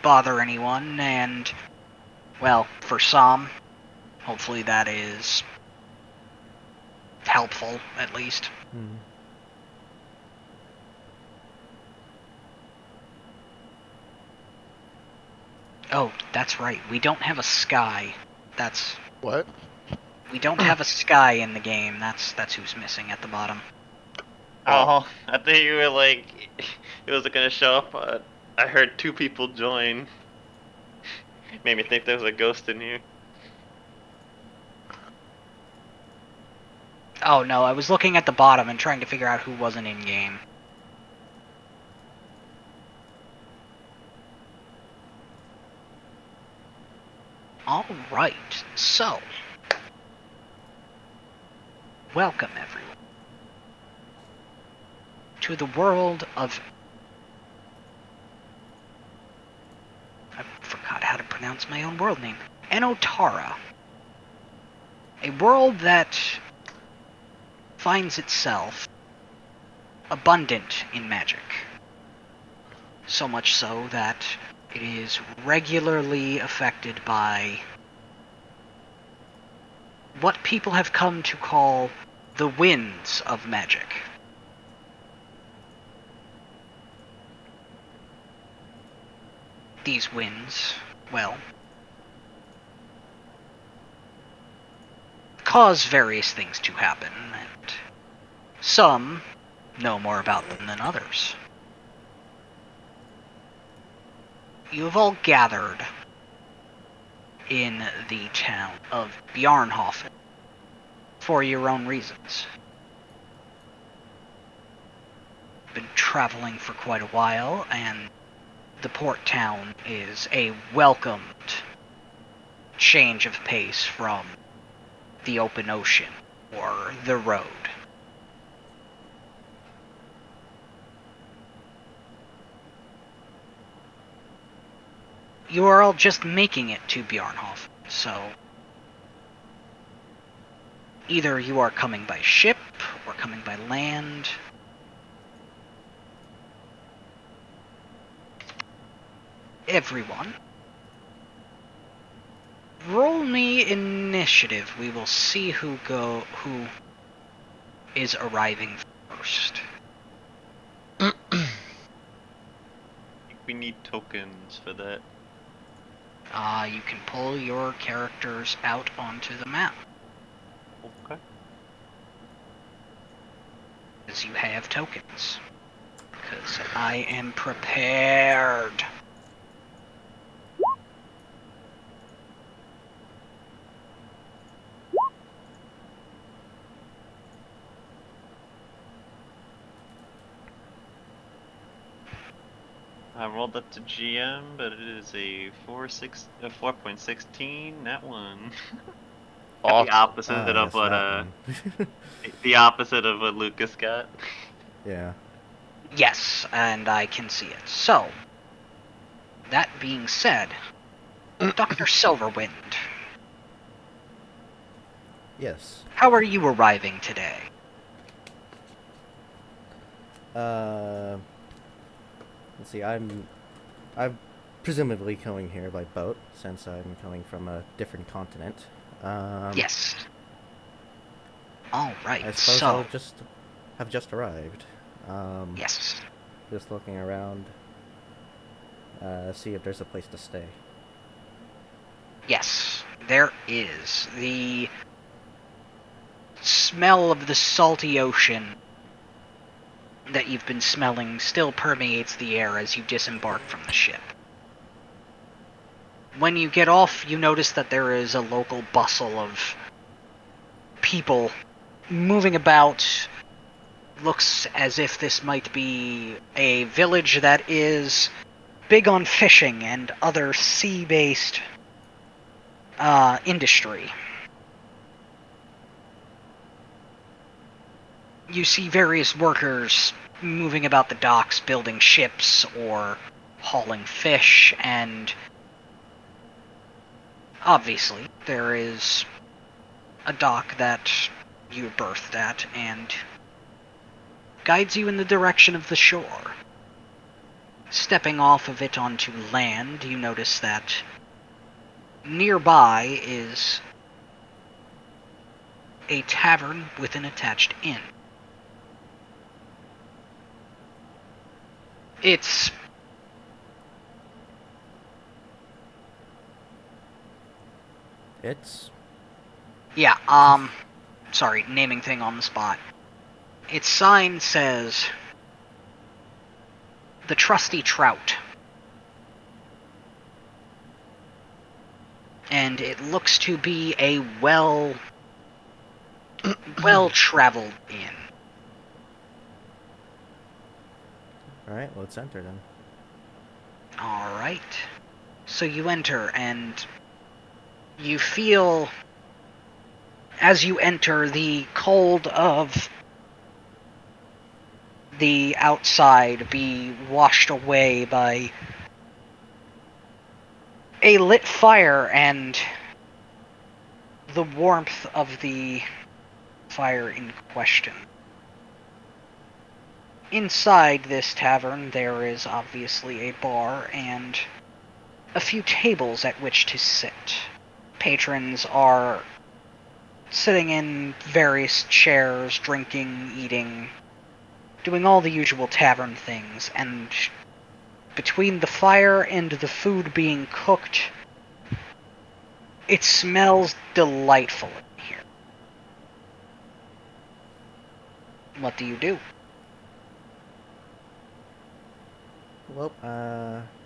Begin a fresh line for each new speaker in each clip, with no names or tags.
bother anyone, and, well, for some, hopefully that is helpful, at least. Oh, that's right. We don't have a sky. That's...
What?
We don't have a sky in the game. That's who's missing at the bottom.
Oh, I thought you were like, it was gonna show up, but I heard 2 people join. Made me think there was a ghost in here.
Oh no, I was looking at the bottom and trying to figure out who wasn't in-game. Alright, so... Welcome, everyone, to the world of... I forgot how to pronounce my own world name. Ennotara. A world that finds itself abundant in magic. So much so that it is regularly affected by what people have come to call the winds of magic. These winds, well, cause various things to happen, and some know more about them than others. You have all gathered in the town of Bjarnhofen for your own reasons. Been traveling for quite a while, and the port town is a welcomed change of pace from the open ocean or the road. You are all just making it to Bjarnhofen, so either you are coming by ship or coming by land. Everyone, roll me initiative. We will see who is arriving first.
I think we need tokens for that.
You can pull your characters out onto the map.
Okay.
Because you have tokens. Because I am prepared.
I rolled up to GM, but it is a 4.16. That one.
Awesome.
The opposite of
yes,
what
that one.
the opposite of what Lucas got.
Yeah.
Yes, and I can see it. So, that being said, Dr. Silverwind,
Yes.
how are you arriving today?
Let's see. I'm presumably coming here by boat since I'm coming from a different continent.
Yes. All right.
I suppose
so
I'll have just arrived.
yes.
Just looking around. See if there's a place to stay.
Yes, there is. The smell of the salty ocean that you've been smelling still permeates the air as you disembark from the ship. When you get off, you notice that there is a local bustle of people moving about. Looks as if this might be a village that is big on fishing and other sea-based industry. You see various workers moving about the docks, building ships or hauling fish, and obviously there is a dock that you berthed at and guides you in the direction of the shore. Stepping off of it onto land, you notice that nearby is a tavern with an attached inn. It's yeah, sorry, naming thing on the spot. Its sign says the Trusty Trout. And it looks to be a well-traveled inn.
Alright, let's enter then.
Alright. So you enter, and you feel, as you enter, the cold of the outside be washed away by a lit fire and the warmth of the fire in question. Inside this tavern, there is obviously a bar and a few tables at which to sit. Patrons are sitting in various chairs, drinking, eating, doing all the usual tavern things, and between the fire and the food being cooked, it smells delightful in here. What do you do?
Well,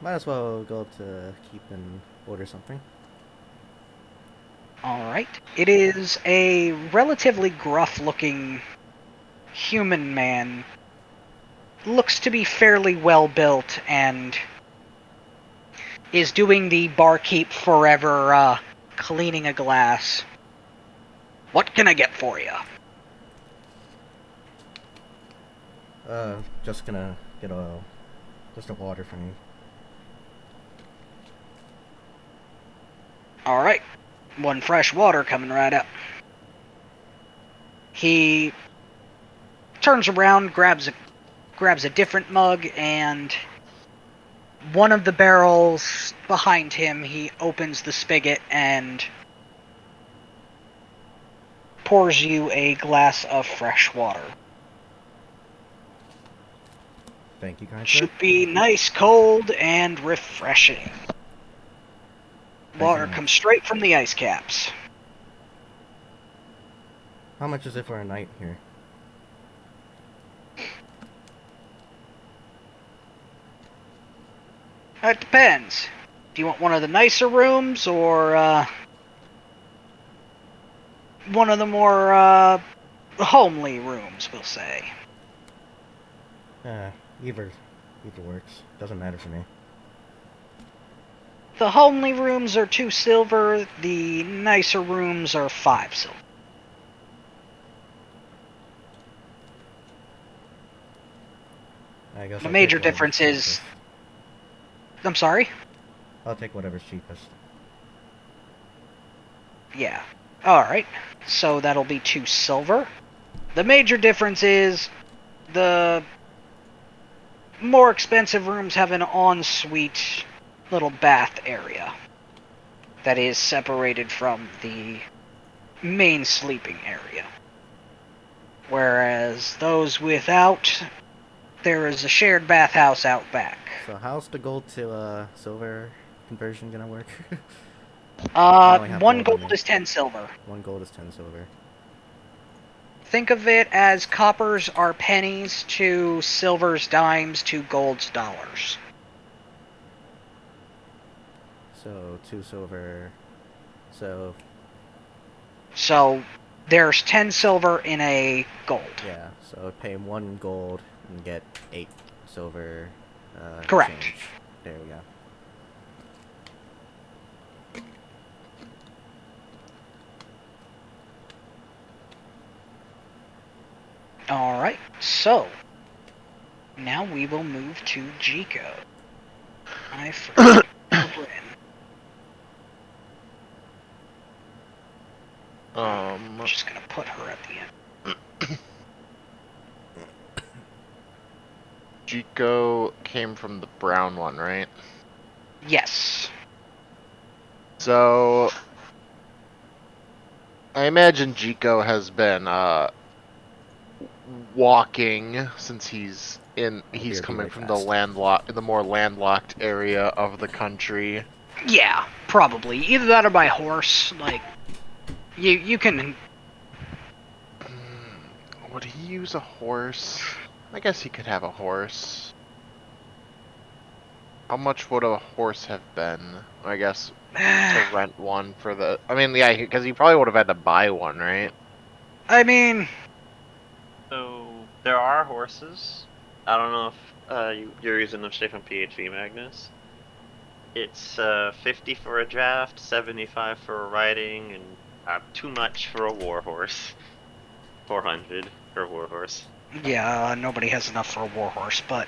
might as well go up to Keep and order something.
Alright. It is a relatively gruff-looking human man. Looks to be fairly well built and is doing the barkeep forever, cleaning a glass. What can I get for you?
Just gonna get just a water for me.
Alright. One fresh water coming right up. He turns around, grabs a different mug, and one of the barrels behind him, he opens the spigot and pours you a glass of fresh water.
Thank you, kind sir.
Should be nice, cold, and refreshing. Water comes straight from the ice caps.
How much is it for a night here?
It depends. Do you want one of the nicer rooms, or, one of the more, homely rooms, we'll say?
Either works. Doesn't matter to me.
The homely rooms are 2 silver, the nicer rooms are 5 silver.
I guess
The
I'll
major
take whatever's
difference is...
cheapest.
I'm sorry?
I'll take whatever's cheapest.
Yeah. Alright. So that'll be 2 silver. The major difference is the more expensive rooms have an ensuite little bath area that is separated from the main sleeping area. Whereas those without, there is a shared bathhouse out back.
So how's the gold to silver conversion gonna work? I only have
1
gold on
gold
me.
is 10 silver.
1 gold is 10 silver.
Think of it as coppers are pennies to silver's dimes to gold's dollars.
So 2 silver. So
there's 10 silver in a gold.
yeah, so pay 1 gold and get 8 silver.
Correct.
Change. There we go.
Alright, so now we will move to Jico. I forgot Bryn. I'm just gonna put her at the end.
Jico came from the brown one, right?
Yes.
So I imagine Jiko has been walking since he's coming
really
from
fast.
the more landlocked area of the country.
Yeah, probably. Either that or by horse. Like, you can.
Would he use a horse? I guess he could have a horse. How much would a horse have been? I guess to rent one for the. I mean, yeah, because he probably would have had to buy one, right?
I mean,
So there are horses. I don't know if you're using them straight from PHP, Magnus. It's 50 for a draft, 75 for a riding, and too much for a warhorse. 400 for a warhorse.
yeah, nobody has enough for a warhorse, but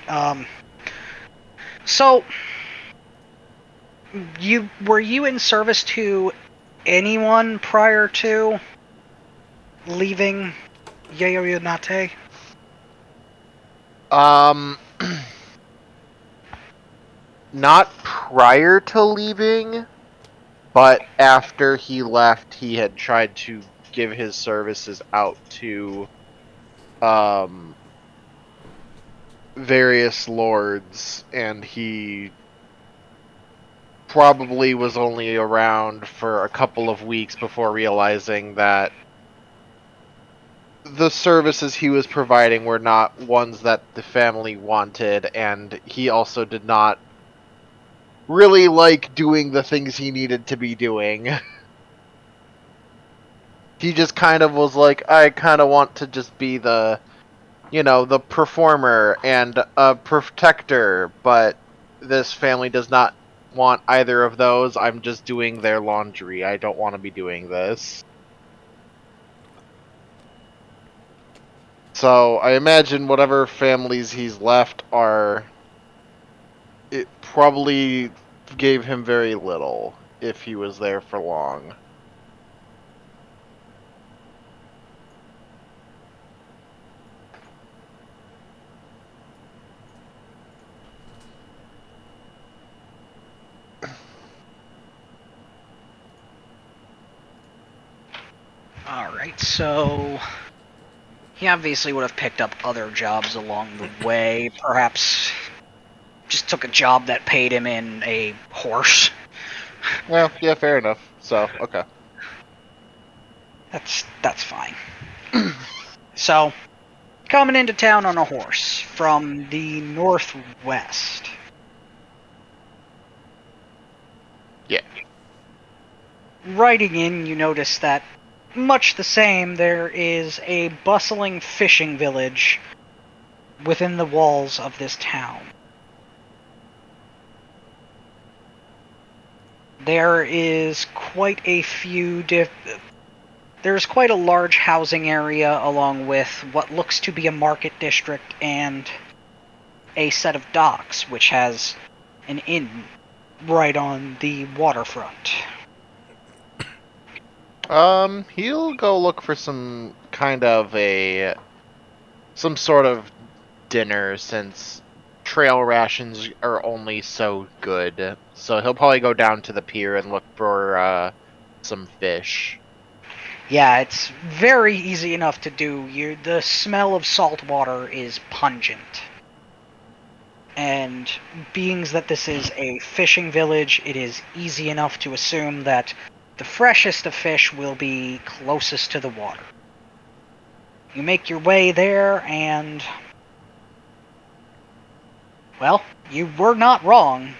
so were you in service to anyone prior to leaving Yaoyonate?
Um, not prior to leaving, but after he left, he had tried to give his services out to various lords, and he probably was only around for a couple of weeks before realizing that the services he was providing were not ones that the family wanted, and he also did not really like doing the things he needed to be doing. He just kind of was like, I kind of want to just be the performer and a protector, but this family does not want either of those. I'm just doing their laundry. I don't want to be doing this. So I imagine whatever families he's left it probably gave him very little if he was there for long.
Alright, so he obviously would have picked up other jobs along the way. Perhaps just took a job that paid him in a horse.
Yeah, fair enough. So, okay.
That's fine. So, coming into town on a horse from the northwest.
Yeah.
Riding in, you notice that, much the same, there is a bustling fishing village within the walls of this town. There is quite a few there's quite a large housing area along with what looks to be a market district and a set of docks, which has an inn right on the waterfront.
He'll go look for some sort of dinner since trail rations are only so good. So he'll probably go down to the pier and look for some fish.
Yeah, it's very easy enough to do. The smell of salt water is pungent. And being that this is a fishing village, it is easy enough to assume that the freshest of fish will be closest to the water. You make your way there, and well, you were not wrong.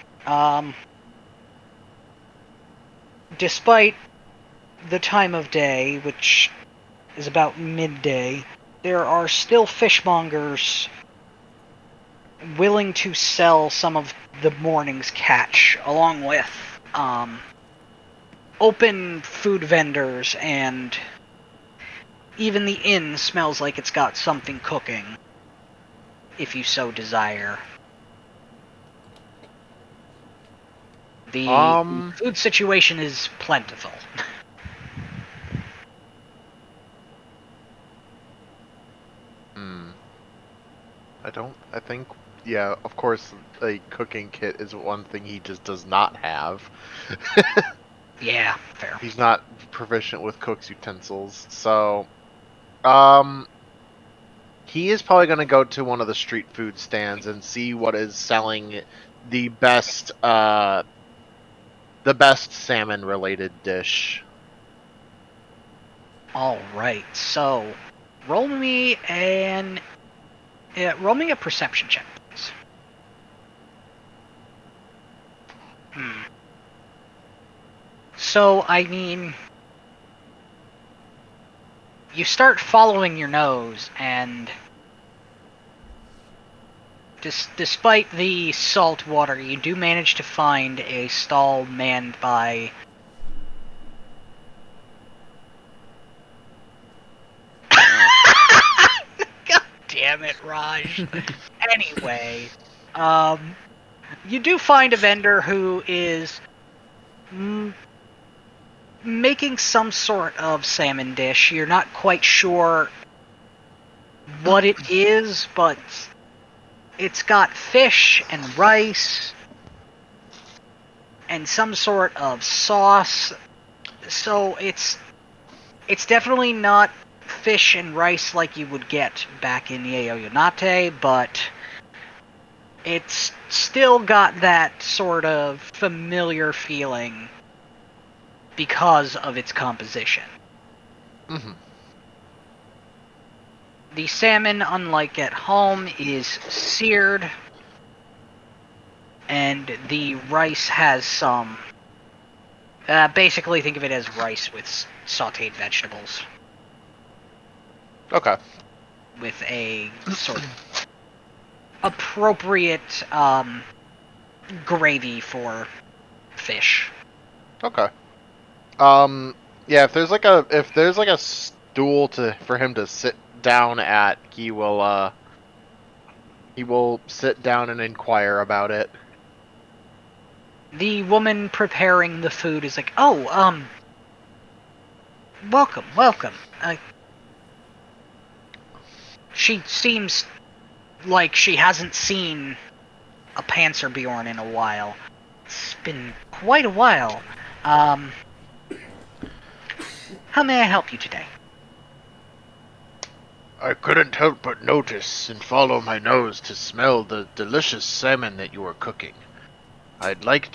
Despite the time of day, which is about midday, there are still fishmongers willing to sell some of the morning's catch, along with open food vendors, and even the inn smells like it's got something cooking, if you so desire. The food situation is plentiful.
I think yeah, of course, a cooking kit is one thing he just does not have.
Yeah, fair.
He's not proficient with cook's utensils, so um, he is probably going to go to one of the street food stands and see what is selling the best salmon related dish.
All right, so roll me roll me a perception check, please. So, I mean, you start following your nose, and despite the salt water, you do manage to find a stall manned by... God damn it, Raj. Anyway, you do find a vendor who is making some sort of salmon dish. You're not quite sure what it is, but it's got fish and rice and some sort of sauce. So it's definitely not fish and rice like you would get back in Yonate, but it's still got that sort of familiar feeling because of its composition.
Mm-hmm.
The salmon, unlike at home, is seared, and the rice has some... basically think of it as rice with sauteed vegetables.
Okay.
With a sort of appropriate gravy for fish.
Okay. Yeah, if there's like a stool for him to sit down at, he will sit down and inquire about it.
The woman preparing the food is like, "Oh, welcome, welcome." She seems like she hasn't seen a Panzerbjorn in a while. It's been quite a while. How may I help you today?
I couldn't help but notice and follow my nose to smell the delicious salmon that you are cooking. I'd like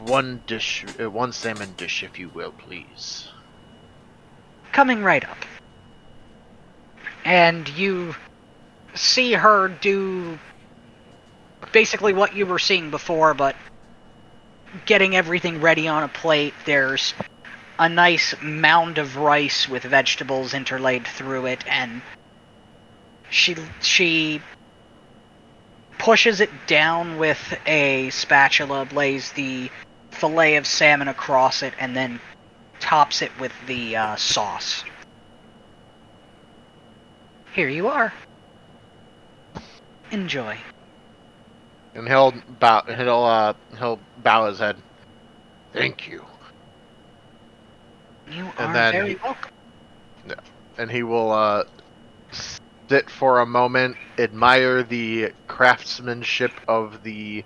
one dish, one salmon dish, if you will, please.
Coming right up. And you see her do basically what you were seeing before, but getting everything ready on a plate. There's a nice mound of rice with vegetables interlaid through it, and she pushes it down with a spatula, lays the fillet of salmon across it, and then tops it with the sauce. Here you are. Enjoy.
And he'll bow his head. Thank you.
You
And
are
then
very welcome.
he will sit for a moment, admire the craftsmanship of the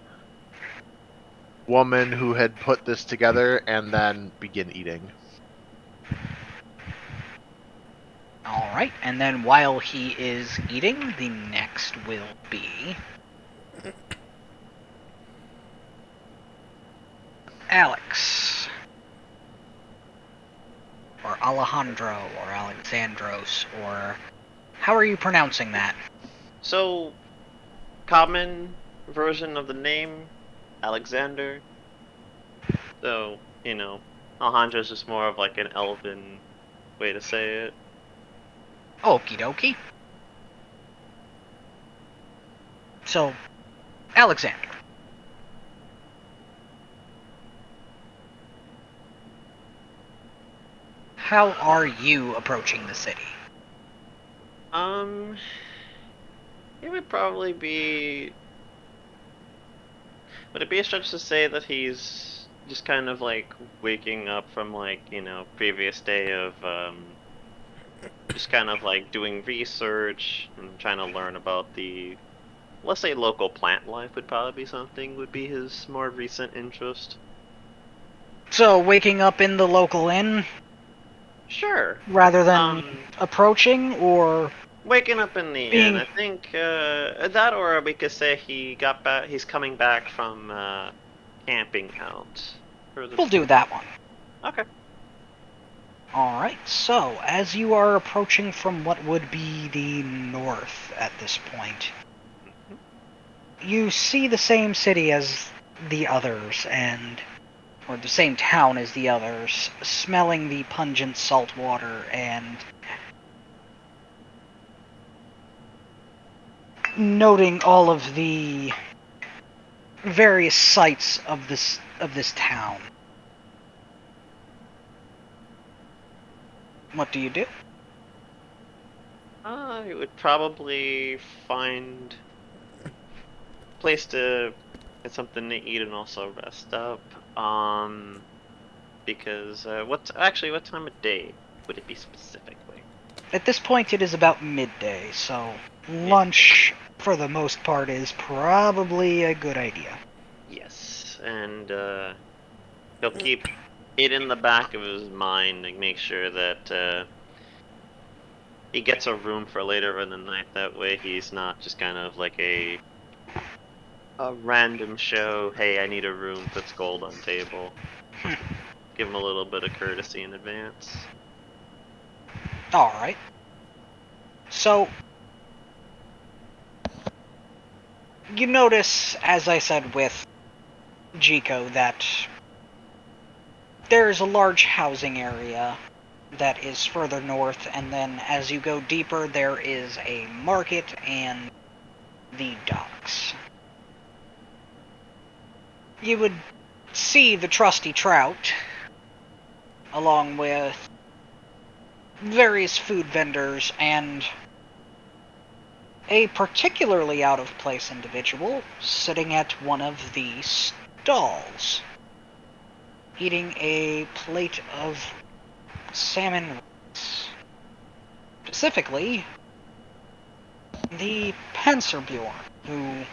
woman who had put this together, and then begin eating.
Alright, and then while he is eating, the next will be Alex. Or Alejandro, or Alexandros, or... How are you pronouncing that?
So, common version of the name, Alexander. So, Alejandro's just more of like an elven way to say it.
Okie dokie. So, Alexander. How are you approaching the city?
It would probably be. Would it be a stretch to say that he's just kind of like waking up from like, previous day of just kind of like doing research and trying to learn about the let's say local plant life would probably be something would be his more recent interest.
So, waking up in the local inn
Sure.
rather than approaching, or
Waking up in the inn.
being...
I think that, or we could say he got back. He's coming back from camping out.
We'll do that one.
Okay.
Alright, so, as you are approaching from what would be the north at this point, you see the same city as the others, or the same town as the others, smelling the pungent salt water and noting all of the various sights of this town. What do you do?
I would probably find a place to get something to eat and also rest up. Because what time of day would it be specifically?
At this point, it is about midday, so lunch, for the most part, is probably a good idea.
Yes, and he'll keep it in the back of his mind and make sure that he gets a room for later in the night. That way, he's not just kind of like a random show. Hey, I need a room. Puts gold on table. Give him a little bit of courtesy in advance.
Alright. So, you notice, as I said with Jico, that there's a large housing area that is further north, and then as you go deeper, there is a market and the docks. You would see the trusty trout, along with various food vendors, and a particularly out-of-place individual sitting at one of the stalls, eating a plate of salmon rice. Specifically, the Panzerbjorn, who,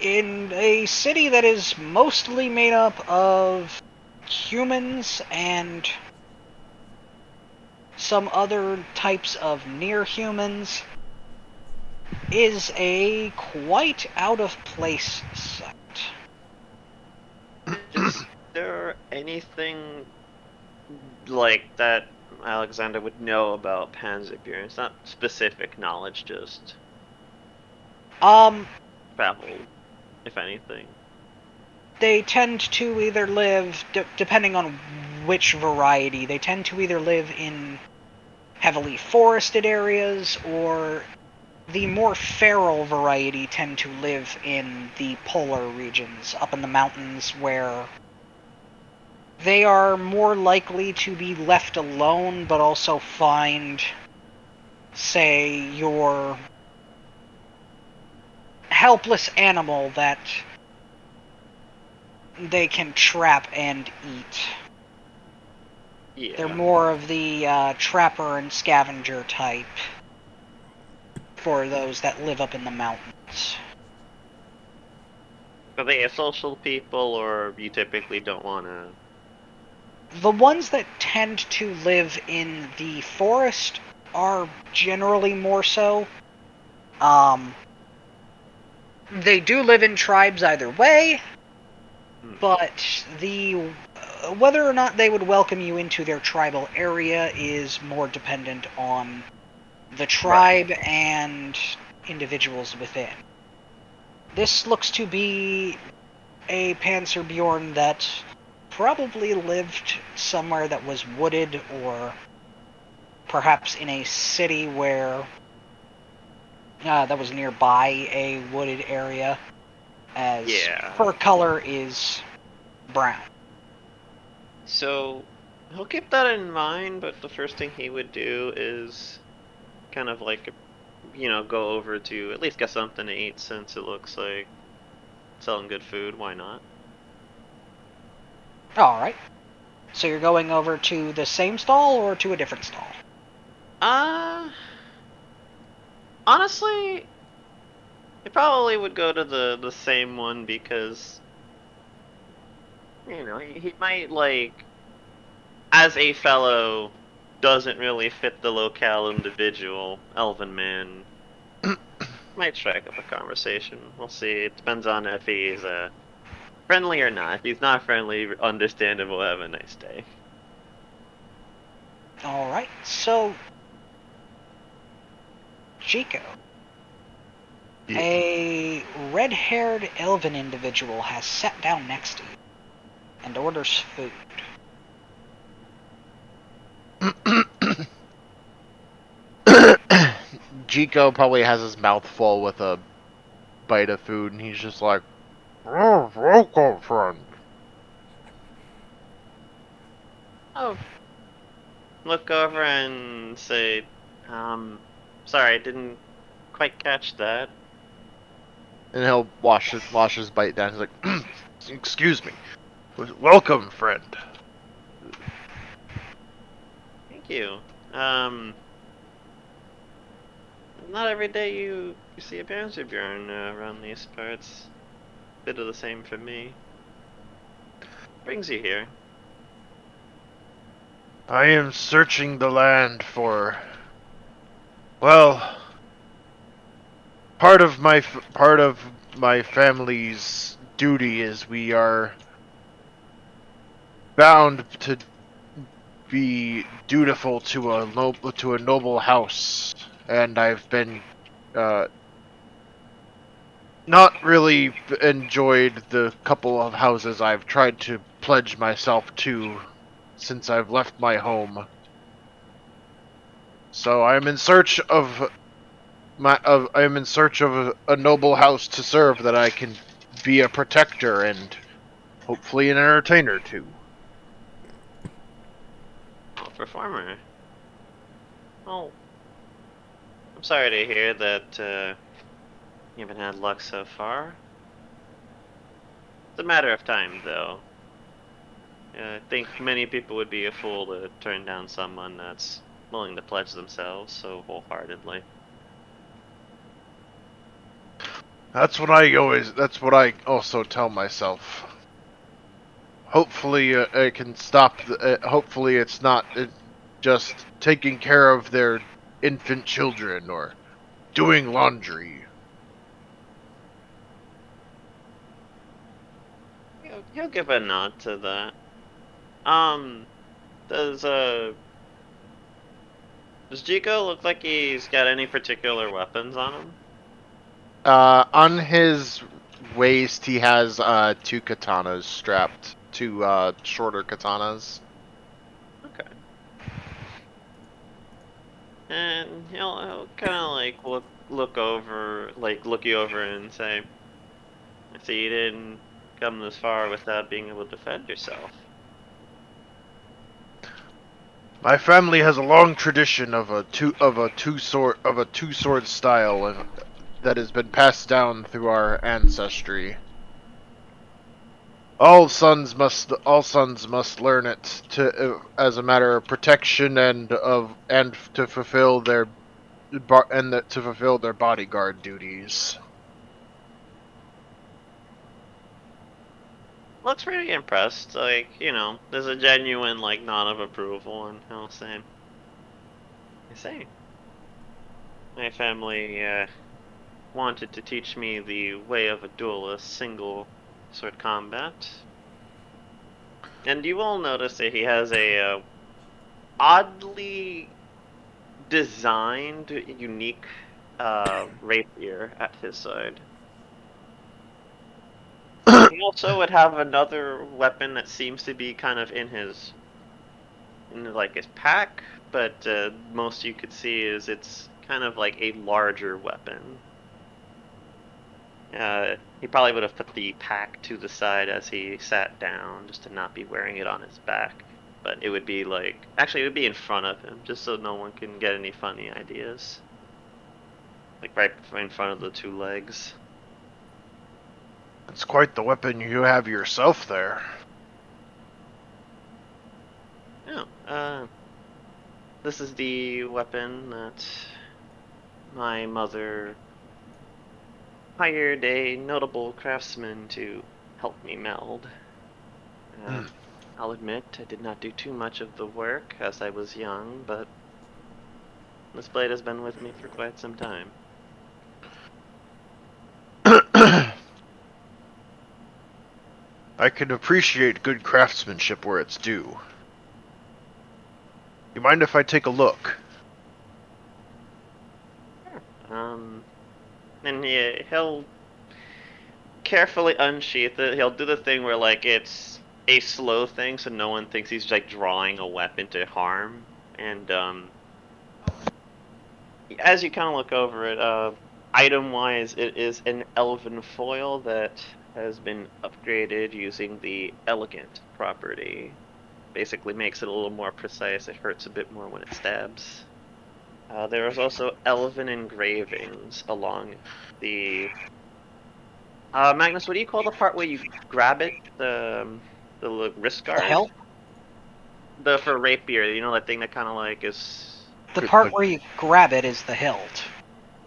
in a city that is mostly made up of humans and some other types of near-humans, is a quite out-of-place sight.
Is there anything like that Alexander would know about Panzerbjorn? It's not specific knowledge, just travel, if anything.
They tend to either live, depending on which variety, they tend to either live in heavily forested areas, or the more feral variety tend to live in the polar regions, up in the mountains, where they are more likely to be left alone, but also find, say, your helpless animal that they can trap and eat.
Yeah.
They're more of the trapper and scavenger type for those that live up in the mountains.
Are they a social people, or you typically don't want to?
The ones that tend to live in the forest are generally more so. They do live in tribes either way, but whether or not they would welcome you into their tribal area is more dependent on the tribe and individuals within. This looks to be a Panzerbjorn that probably lived somewhere that was wooded, or perhaps in a city where that was nearby a wooded area, as her color is brown.
So he'll keep that in mind, but the first thing he would do is kind of like, go over to at least get something to eat, since it looks like selling good food. Why not?
Alright. So you're going over to the same stall or to a different stall?
Honestly, it probably would go to the same one because he might like as a fellow doesn't really fit the locale individual elven man might strike up a conversation. We'll see. It depends on if he's friendly or not. If he's not friendly, understandable. Have a nice day.
All right, so Chico,
Yeah.
a red-haired elven individual has sat down next to you and orders food.
Jico probably has his mouth full with a bite of food, and he's just like, "Oh, welcome, friend."
Oh, look over and say, sorry, I didn't quite catch that.
And he'll wash his bite down. He's like, "Excuse me, welcome, friend."
Thank you. Um, not every day you see a Panzerbjorn around these parts. Bit of the same for me. Brings you here.
I am searching the land for, well, part of my family's duty is we are bound to be dutiful to a noble house, and I've been uh, not really enjoyed the couple of houses I've tried to pledge myself to since I've left my home. So I'm in search of I'm in search of a noble house to serve that I can be a protector and hopefully an entertainer too.
Oh, performer. Well, I'm sorry to hear that you haven't had luck so far. It's a matter of time, though. I think many people would be a fool to turn down someone that's willing to pledge themselves so wholeheartedly.
That's what I also tell myself. Hopefully I can stop hopefully it's not just taking care of their infant children or doing laundry.
He'll give a nod to that. Um, does uh does Jico look like he's got any particular weapons on him?
On his waist, he has two katanas strapped, two shorter katanas.
Okay. And he'll kind of like look you over and say, "I see you didn't come this far without being able to defend yourself."
My family has a long tradition of a two sword style that has been passed down through our ancestry. All sons must learn it as a matter of protection and to fulfill to fulfill their bodyguard duties.
Looks pretty impressed. Like, there's a genuine like nod of approval, and he'll say, "I say, my family wanted to teach me the way of a duelist, single sword combat." And you will notice that he has a oddly designed, unique rapier at his side. He also would have another weapon that seems to be kind of in like his pack, but most you could see is it's kind of like a larger weapon. He probably would have put the pack to the side as he sat down, just to not be wearing it on his back. But it would be actually, it would be in front of him, just so no one can get any funny ideas. Like right in front of the two legs.
It's quite the weapon you have yourself there.
Yeah. This is the weapon that my mother hired a notable craftsman to help me meld. I'll admit I did not do too much of the work as I was young, but this blade has been with me for quite some time.
I can appreciate good craftsmanship where it's due. You mind if I take a look?
And he'll carefully unsheath it. He'll do the thing where, like, it's a slow thing so no one thinks he's, like, drawing a weapon to harm. And, as you kind of look over it, item-wise, it is an elven foil that has been upgraded using the elegant property. Basically makes it a little more precise. It hurts a bit more when it stabs. There is also elven engravings along the... Magnus, what do you call the part where you grab it? The wrist
The
guard?
hilt?
For rapier, you know that thing that kind of like is...
The part where you grab it is the hilt.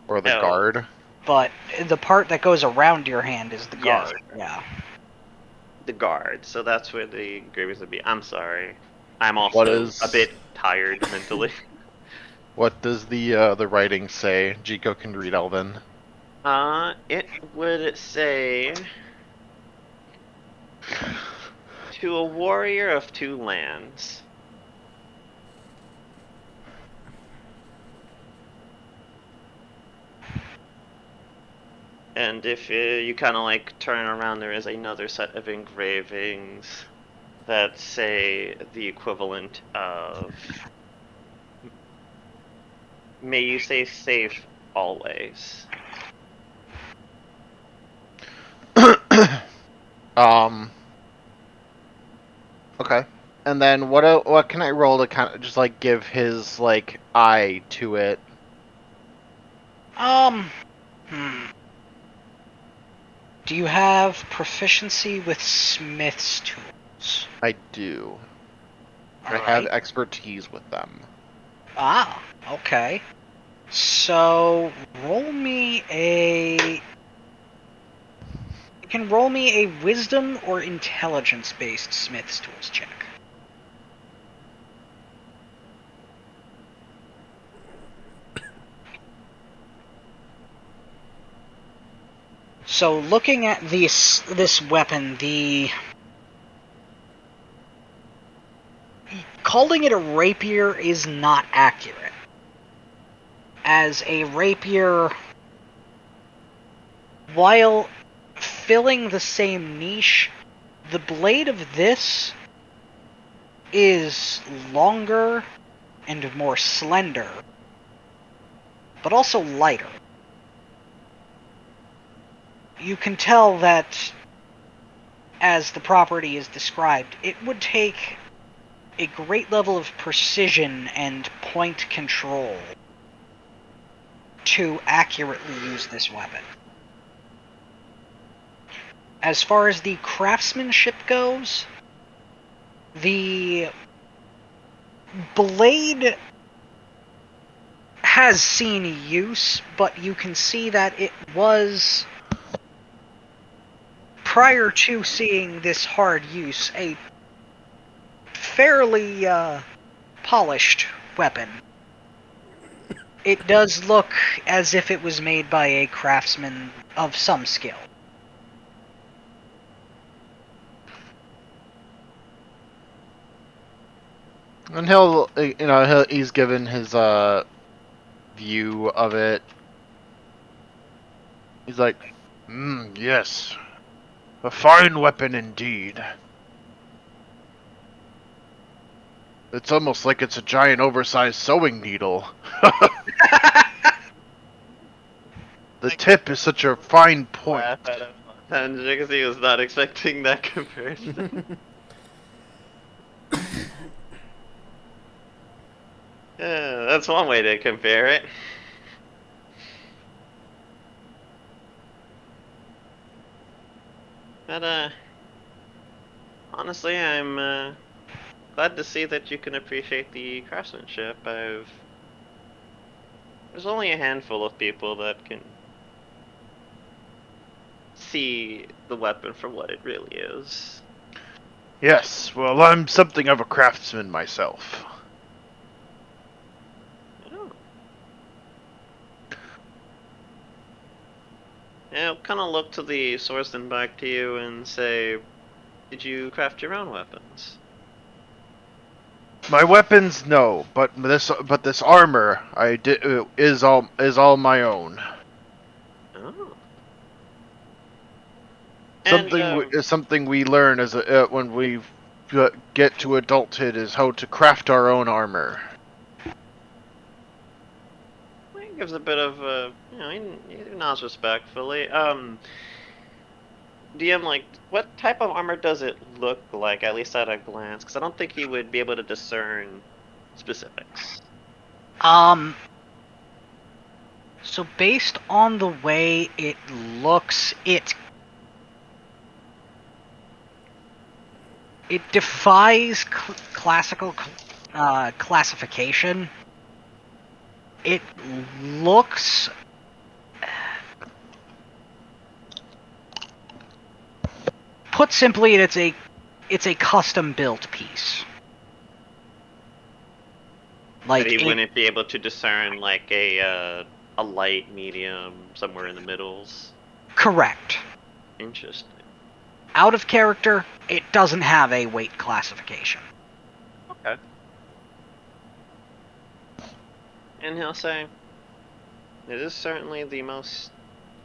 Or the
Oh.
guard?
But the part that goes around your hand is the
Yes.
guard. Yeah.
The guard, so that's where the engravings would be. I'm sorry. I'm also a bit tired mentally.
What does the writing say? Jiko can read Elven.
It would say... To a warrior of two lands. And if you kind of like turn around, there is another set of engravings that say the equivalent of may you stay safe always.
Okay. And then what can I roll to kind of just like give his like eye to it?
Do you have proficiency with smith's tools?
I do. I have
Alright.
expertise with them.
Ah, okay. So, roll me a... You can roll me a wisdom or intelligence-based smith's tools check. So, looking at this weapon, calling it a rapier is not accurate. As a rapier, while filling the same niche, the blade of this is longer and more slender, but also lighter. You can tell that, as the property is described, it would take a great level of precision and point control to accurately use this weapon. As far as the craftsmanship goes, the blade has seen use, but you can see that it was, prior to seeing this hard use, a fairly polished weapon. It does look as if it was made by a craftsman of some skill.
And he's given his view of it. He's like, yes, a fine weapon indeed. It's almost like it's a giant oversized sewing needle. The tip is such a fine point.
Laugh at him. And Jigsy was not expecting that comparison. Yeah, that's one way to compare it. But, honestly, I'm, glad to see that you can appreciate the craftsmanship. I've There's only a handful of people that can see the weapon for what it really is.
Yes, well, I'm something of a craftsman myself.
Oh. Yeah, I'll kind of look to the swordsman back to you and say, "Did you craft your own weapons?"
My weapons, no, but this armor is all my own.
Oh. And
Something we learn as when we get to adulthood is how to craft our own armor.
he gives a bit of he nods respectfully. DM, like, what type of armor does it look like, at least at a glance? Because I don't think he would be able to discern specifics.
Um, so based on the way it looks, it defies classical classification. It looks, put simply, it's a custom built piece.
But
Like
he
it,
wouldn't be able to discern, like, a light, medium, somewhere in the middles.
correct.
Interesting.
Out of character, it doesn't have a weight classification.
Okay. And he'll say, "It is certainly the most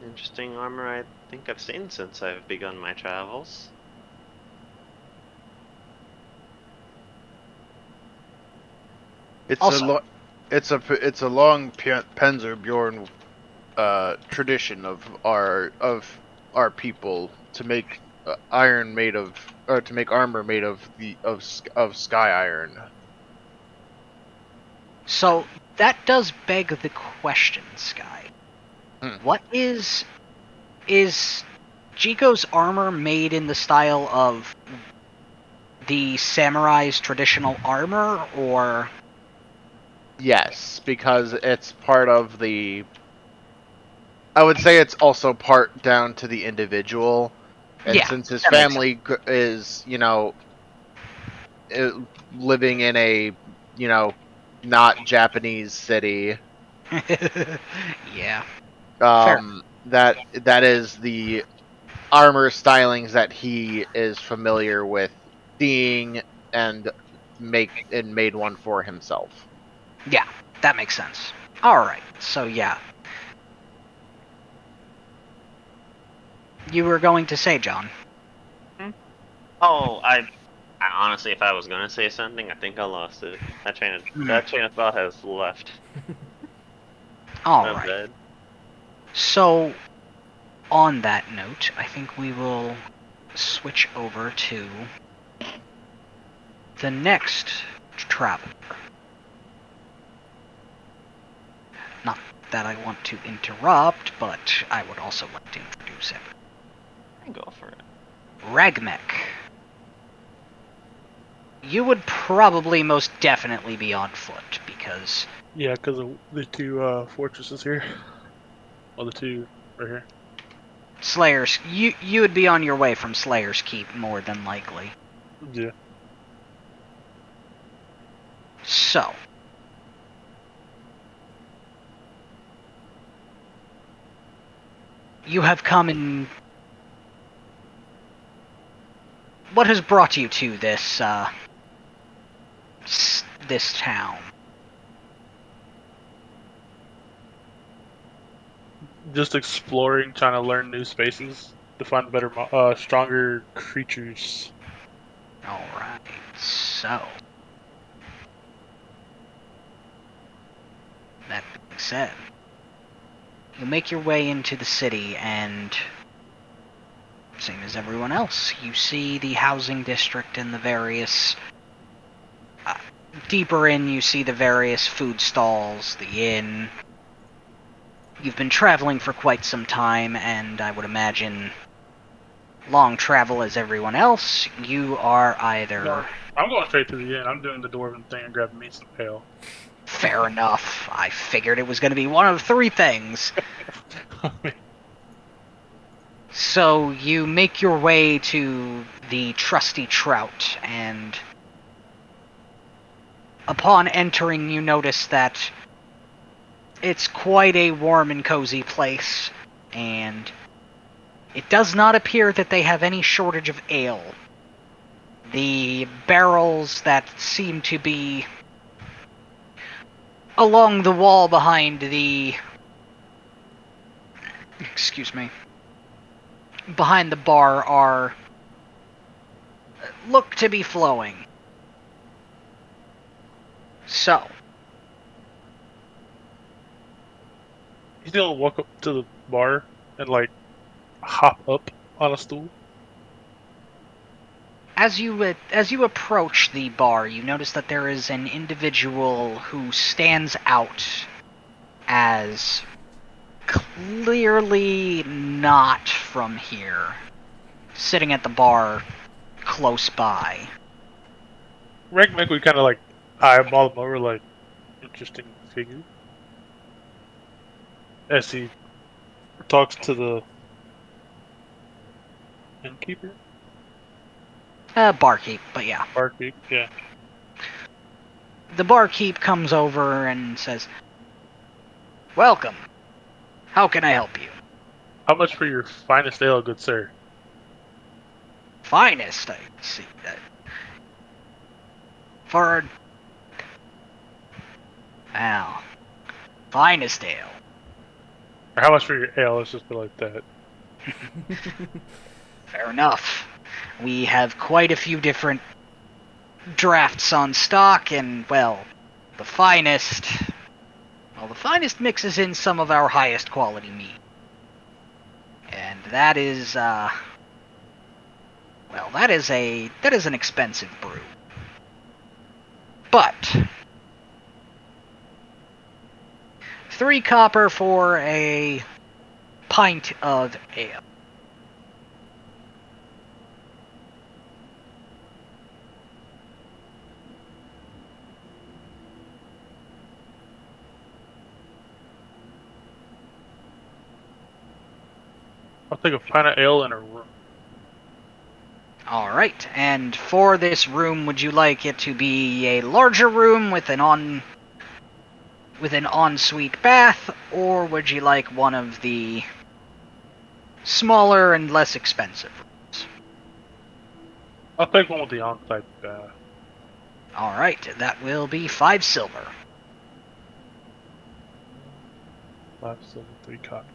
interesting armor I think I've seen since I've begun my travels."
It's a
Also,
lo- it's a long Penzerbjorn tradition of our people to make iron made of or to make armor made of of sky iron.
so that does beg the question, Sky.
Hmm.
What is Jiko's armor made in the style of the samurai's traditional armor, or
Yes, because it's part of the. I would say it's also part down to the individual, and
yeah,
since his
that makes
family is uh, living in a not Japanese city,
sense. Yeah, fair.
that is the armor stylings that he is familiar with seeing and made one for himself.
Yeah, that makes sense. All right, so yeah, you were going to say, John.
Hmm? Oh, I honestly, if I was gonna say something, I think I lost it.
Hmm.
That train of thought has left.
All
I'm
right.
dead.
So on that note, I think we will switch over to the next traveler. Not that I want to interrupt, but I would also like to introduce him.
Go for it.
Ragmek. You would probably most definitely be on foot because
Yeah, because of the two fortresses here. Well, the two right here.
Slayer's you would be on your way from Slayer's Keep more than likely.
Yeah.
So, you have come in. What has brought you to this town?
Just exploring, trying to learn new spaces to find better, stronger creatures.
All right. So, that being said, you make your way into the city, and same as everyone else, you see the housing district and the various. Deeper in, you see the various food stalls, the inn. You've been traveling for quite some time, and I would imagine long travel as everyone else. You are either
No, I'm going straight to the end. I'm doing the dwarven thing and grabbing me some ale.
Fair enough. I figured it was going to be one of three things. So you make your way to the Trusty Trout, and upon entering you notice that it's quite a warm and cozy place, and it does not appear that they have any shortage of ale. The barrels that seem to be along the wall behind the... excuse me. Behind the bar are... look to be flowing. So,
He's gonna walk up to the bar and like hop up on a stool.
as you approach the bar, you notice that there is an individual who stands out as clearly not from here, sitting at the bar close by.
Rank Mech would kind of like eyeball him over, like interesting figure, as he talks to the innkeeper,
Barkeep, but yeah.
barkeep. Yeah.
The barkeep comes over and says, "Welcome. How can I help you?"
How much for your finest ale, good sir?
Finest, I see. For... well, finest ale.
Or how much for your ale? Let's just be like that.
Fair enough. We have quite a few different drafts on stock, and, well, the finest... well, the finest mixes in some of our highest quality meat. And that is, well, that is an expensive brew. But 3 copper for a pint of ale.
I'll take a pint of ale and a room.
Alright, and for this room, would you like it to be a larger room with an ensuite bath, or would you like one of the smaller and less expensive rooms?
I'll take one with the on-site bath.
Alright, that will be 5 silver.
5 silver, 3 copper.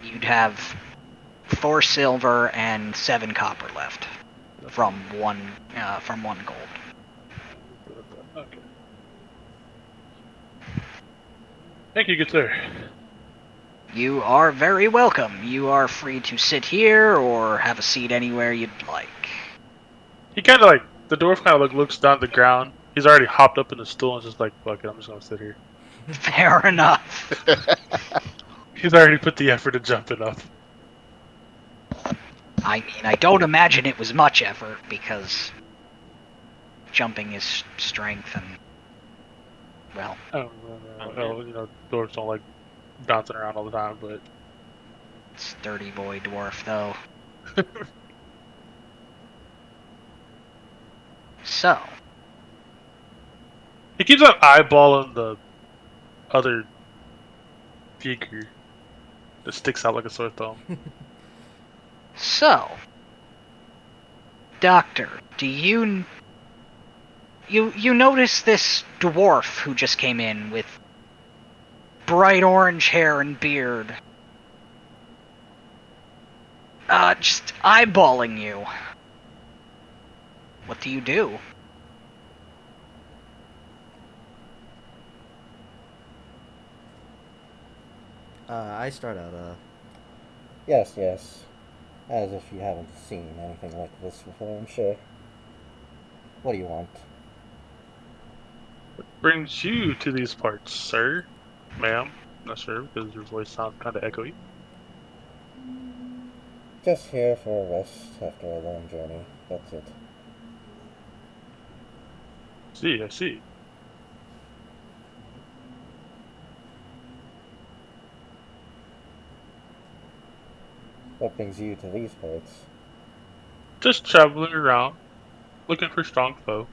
You'd have 4 silver and 7 copper left from one gold.
Okay. Thank you, good sir.
You are very welcome. You are free to sit here or have a seat anywhere you'd like.
He kind of like, the dwarf kind of like looks down at the ground. He's already hopped up in the stool and just like, fuck it, I'm just gonna sit here.
Fair enough.
He's already put the effort to jump it up.
I mean, I don't imagine it was much effort, because jumping is strength and, well...
Oh, well, you know, dwarves don't like bouncing around all the time, but...
sturdy boy dwarf, though. So...
he keeps on eyeballing the other figure that sticks out like a sore thumb.
So... Doctor, do you notice this dwarf who just came in with bright orange hair and beard? Just eyeballing you. What do you do?
I start out, yes, yes. As if you haven't seen anything like this before, I'm sure. What do you want?
What brings you to these parts, sir? Ma'am? Not sure, because your voice sounds kind of echoey.
Just here for a rest after a long journey, that's it.
See, I see.
What brings you to these parts?
Just traveling around, looking for strong foe.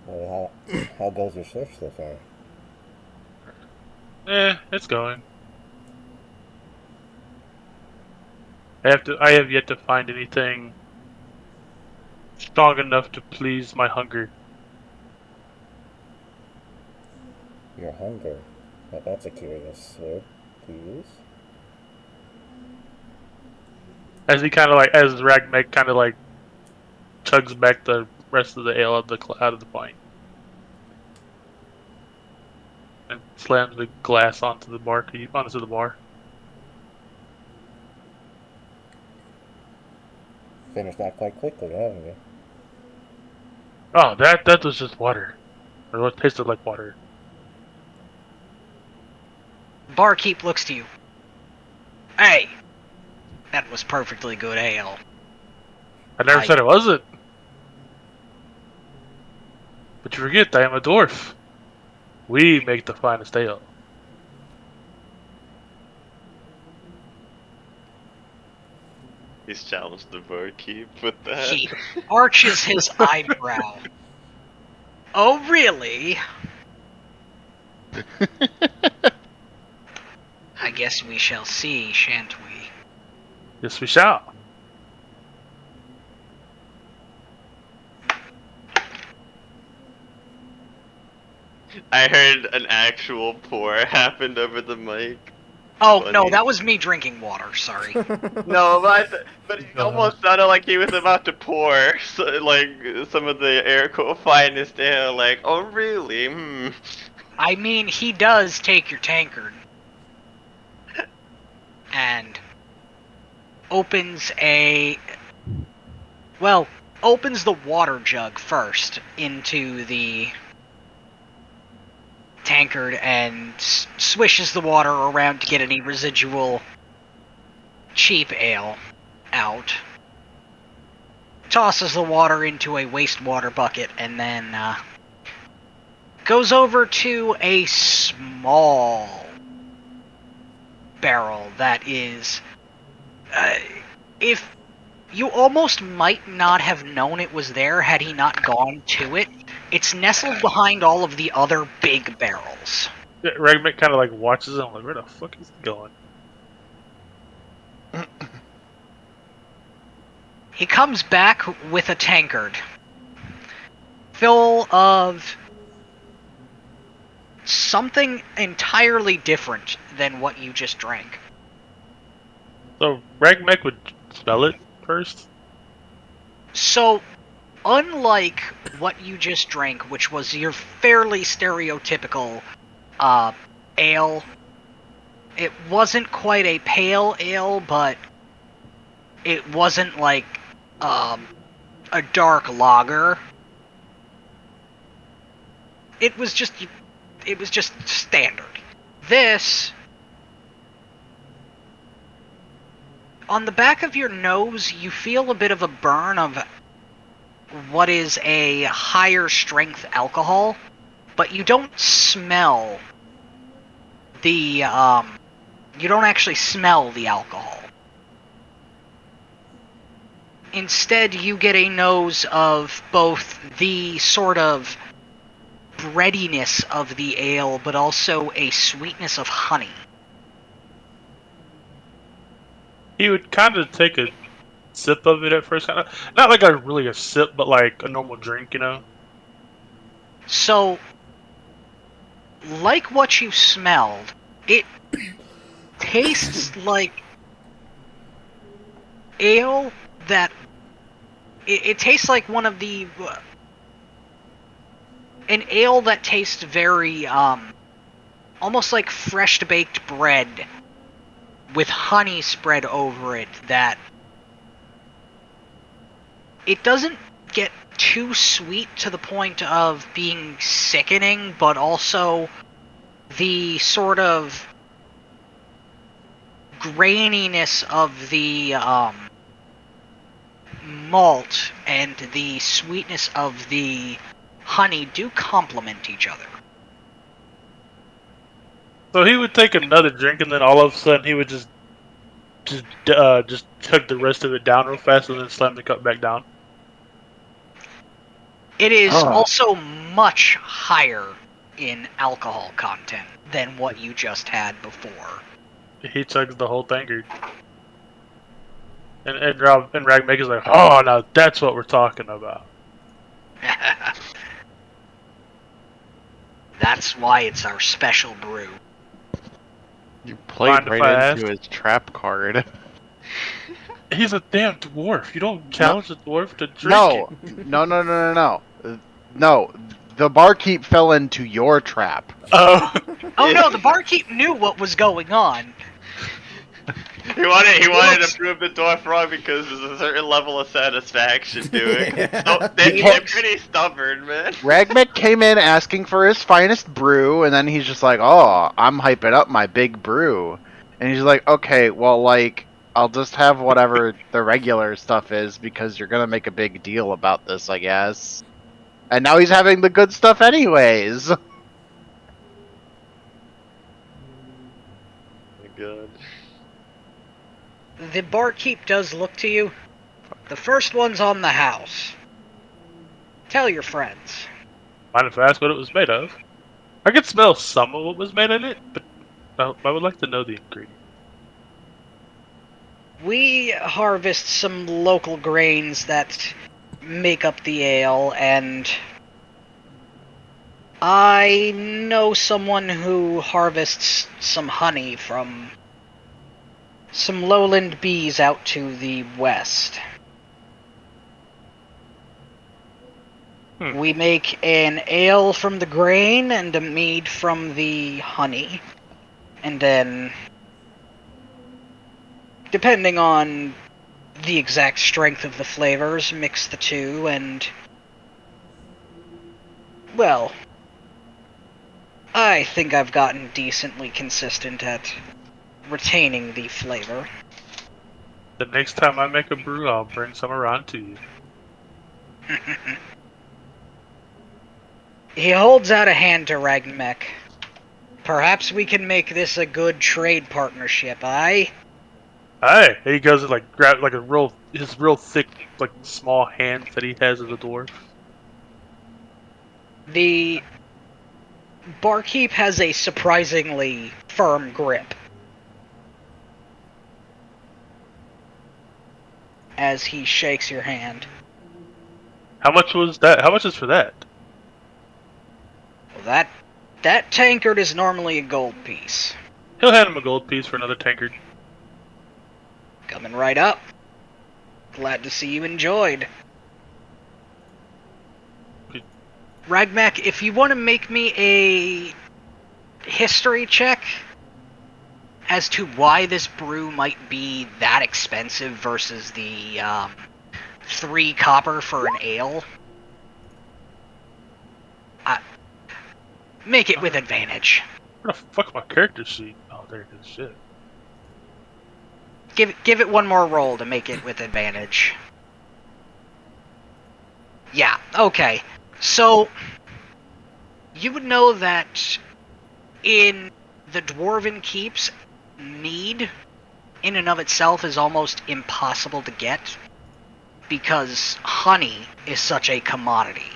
Well, how goes your search so far?
It's going. I have yet to find anything strong enough to please my hunger.
Your hunger. Now that's a curious word to use.
As Ragmeg kind of like chugs back the rest of the ale out of the pint and slams the glass onto the bar.
Finished that quite quickly, haven't you?
Oh, that was just water, or what tasted like water.
Barkeep looks to you. Hey, that was perfectly good ale.
I never
I-
said it wasn't. But you forget, I am a dwarf. We make the finest ale.
He's challenged the barkeep with that.
He arches his eyebrow. Oh, really? I guess we shall see, shan't we?
Yes, we shall.
I heard an actual pour happened over the mic.
Oh, no,
Funny.
that was me drinking water, sorry.
No, but he almost sounded like he was about to pour, so, like, some of the air quote finest ale. Like, oh really? Hmm.
I mean, he does take your tankard and opens opens the water jug first into the tankard and swishes the water around to get any residual cheap ale out. Tosses the water into a wastewater bucket and then goes over to a small barrel that is, if you almost might not have known it was there had he not gone to it. It's nestled behind all of the other big barrels.
Yeah, Ragmeg kind of like watches him, like, where the fuck is he going?
He comes back with a tankard full of something entirely different than what you just drank.
So Ragmeg would smell it first.
So, unlike what you just drank, which was your fairly stereotypical ale, it wasn't quite a pale ale, but it wasn't like a dark lager. It was just standard. This, on the back of your nose, you feel a bit of a burn of what is a higher strength alcohol, but you don't smell the you don't actually smell the alcohol. Instead, you get a nose of both the sort of breadiness of the ale, but also a sweetness of honey.
He would kind of take a sip of it at first, kind of not like a sip, but like a normal drink, you know.
So, like what you smelled, it tastes like ale that it tastes like one of the an ale that tastes very almost like fresh baked bread with honey spread over it, that it doesn't get too sweet to the point of being sickening, but also the sort of graininess of the malt and the sweetness of the honey do complement each other.
So he would take another drink, and then all of a sudden he would just chug the rest of it down real fast, and then slam the cup back down.
It is
Ugh.
also much higher in alcohol content than what you just had before.
He chugs the whole tankard. And Ragmaker's like, oh, now that's what we're talking about.
That's why it's our special brew.
You played
Mind if
right
I
into
ask?
his trap card.
He's a damn dwarf. You don't challenge a dwarf to drink
No, no. The barkeep fell into your trap.
Oh.
Oh no, the barkeep knew what was going on.
He wanted to prove the dwarf wrong because there's a certain level of satisfaction doing. So they're pretty stubborn, man.
Ragmek came in asking for his finest brew, and then he's just like, "Oh, I'm hyping up my big brew," and he's like, "Okay, well, like, I'll just have whatever the regular stuff is because you're gonna make a big deal about this, I guess." And now he's having the good stuff anyways.
Oh my god.
The barkeep does look to you. The first one's on the house. Tell your friends.
Mind if I ask what it was made of? I could smell some of what was made in it, but I would like to know the ingredient.
We harvest some local grains that make up the ale, and I know someone who harvests some honey from some lowland bees out to the west. We make an ale from the grain and a mead from the honey. And then, depending on the exact strength of the flavors, mix the two and, well, I think I've gotten decently consistent at retaining the flavor.
The next time I make a brew, I'll bring some around to you.
He holds out a hand to Ragmek. Perhaps we can make this a good trade partnership, aye?
Hey, he goes and like grab like his real thick, like small hands that he has as a dwarf.
The barkeep has a surprisingly firm grip. As he shakes your hand.
How much was that? How much is for that?
Well, that tankard is normally a gold piece.
He'll hand him a gold piece for another tankard.
Coming right up. Glad to see you enjoyed. Ragmak, if you want to make me a history check as to why this brew might be that expensive versus the 3 copper for an ale, make it with advantage.
Where the fuck's my character sheet? Oh, there it is. Shit.
Give it one more roll to make it with advantage. Yeah, okay. So, you would know that in the Dwarven Keeps, mead in and of itself is almost impossible to get because honey is such a commodity.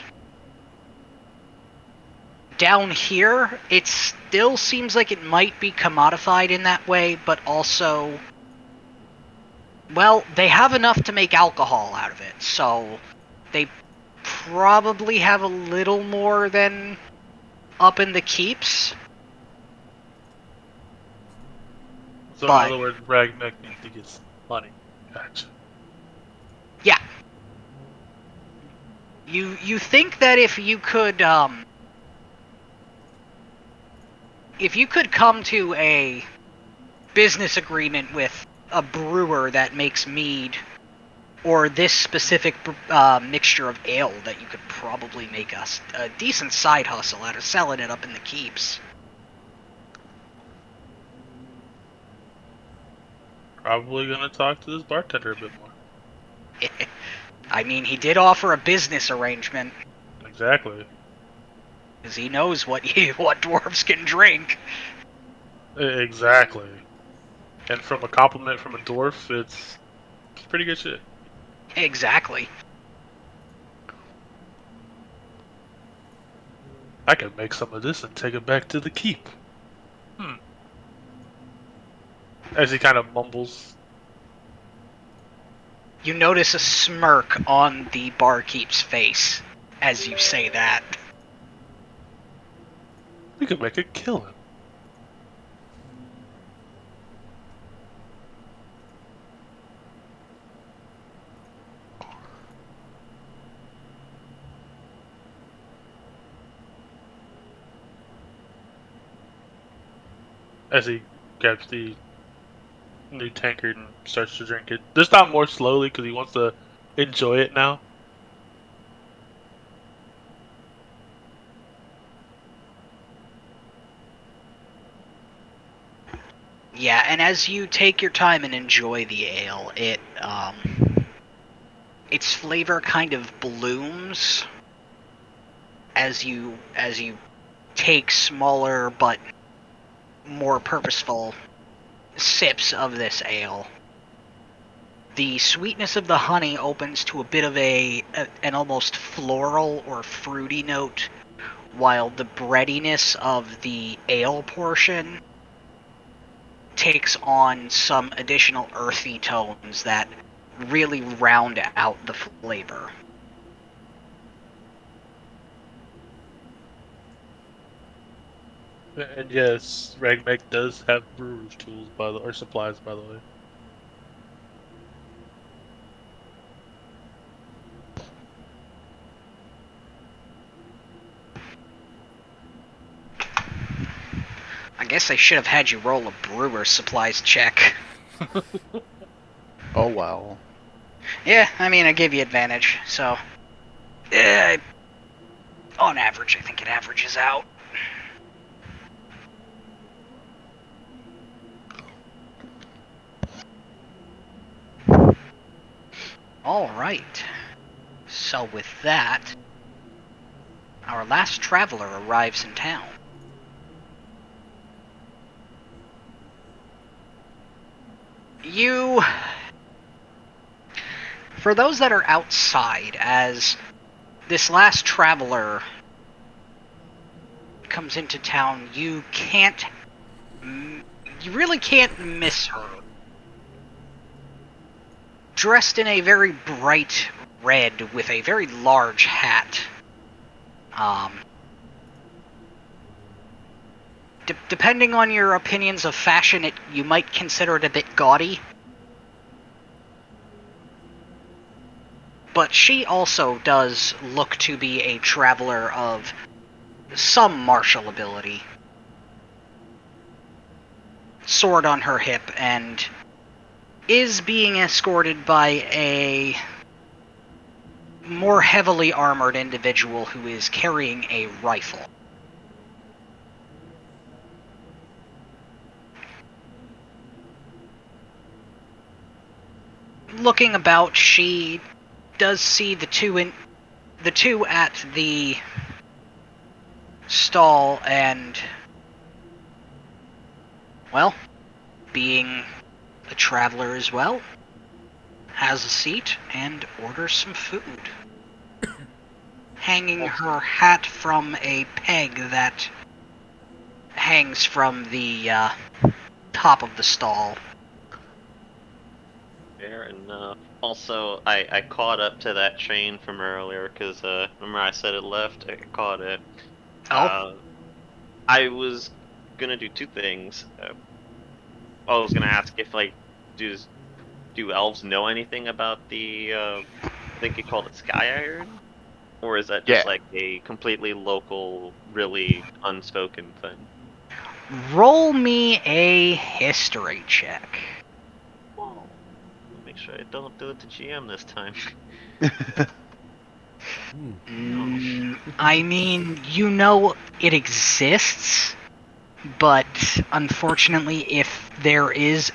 Down here, it still seems like it might be commodified in that way, but also, well, they have enough to make alcohol out of it, so they probably have a little more than up in the keeps.
So
But-
in other words, Ragnek needs to get some money. Gotcha.
Yeah. You think that if you could come to a business agreement with a brewer that makes mead, or this specific mixture of ale, that you could probably make a decent side hustle out of selling it up in the keeps.
Probably gonna talk to this bartender a bit more.
I mean, he did offer a business arrangement,
Exactly.
because he knows what what dwarves can drink.
Exactly. And from a compliment from a dwarf, it's pretty good shit.
Exactly.
I can make some of this and take it back to the keep. As he kind of mumbles.
You notice a smirk on the barkeep's face as you say that.
We could make a killing. As he grabs the new tankard and starts to drink it. This time more slowly because he wants to enjoy it now.
Yeah, and as you take your time and enjoy the ale, its flavor kind of blooms as you take smaller but more purposeful sips of this ale. The sweetness of the honey opens to a bit of an almost floral or fruity note, while the breadiness of the ale portion takes on some additional earthy tones that really round out the flavor.
And yes, Ragmag does have brewer's tools or supplies, by the way.
I guess I should have had you roll a brewer's supplies check.
Oh well.
Yeah, I mean, I gave you advantage, so... on average, I think it averages out. Alright. So with that, our last traveler arrives in town. You... For those that are outside, as this last traveler comes into town, you really can't miss her. Dressed in a very bright red with a very large hat. Depending on your opinions of fashion, you might consider it a bit gaudy. But she also does look to be a traveler of some martial ability. Sword on her hip, and is being escorted by a more heavily armored individual who is carrying a rifle. Looking about, she does see the two at the stall, and, well, being a traveler as well, has a seat and orders some food. Hanging her hat from a peg that hangs from the top of the stall.
Fair enough. Also, I caught up to that train from earlier because remember I said it left. I caught it.
Oh?
I was gonna do two things. I was gonna ask if like do elves know anything about the I think you called it Sky Iron, or is that just
Yeah.
like a completely local, really unspoken thing?
Roll me a history check.
Whoa. Make sure I don't do it to GM this time.
I mean, you know it exists, but unfortunately, if there is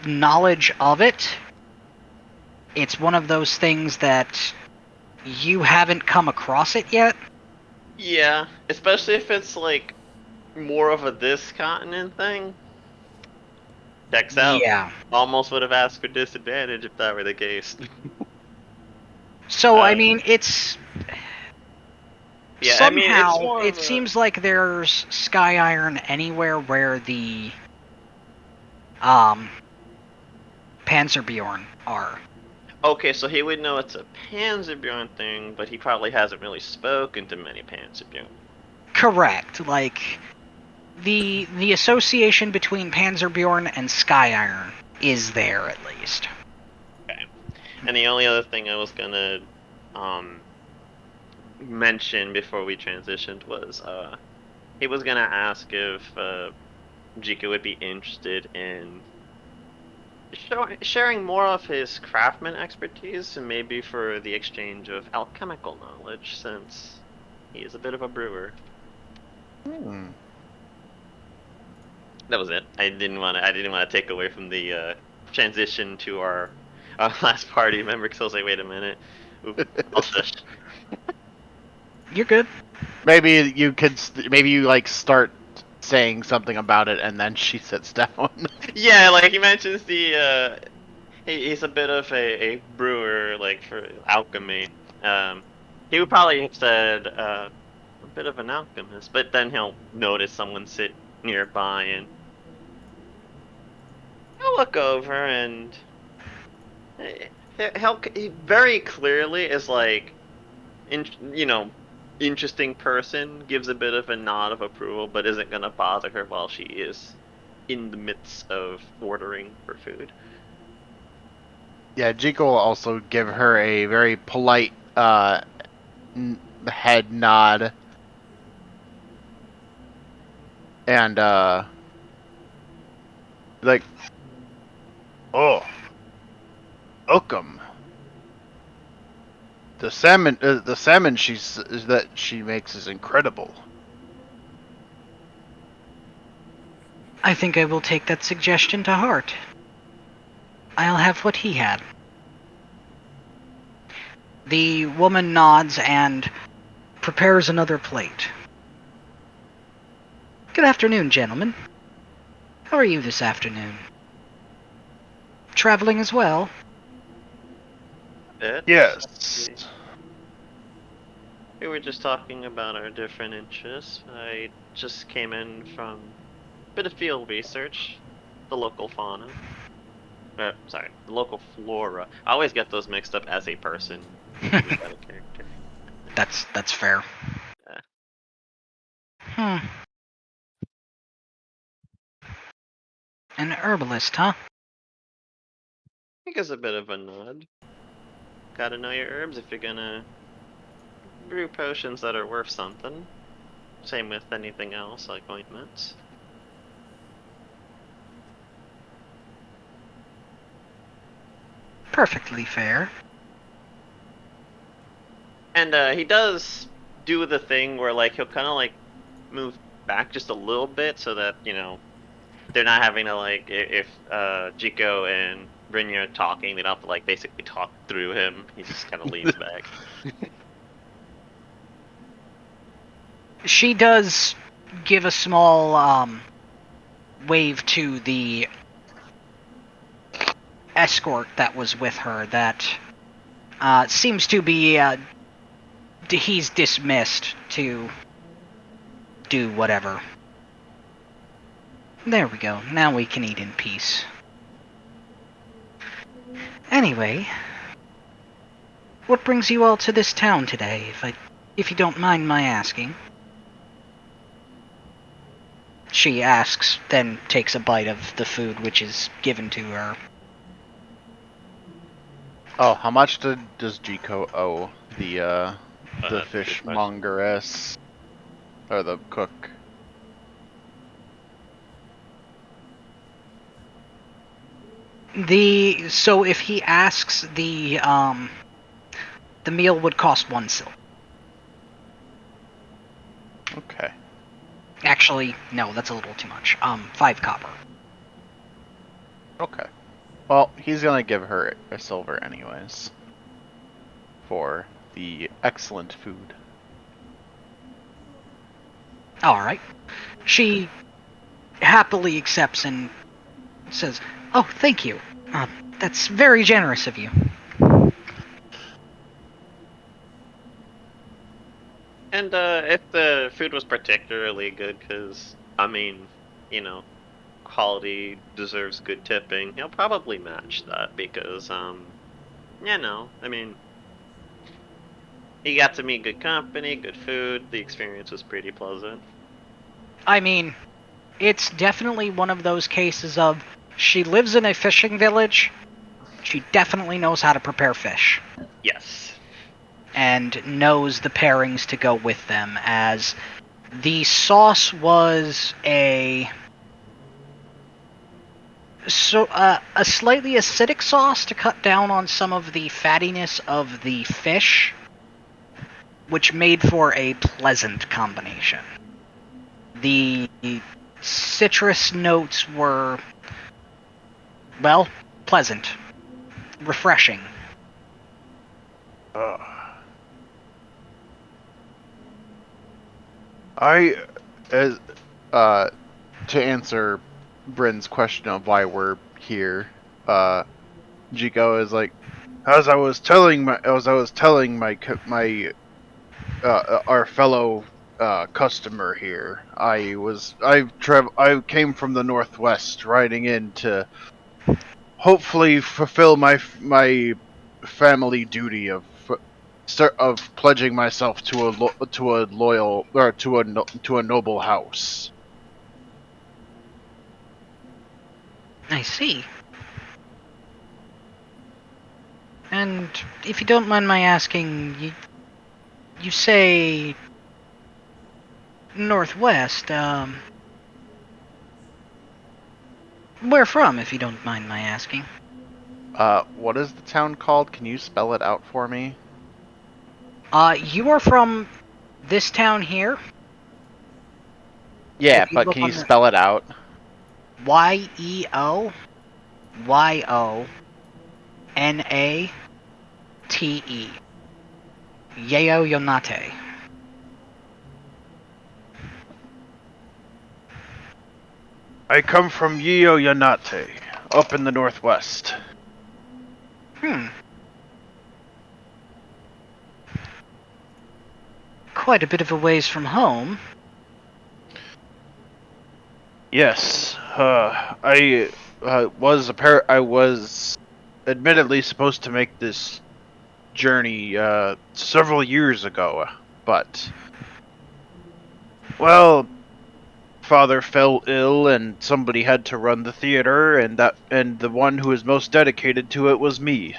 knowledge of it, It's one of those things that you haven't come across it yet.
Yeah, especially if it's like more of a this continent thing. Checks out.
Yeah.
Almost would have asked for disadvantage if that were the case.
So, I mean, it's...
Yeah, I mean, it's
Somehow,
more
it
of a...
seems like there's Sky Iron anywhere where the, Panzerbjorn are.
Okay, so he would know it's a Panzerbjorn thing, but he probably hasn't really spoken to many Panzerbjorn.
Correct. Like, the association between Panzerbjorn and Sky Iron is there, at least.
Okay. And the only other thing I was gonna mention before we transitioned was he was gonna ask if Jika would be interested in sharing more of his craftsman expertise, and maybe for the exchange of alchemical knowledge, since he is a bit of a brewer. That was it. I didn't want to take away from the transition to our last party member, because I was like, wait a minute. Oop, I'll shush.
You're good.
Maybe you could. Maybe you like start saying something about it, and then she sits down.
Yeah, like he mentions he's a bit of a brewer, like for alchemy. He would probably have said a bit of an alchemist, but then he'll notice someone sit nearby, and he'll look over, and he very clearly is like, you know, interesting person, gives a bit of a nod of approval, but isn't gonna bother her while she is in the midst of ordering her food.
Yeah, Jiko will also give her a very polite head nod, and like, oh, welcome. The salmon that she makes is incredible.
I think I will take that suggestion to heart. I'll have what he had. The woman nods and prepares another plate. Good afternoon, gentlemen. How are you this afternoon? Traveling as well?
Yes.
We were just talking about our different interests. I just came in from a bit of field research, the local fauna. Sorry, the local flora. I always get those mixed up as a person who's out of character.
That's fair.
Yeah.
Hmm. An herbalist, huh?
I think it's a bit of a nod. Gotta know your herbs if you're gonna brew potions that are worth something. Same with anything else, like ointments.
Perfectly fair.
And he does do the thing where like he'll kind of like move back just a little bit so that they're not having to like if Jiko and Brynja are talking, they don't have to like basically talk through him. He just kind of leans back.
She does give a small wave to the escort that was with her that seems to be he's dismissed to do whatever. There we go. Now we can eat in peace. Anyway, what brings you all to this town today, if you don't mind my asking? She asks, then takes a bite of the food which is given to her.
Oh, how much does Jiko owe the
That's a good question.
fishmongeress or the cook?
So if he asks, the meal would cost 1 silver.
Okay.
Actually, no, that's a little too much. 5 copper.
Okay. Well, he's gonna give her a silver anyways. For the excellent food.
Alright. She happily accepts and says, "Oh, thank you. That's very generous of you."
And if the food was particularly good, because, I mean, you know, quality deserves good tipping, he'll probably match that because, I mean, he got to meet good company, good food, the experience was pretty pleasant.
I mean, it's definitely one of those cases of she lives in a fishing village. She definitely knows how to prepare fish
Yes.
and knows the pairings to go with them, as the sauce was a slightly acidic sauce to cut down on some of the fattiness of the fish, which made for a pleasant combination. The citrus notes were, well, pleasant, refreshing.
I, as to answer Bryn's question of why we're here, Jiko is like, as I was telling my our fellow customer here, I came from the northwest, riding in to hopefully fulfill my family duty of pledging myself to a loyal or to a noble house.
I see. And if you don't mind my asking, you say northwest. Where from, if you don't mind my asking?
What is the town called? Can you spell it out for me?
You are from this town here.
Yeah,
If you
but
look
can you
on the
spell it out?
Yeonate. Yeo Yonate.
I come from Yanate, up in the northwest.
Hmm. Quite a bit of a ways from home.
Yes, I was admittedly supposed to make this journey several years ago, but well, father fell ill and somebody had to run the theater, and the one who was most dedicated to it was me.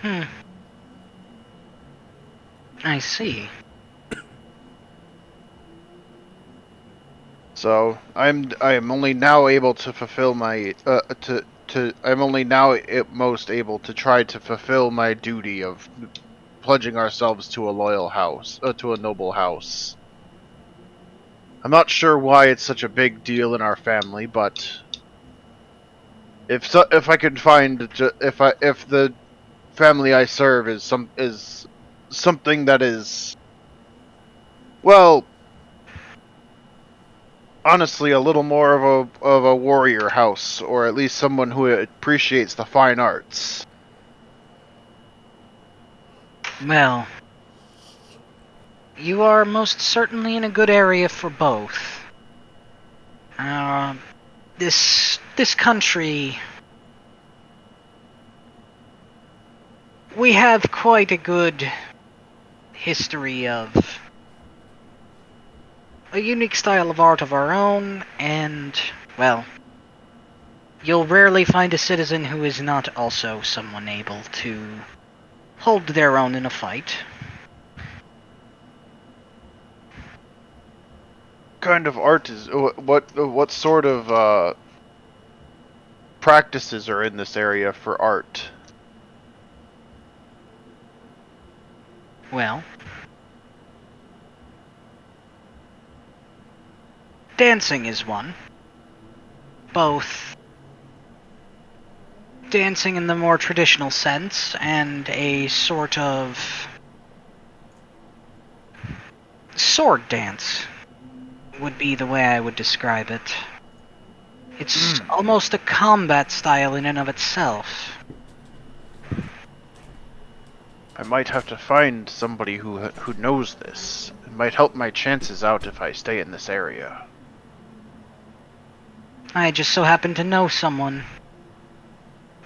Hmm. I see.
So I am only now able to fulfill my to I'm only now at most able to try to fulfill my duty of pledging ourselves to a loyal house, to a noble house. I'm not sure why it's such a big deal in our family, but if I could find if the family I serve is something that is, well, honestly a little more of a warrior house, or at least someone who appreciates the fine arts.
Well, you are most certainly in a good area for both. Uh, this country, we have quite a good history of a unique style of art of our own, and, well, you'll rarely find a citizen who is not also someone able to hold their own in a fight.
Kind of art is what sort of practices are in this area for art?
Well, dancing is one. Both dancing in the more traditional sense and a sort of sword dance would be the way I would describe it. It's almost a combat style in and of itself.
I might have to find somebody who knows this. It might help my chances out if I stay in this area.
I just so happen to know someone.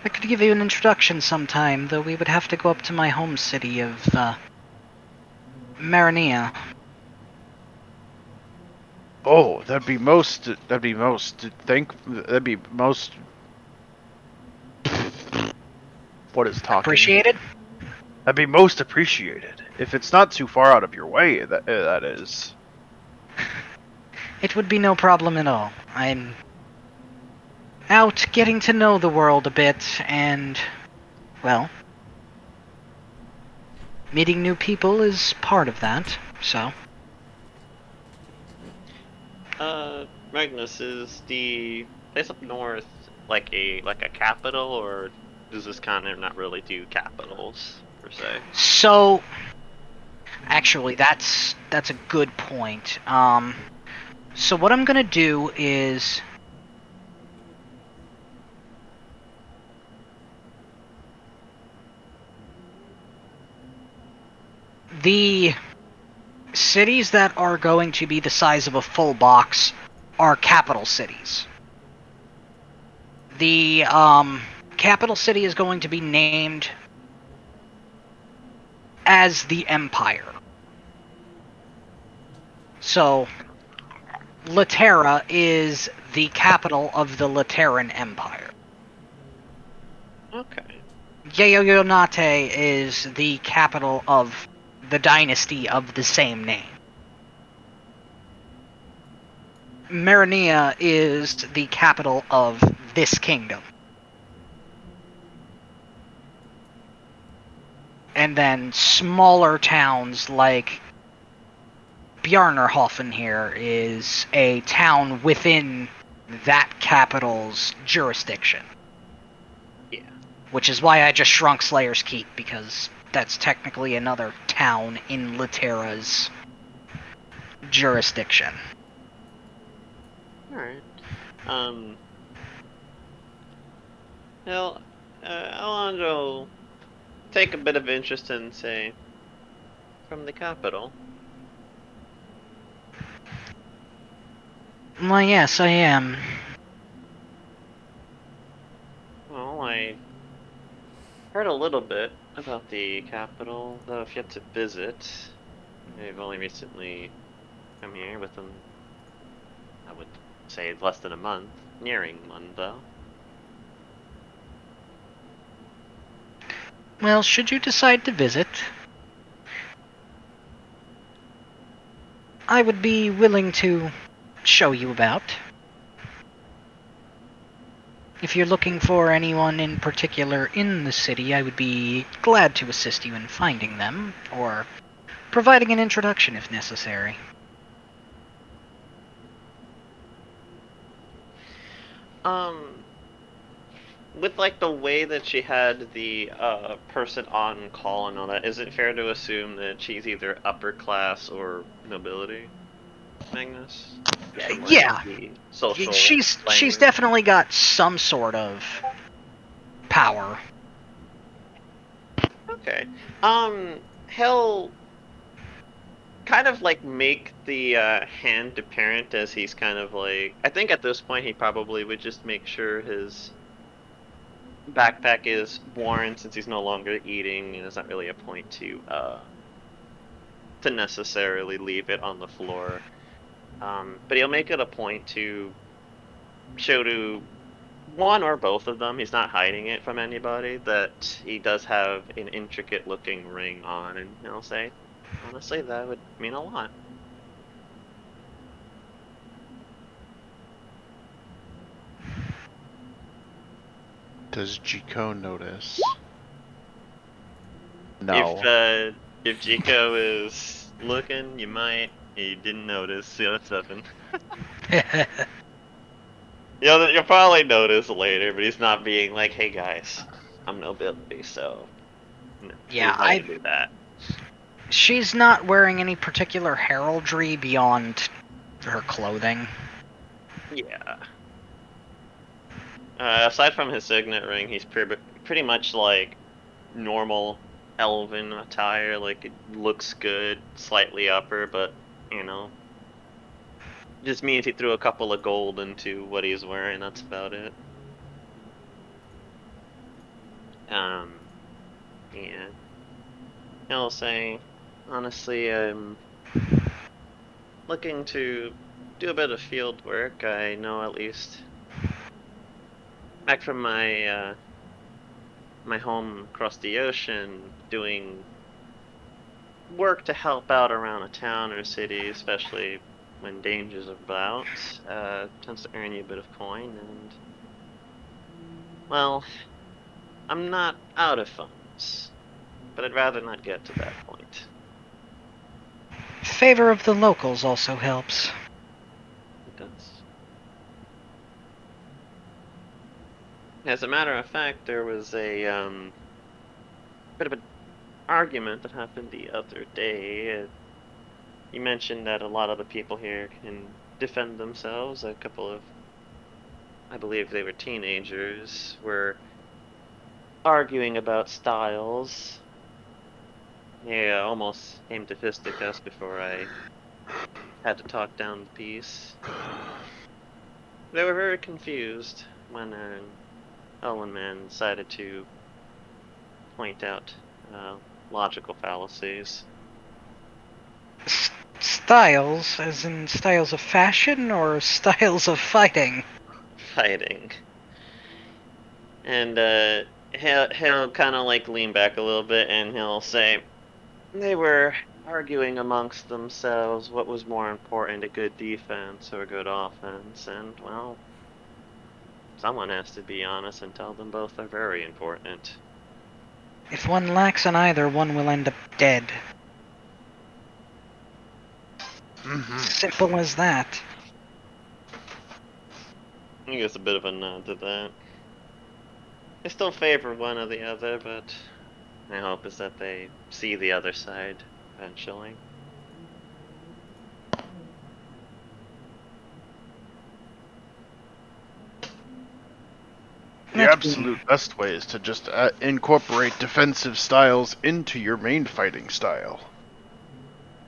I could give you an introduction sometime, though we would have to go up to my home city of, Marinea.
Oh, that'd be most. What is talking?
Appreciated?
That'd be most appreciated. If it's not too far out of your way, that is.
It would be no problem at all. I'm out getting to know the world a bit, and, well, meeting new people is part of that, so.
Magnus, is the place up north like a capital, or does this continent not really do capitals per se?
So, actually, that's a good point. So what I'm gonna do is the cities that are going to be the size of a full box are capital cities. The capital city is going to be named as the Empire. So, Ennotara is the capital of the Lateran Empire.
Okay.
Yeyonate is the capital of the dynasty of the same name. Marinea is the capital of this kingdom. And then smaller towns like Bjarnarhofen here is a town within that capital's jurisdiction.
Yeah.
Which is why I just shrunk Slayer's Keep, because that's technically another town in Latera's jurisdiction.
Alright. Well, Alejandro take a bit of interest in, say, from the capital.
Why, yes, I am.
Well, I heard a little bit about the capital, though I've yet to visit. I've only recently come here within, I would say, less than a month. Nearing one, though.
Well, should you decide to visit, I would be willing to show you about. If you're looking for anyone in particular in the city, I would be glad to assist you in finding them, or providing an introduction if necessary.
With like the way that she had the person on call and all that, is it fair to assume that she's either upper class or nobility, Magnus? From, like,
Yeah,
the social
she's
language?
definitely got some sort of power.
Okay. He'll kind of like make the hand apparent as he's kind of like. I think at this point he probably would just make sure his backpack is worn since he's no longer eating, and there's not really a point to necessarily leave it on the floor. But he'll make it a point to show to one or both of them, he's not hiding it from anybody, that he does have an intricate looking ring on, and he'll say, honestly, that would mean a lot.
Does Jiko notice? No.
If Jico is looking, you might He didn't notice. Yeah, that's nothing. You'll probably notice later, but he's not being like, "Hey guys, I'm nobility, so no,
Yeah,
he's not gonna do that."
she's not wearing any particular heraldry beyond her clothing.
Yeah. Aside from his signet ring, he's pretty much like normal elven attire. Like it looks good, slightly upper, but you know, just means he threw a couple of gold into what he's wearing. That's about it. Um, yeah. I'll say, honestly, I'm looking to do a bit of field work. I know at least back from my home across the ocean, doing work to help out around a town or city, especially when dangers about, tends to earn you a bit of coin, and well, I'm not out of funds, but I'd rather not get to that point.
Favor of the locals also helps.
It does. As a matter of fact, there was a bit of an argument that happened the other day. You mentioned that a lot of the people here can defend themselves. A couple of, I believe they were teenagers, were arguing about styles. Yeah, almost came to fisticuffs before I had to talk down the piece. They were very confused when an Elven man decided to point out logical fallacies.
Styles, as in styles of fashion or styles of fighting?
Fighting. And he'll kind of like lean back a little bit and he'll say, they were arguing amongst themselves what was more important, a good defense or a good offense, and well, someone has to be honest and tell them both are very important.
If one lacks on either, one will end up dead. Simple as that.
I guess a bit of a nod to that. I still favor one or the other, but my hope is that they see the other side eventually.
The absolute best way is to just incorporate defensive styles into your main fighting style.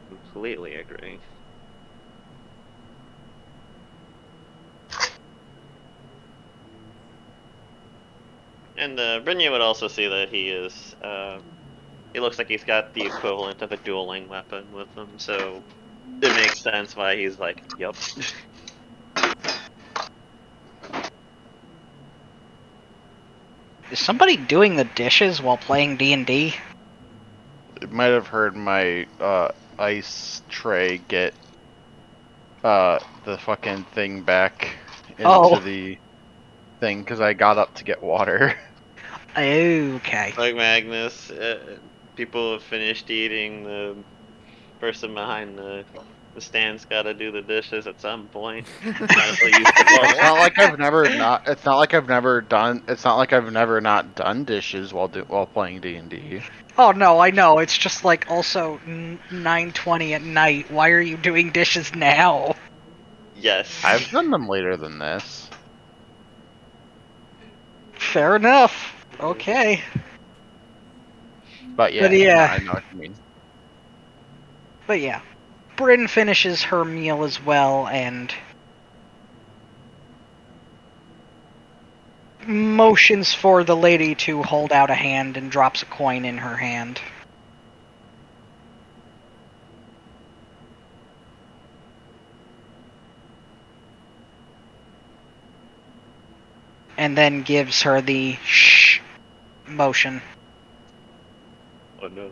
Completely agree. And Brynja would also see that he is, he looks like he's got the equivalent of a dueling weapon with him, so it makes sense why he's like, yup.
Is somebody doing the dishes while playing D&D?
It might have heard my ice tray get the fucking thing back into the thing because I got up to get water.
Okay.
Like Magnus, people have finished eating, the person behind the stand's gotta do the dishes at some point. Might as well use the
It's
bowl.
not like I've never not. It's not like I've never done. It's not like I've never not done dishes while playing D&D.
Oh no, I know. It's just like also 9:20 at night. Why are you doing dishes now?
Yes.
I've done them later than this.
Fair enough. Okay.
But yeah,
But yeah.
I know what you mean.
But yeah. Bryn finishes her meal as well and motions for the lady to hold out a hand and drops a coin in her hand. And then gives her the shh motion.
Oh no.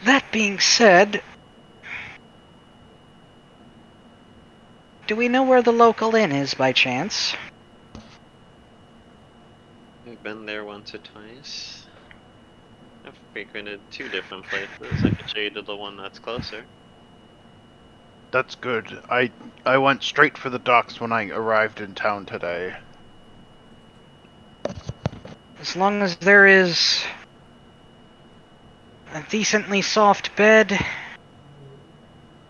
That being said, do we know where the local inn is by chance?
I've been there once or twice. I've frequented two different places. I could show you to the one that's closer.
That's good. I went straight for the docks when I arrived in town today.
As long as there is a decently soft bed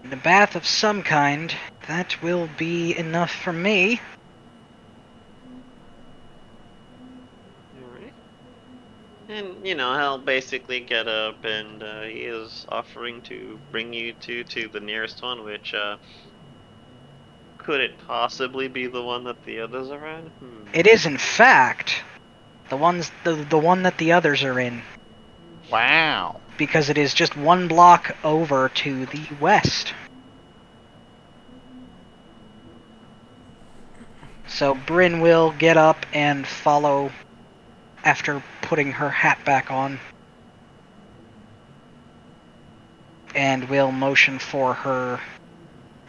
and a bath of some kind, that will be enough for me.
Alright. And, he'll basically get up and he is offering to bring you to the nearest one, which, could it possibly be the one that the others are in?
It is, in fact, the one that the others are in,
Wow.
because it is just one block over to the west. So Bryn will get up and follow after putting her hat back on, and will motion for her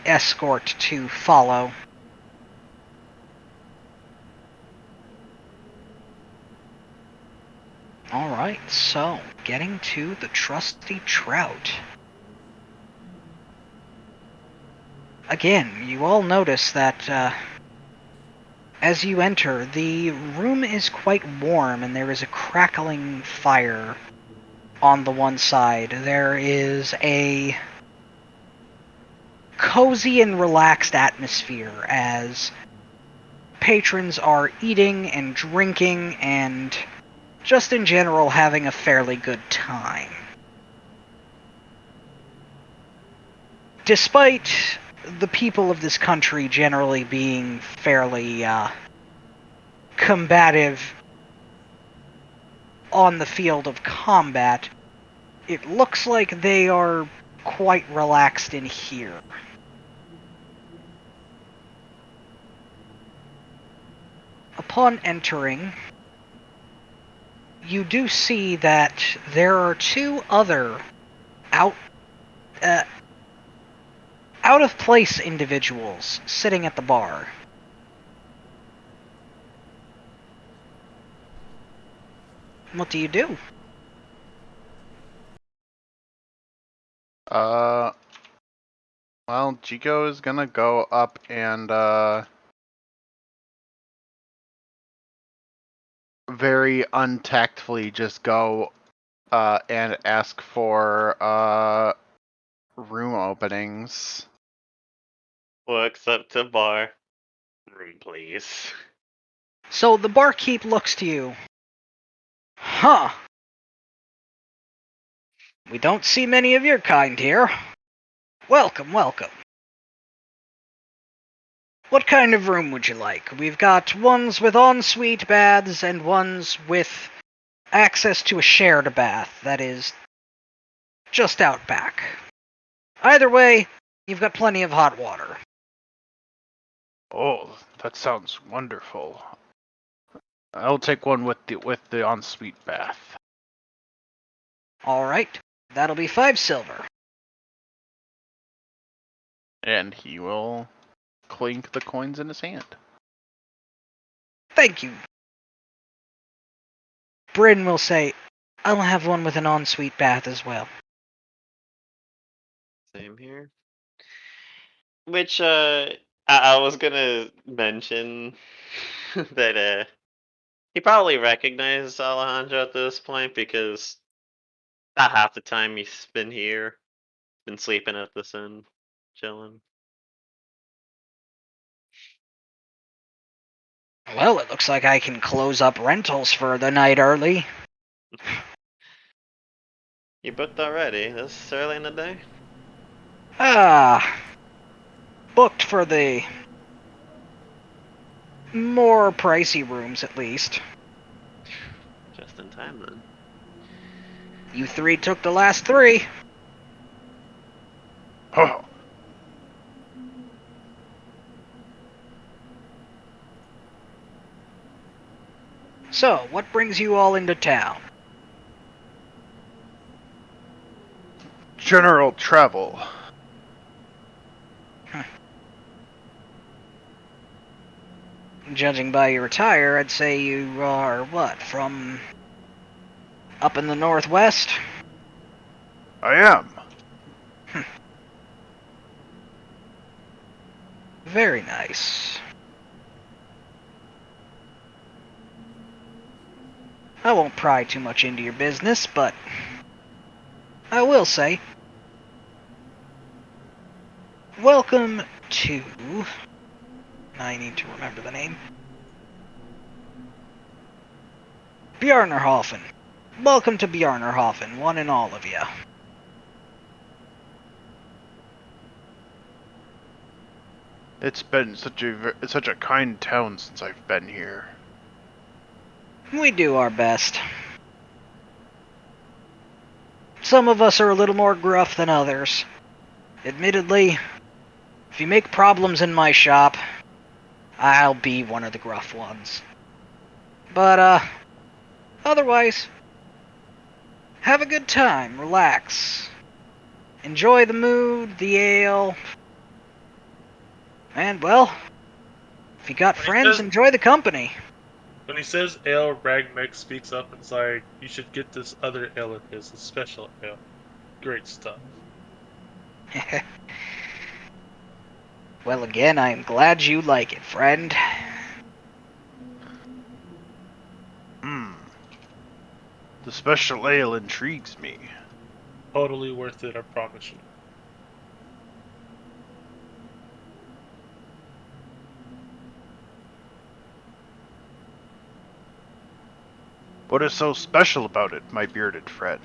escort to follow. Alright, so getting to the trusty trout. Again, you all notice that as you enter, the room is quite warm and there is a crackling fire on the one side. There is a cozy and relaxed atmosphere as patrons are eating and drinking and just in general having a fairly good time. Despite the people of this country generally being fairly combative on the field of combat, it looks like they are quite relaxed in here. Upon entering, you do see that there are two other out of place individuals sitting at the bar. What do you do?
Well, Chico is gonna go up and, very untactfully just go, and ask for, room openings.
Walks up to bar. Room, please.
So the barkeep looks to you. Huh. We don't see many of your kind here. Welcome, welcome. What kind of room would you like? We've got ones with ensuite baths and ones with access to a shared bath that is just out back. Either way, you've got plenty of hot water.
Oh, that sounds wonderful. I'll take one with the ensuite bath.
Alright, that'll be 5 silver.
And he will clink the coins in his hand.
Thank you. Bryn will say, I'll have one with an ensuite bath as well.
Same here. Which, I was gonna mention that, he probably recognized Alejandro at this point because about half the time he's been here, been sleeping at this inn, chilling.
Well, it looks like I can close up rentals for the night early.
You booked already? This early in the day?
Booked for the more pricey rooms at least.
Just in time then.
You 3 took the last 3.
Oh,
So, what brings you all into town?
general travel.
Judging by your attire, I'd say you are, what, from up in the northwest?
I am.
Very nice. I won't pry too much into your business, but I will say, welcome to... I need to remember the name. Bjarnarhofen. Welcome to Bjarnarhofen, one and all of you.
It's been such a kind town since I've been here.
We do our best. Some of us are a little more gruff than others. Admittedly, if you make problems in my shop, I'll be one of the gruff ones. But, otherwise, have a good time, relax. Enjoy the mood, the ale. And, well, if you got friends, enjoy the company.
When he says ale, Ragmek speaks up and is like, "You should get this other ale of his, a special ale. Great stuff."
Well, again, I am glad you like it, friend.
The special ale intrigues me.
Totally worth it, I promise you.
What is so special about it, my bearded friend?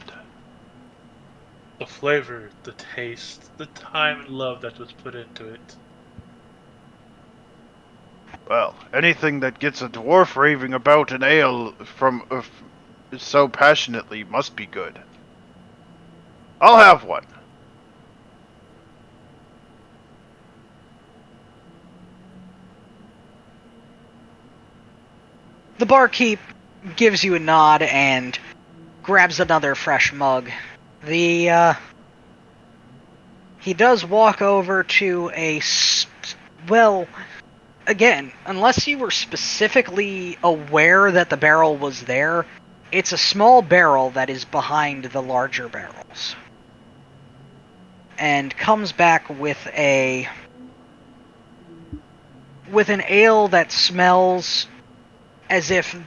The flavor, the taste, the time and love that was put into it.
Well, anything that gets a dwarf raving about an ale from so passionately must be good. I'll have one.
The barkeep gives you a nod and grabs another fresh mug. He does walk over to well, again, unless you were specifically aware that the barrel was there, it's a small barrel that is behind the larger barrels. And comes back with an ale that smells as if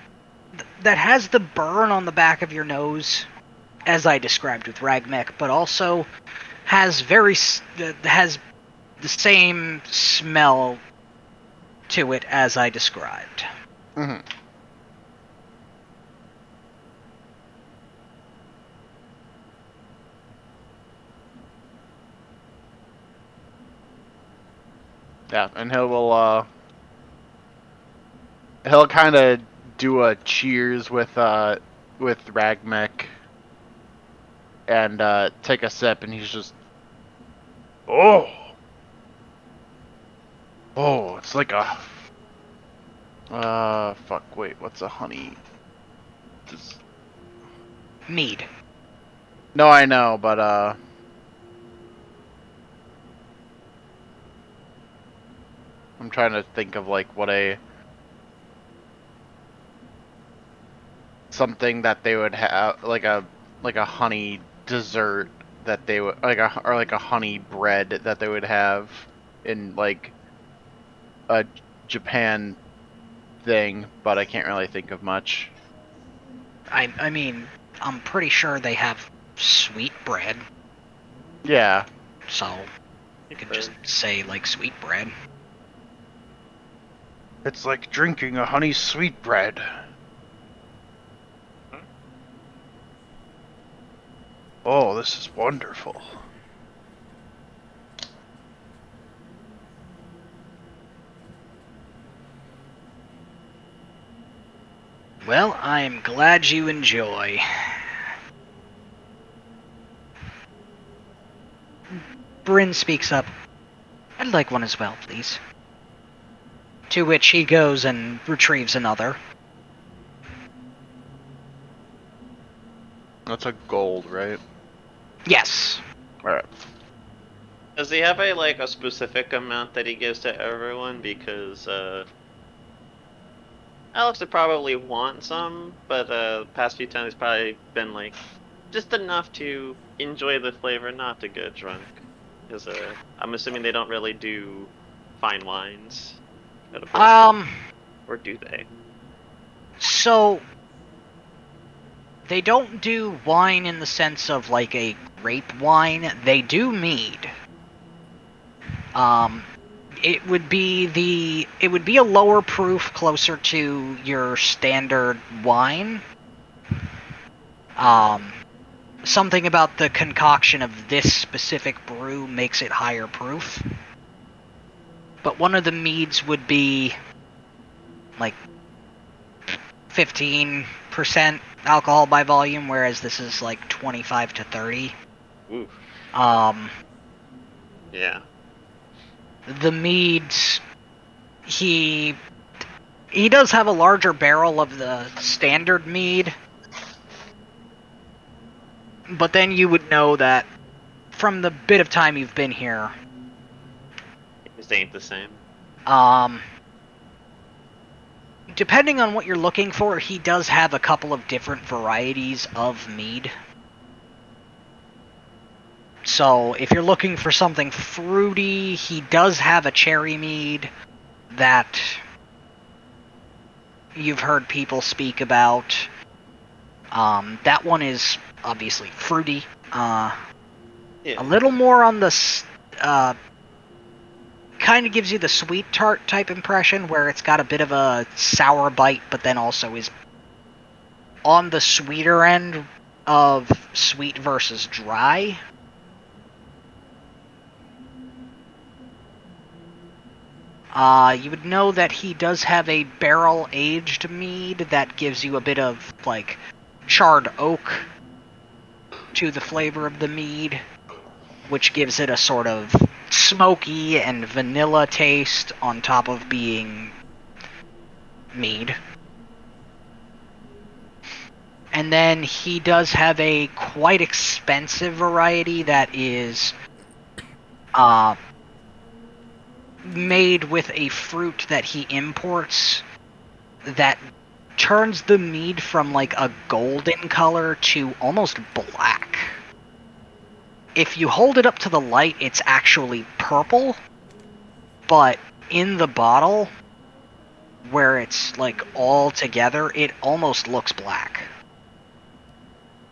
that has the burn on the back of your nose, as I described with Ragmek, but also has has the same smell to it as I described.
Mm-hmm. Yeah, and he'll kind of do a cheers with Ragmek and take a sip, and he's just, oh, it's like a fuck. Wait, what's a honey?
Mead.
No, I know, but I'm trying to think of like what something that they would have, like a honey dessert that they would like a honey bread that they would have in like a Japan thing, but I can't really think of much.
I mean, I'm pretty sure they have sweet bread,
Yeah.
so you could just say, like, sweet bread.
It's like drinking a honey sweetbread. Oh, this is wonderful.
Well, I am glad you enjoy. Bryn speaks up. I'd like one as well, please. To which he goes and retrieves another.
That's a gold, right?
Yes.
Alright.
Does he have a specific amount that he gives to everyone? Because Alex would probably want some, but past few times he's probably been like just enough to enjoy the flavor, not to get drunk. Because I'm assuming they don't really do fine wines at a place? Or do they?
So they don't do wine in the sense of like a grape wine. They do mead. It would be a lower proof, closer to your standard wine. Something about the concoction of this specific brew makes it higher proof. But one of the meads would be like 15% alcohol by volume, whereas this is like 25 to 30.
Oof. Yeah.
The meads, he does have a larger barrel of the standard mead, but then you would know that from the bit of time you've been here,
This ain't the same.
depending on what you're looking for, he does have a couple of different varieties of mead. So if you're looking for something fruity, he does have a cherry mead that you've heard people speak about. That one is obviously fruity. A little more on the kind of gives you the sweet tart type impression, where it's got a bit of a sour bite, but then also is on the sweeter end of sweet versus dry. You would know that he does have a barrel-aged mead that gives you a bit of, like, charred oak to the flavor of the mead, which gives it a sort of smoky and vanilla taste on top of being mead. And then he does have a quite expensive variety that is made with a fruit that he imports that turns the mead from like a golden color to almost black. If you hold it up to the light, it's actually purple, but in the bottle, where it's like all together, it almost looks black.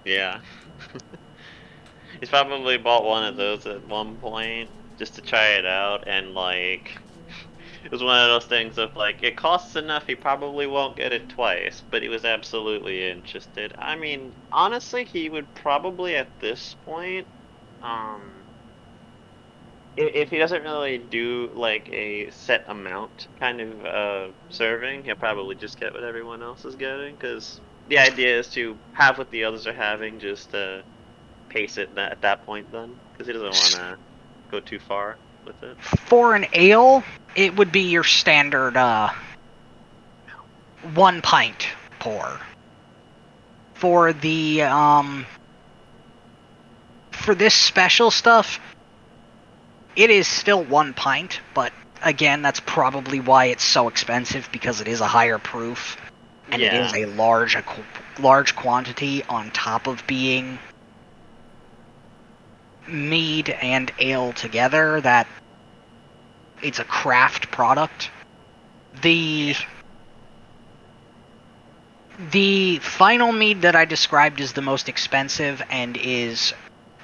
Yeah. He's probably bought one of those at one point just to try it out, and like it was one of those things of like it costs enough he probably won't get it twice, but he was absolutely interested. I mean, honestly, he would probably at this point, if he doesn't really do like a set amount kind of serving, he'll probably just get what everyone else is getting, because the idea is to have what the others are having, just pace it at that point then, because he doesn't want to go too far with it.
For an ale, it would be your standard 1 pint pour. For the for this special stuff, it is still 1 pint, but again, that's probably why it's so expensive, because it is a higher proof, and it is a large quantity on top of being mead and ale together, that it's a craft product. The final mead that I described is the most expensive and is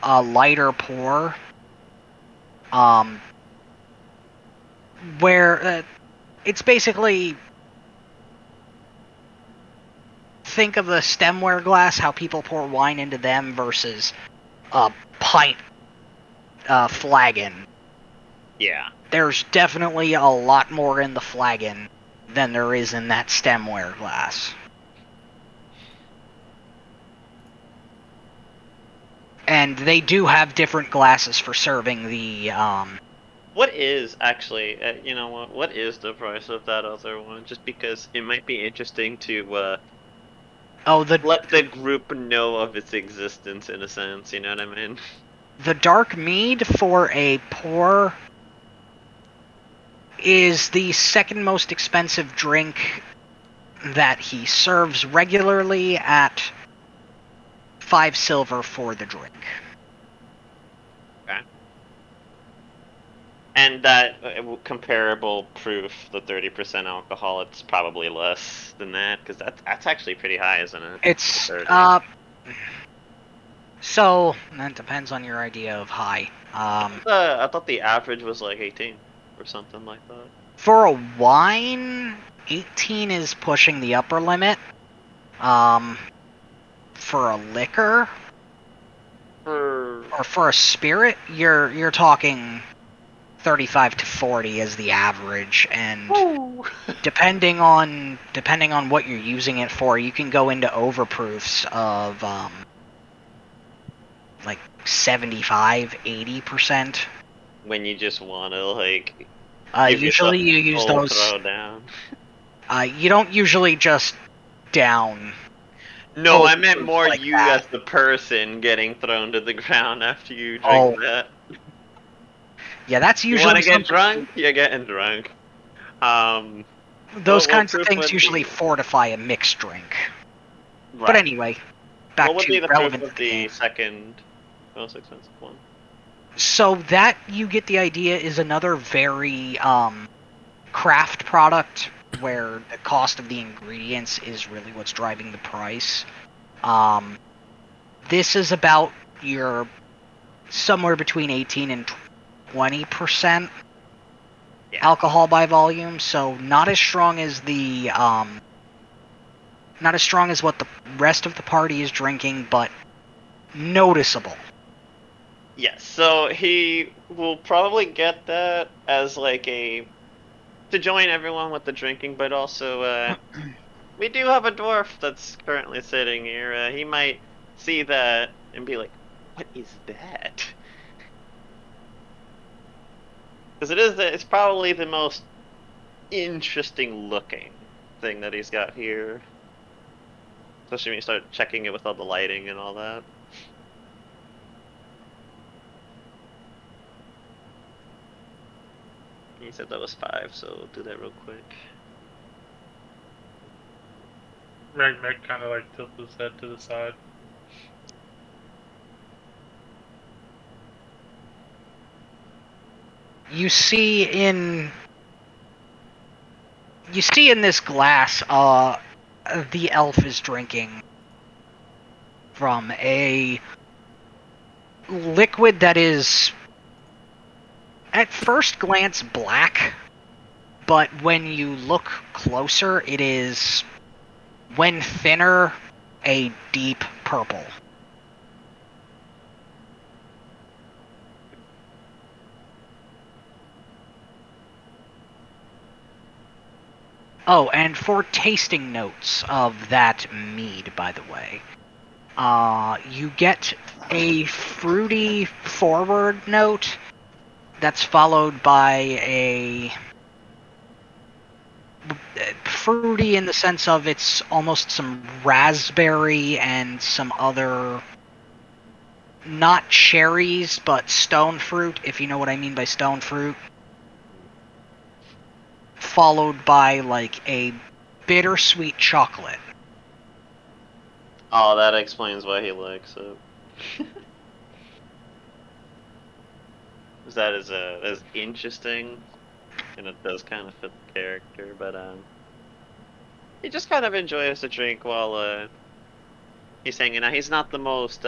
a lighter pour. Where it's basically, think of the stemware glass, how people pour wine into them, versus a pint flagon.
Yeah.
There's definitely a lot more in the flagon than there is in that stemware glass. And they do have different glasses for serving the
What is actually, you know what is the price of that other one? Just because it might be interesting to let the group know of its existence in a sense, you know what I mean?
The dark mead for a pour is the second most expensive drink that he serves regularly at 5 silver for the drink.
Okay. And that comparable proof, the 30% alcohol, it's probably less than that because that's actually pretty high, isn't it?
It's
30.
so that depends on your idea of high.
I thought the average was like 18 or something like that.
For a wine, 18 is pushing the upper limit. For a liquor or for a spirit, you're talking 35 to 40 as the average, and depending on what you're using it for, you can go into overproofs of like 75, 80%.
When you just want to like give yourself
Usually you use
full
those.
throw down.
You don't usually just down.
No, I meant
overproofs
more
like
you
that.
as the person getting thrown to the ground after you drink
Oh,
that.
yeah, that's
You want
usually
to get
something.
drunk? You're getting drunk.
Those
What
kinds of
proof
things
would
usually
be?
fortify a mixed drink. But
Right.
anyway,
What
back
would be
to
the proof
relevance
of
of the game.
the second most expensive one?
So that, you get the idea, is another very craft product where the cost of the ingredients is really what's driving the price. This is about your somewhere between 18 and 20%
Yeah.
alcohol by volume, so not as strong as what the rest of the party is drinking, but noticeable.
Yes. So he will probably get that as like a to join everyone with the drinking, but also we do have a dwarf that's currently sitting here. He might see that and be like, "What is that?" Because it's probably the most interesting looking thing that he's got here. Especially when you start checking it with all the lighting and all that. He said that was 5, so do that real quick.
Meg kind of like tilts his head to the side.
You see in this glass, the elf is drinking from a liquid that is at first glance black, but when you look closer, it is, when thinner, a deep purple. Oh, and for tasting notes of that mead, by the way, you get a fruity forward note that's followed by a fruity in the sense of it's almost some raspberry and some other, not cherries, but stone fruit, if you know what I mean by stone fruit, followed by like a bittersweet chocolate.
Oh, that explains why he likes it. That is as interesting, and it does kind of fit the character. But he just kind of enjoys the drink while he's hanging out. He's not the most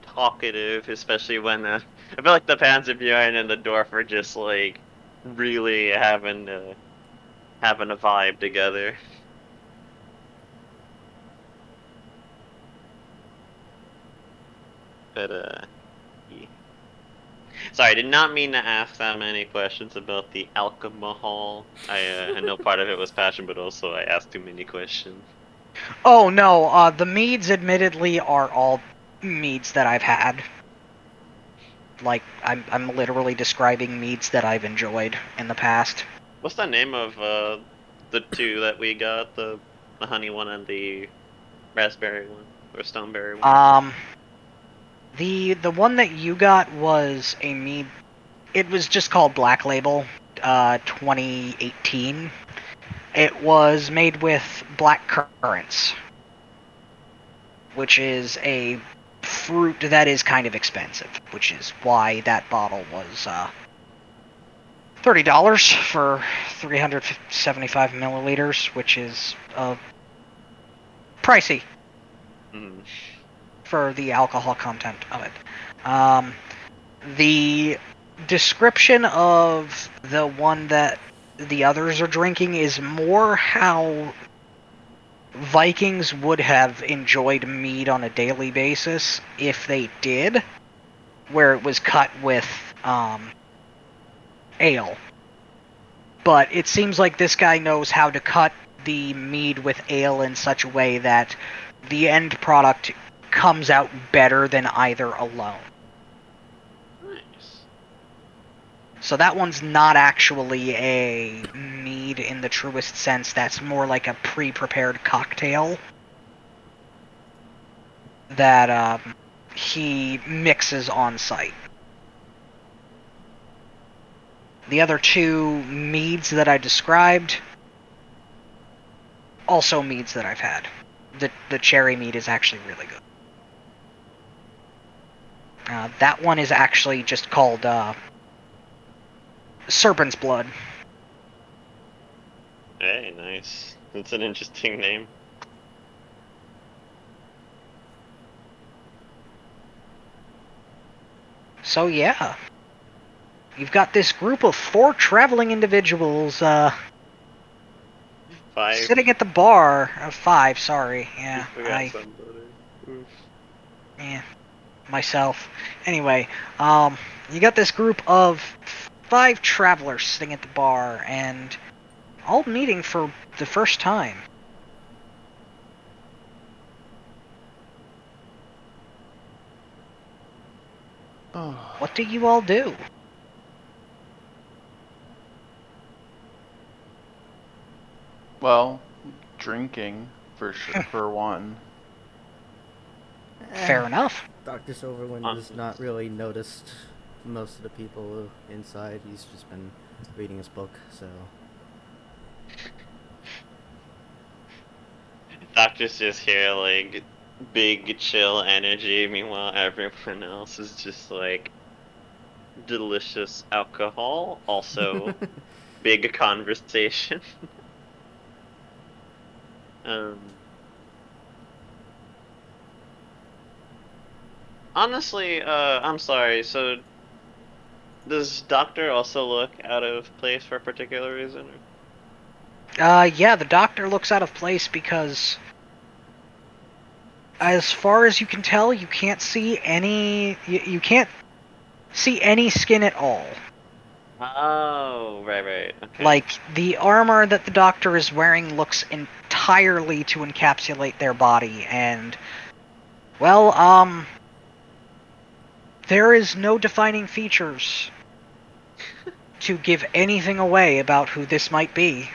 talkative, especially when I feel like the Panzerbjorn and the dwarf are just like really having a vibe together. But yeah. Sorry, I did not mean to ask that many questions about the alcohol. I know part of it was passion, but also I asked too many questions.
Oh no, the meads admittedly are all meads that I've had. Like, I'm literally describing meads that I've enjoyed in the past.
What's the name of the two that we got? The honey one and the raspberry one or stoneberry one.
The one that you got was a mead. It was just called Black Label, 2018. It was made with black currants, which is a fruit that is kind of expensive, which is why that bottle was $30 for 375 milliliters, which is pricey
Mm.
for the alcohol content of it. The description of the one that the others are drinking is more how Vikings would have enjoyed mead on a daily basis if they did, where it was cut with ale. But it seems like this guy knows how to cut the mead with ale in such a way that the end product comes out better than either alone.
Nice.
So that one's not actually a mead in the truest sense. That's more like a pre-prepared cocktail that he mixes on site. The other two meads that I described, also meads that I've had. The cherry mead is actually really good. That one is actually just called Serpent's Blood.
Hey, nice. That's an interesting name.
So yeah, you've got this group of 4 traveling individuals
Five.
sitting at the bar. 5, sorry. Yeah,
You forgot somebody. Oof.
Yeah, myself. Anyway, you got this group of 5 travelers sitting at the bar, and all meeting for the first time. What do you all do?
Well, drinking for sure, for one.
Fair enough.
Dr. Silverwind has not really noticed most of the people inside. He's just been reading his book, so.
Doctor's just here, like, big chill energy. Meanwhile, everyone else is just like delicious alcohol. Also, big conversation. um. Honestly, I'm sorry. So, does Doctor also look out of place for a particular reason?
Yeah, the doctor looks out of place because, as far as you can tell, you can't see any. You can't see any skin at all.
Oh, right. Okay.
Like, the armor that the doctor is wearing looks entirely to encapsulate their body, and, well, there is no defining features to give anything away about who this might be.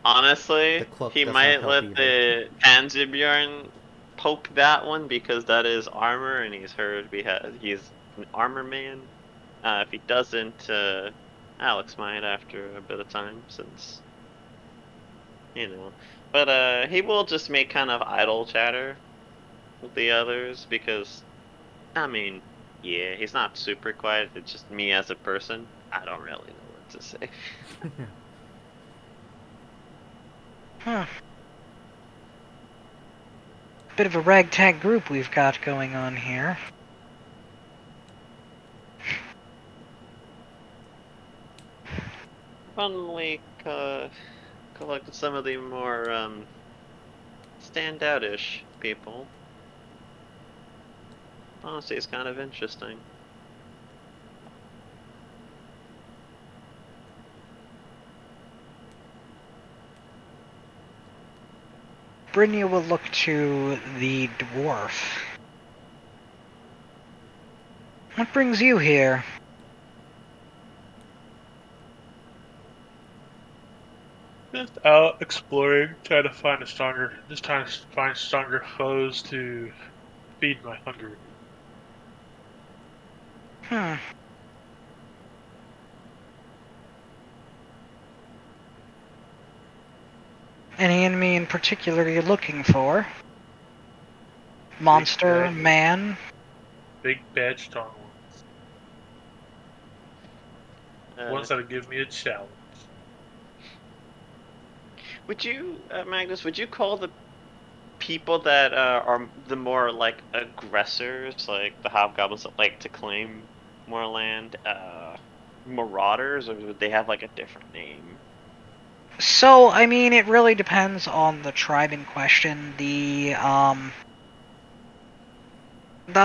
Honestly, he
does not
might
help
let
either.
the Panzerbjorn poke that one because that is armor, and he's heard he's an armor man. If he doesn't, Alex might after a bit of time, since you know. But he will just make kind of idle chatter with the others because, I mean, yeah, he's not super quiet. It's just me as a person. I don't really know what to say.
Huh. Bit of a ragtag group we've got going on here.
Finally, collected some of the more standout-ish people. Honestly, it's kind of interesting.
Brynja will look to the dwarf. What brings you here?
Just out exploring, trying to find stronger foes to feed my hunger.
Any enemy in particular you're looking for? Monster,
bad-
man?
Big bad strong ones. Ones that'll give me a challenge.
Would you, Magnus? Would you call the people that are the more like aggressors, like the hobgoblins that like to claim more land, marauders, or would they have like a different name?
So, I mean, it really depends on the tribe in question. The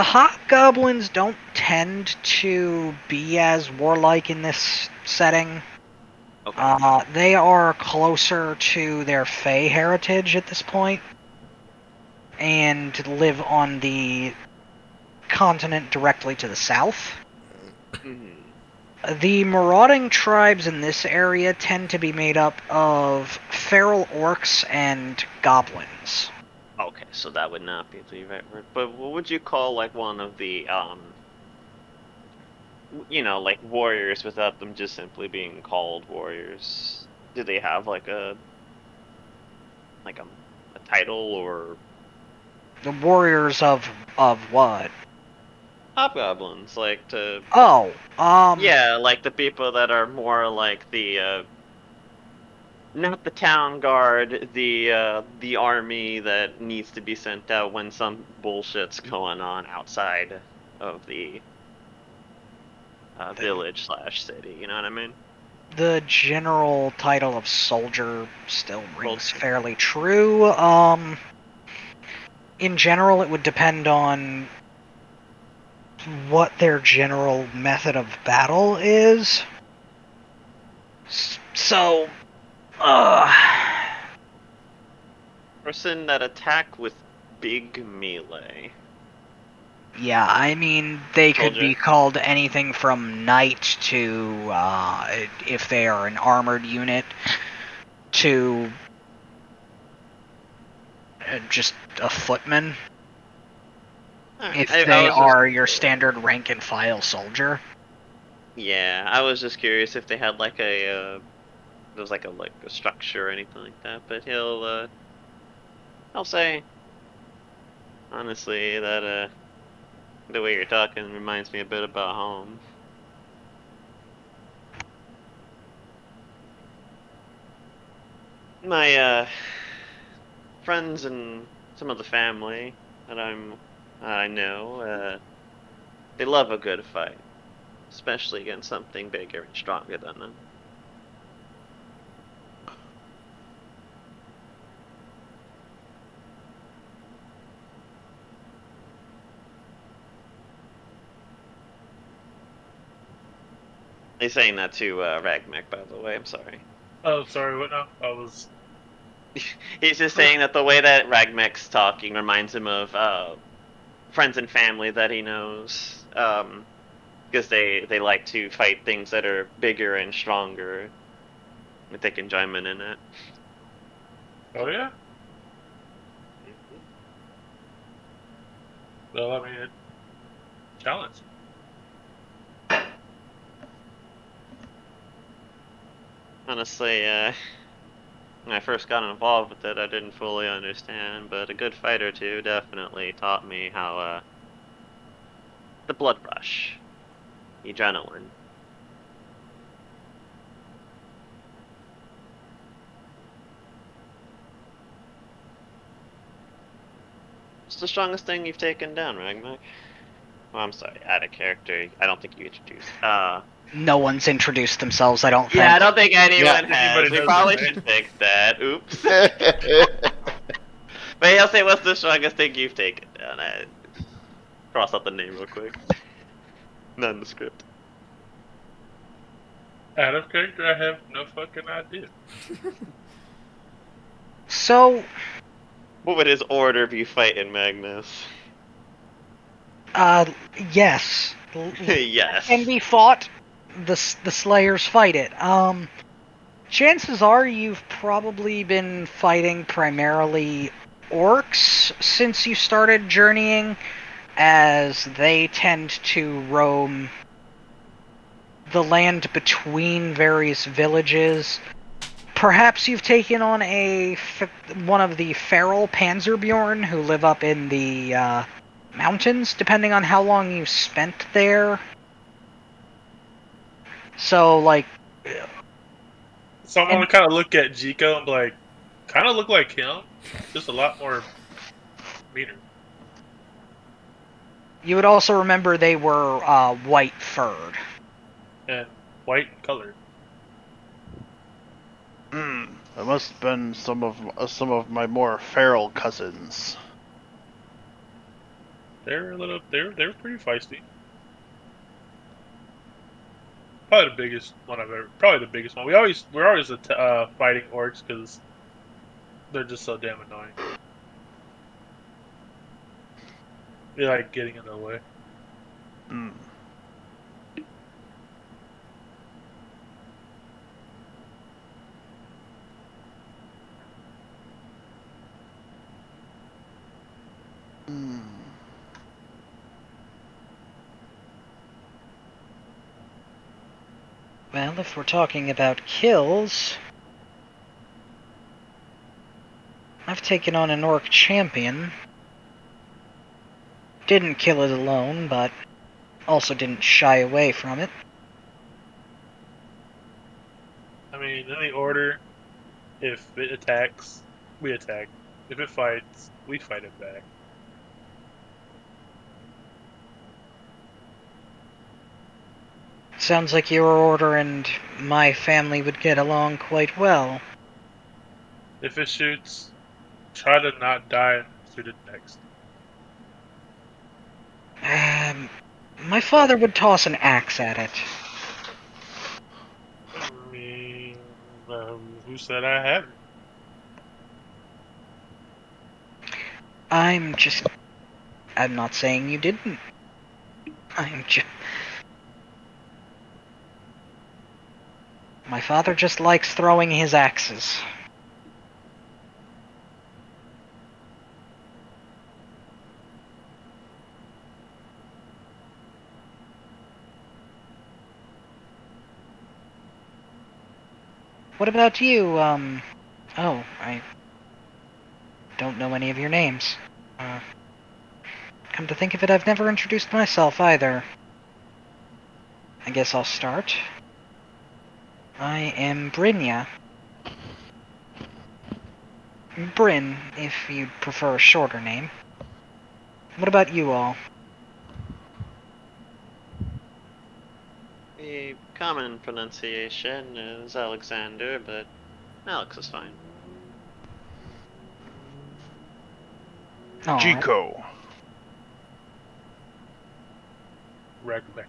hobgoblins don't tend to be as warlike in this setting.
Okay.
They are closer to their Fey heritage at this point, and live on the continent directly to the south.
Mhm.
The marauding tribes in this area tend to be made up of feral orcs and goblins.
Okay, so that would not be the right word. But what would you call like one of the like warriors without them just simply being called warriors? Do they have like a title or
The warriors of what?
hobgoblins like to
Oh,
yeah, like the people that are more like the not the town guard, the army that needs to be sent out when some bullshit's going on outside of the village slash city. You know what I mean?
the general title of soldier still rings
Soldier.
fairly true. In general, it would depend on what their general method of battle is. So,
Person that attack with big melee.
yeah, I mean, they could be
Soldier.
called anything from knight to, if they are an armored unit, to just a footman,
Alright.
if
I
they
was just
are your standard rank and file soldier.
yeah, I was just curious if they had like there was like a structure or anything like that. But I'll say honestly that the way you're talking reminds me a bit about home. My friends and some of the family that I know, they love a good fight, especially against something bigger and stronger than them. He's saying that to Ragmek, by the way. I'm sorry.
Oh, sorry, what now? I was.
He's just saying that the way that Ragmek's talking reminds him of friends and family that he knows, because they like to fight things that are bigger and stronger. If they can join in it.
Oh, yeah? Well, I mean, challenge.
Honestly, when I first got involved with it, I didn't fully understand, but a good fight or two definitely taught me how the blood rush, the adrenaline. What's the strongest thing you've taken down, Ragmak? Oh, I'm sorry, out of character. I don't think you introduced.
No one's introduced themselves, I don't think.
Yeah, I don't think anyone
Yeah,
has.
anybody
We
knows
probably
his name.
should fix that. Oops. But he'll say, "What's the strongest thing you've taken down?" I cross out the name real quick. Not in the script.
Out of character, I have no fucking idea.
So,
What would his order be fighting, Magnus?
uh, yes.
Yes.
Can be fought. The Slayers fight it. Chances are you've probably been fighting primarily orcs since you started journeying, as they tend to roam the land between various villages. Perhaps you've taken on one of the feral Panzerbjorn who live up in the mountains, depending on how long you spent there. So, like,
So I'm gonna kind of look at Jiko and be like, kind of look like him, just a lot more meaner.
you would also remember they were white furred.
And white in color.
It must have been some of my more feral cousins.
They're pretty feisty. Probably the biggest one I've ever. Probably the biggest one. We're always fighting orcs because they're just so damn annoying. They like getting in the way.
Hmm. Hmm.
Well, if we're talking about kills, I've taken on an orc champion. Didn't kill it alone, but also didn't shy away from it.
I mean, in the order, if it attacks, we attack. If it fights, we fight it back.
Sounds like your order and my family would get along quite well.
If it shoots, try to not die and shoot it next.
My father would toss an axe at it.
I mean, who said I haven't?
I'm not saying you didn't. My father just likes throwing his axes. What about you, Oh, I don't know any of your names. Come to think of it, I've never introduced myself either. I guess I'll start. I am Brynja. Bryn, if you'd prefer a shorter name. What about you all?
The common pronunciation is Alexander, but Alex is fine.
Alright.
Jiko.
Ragback.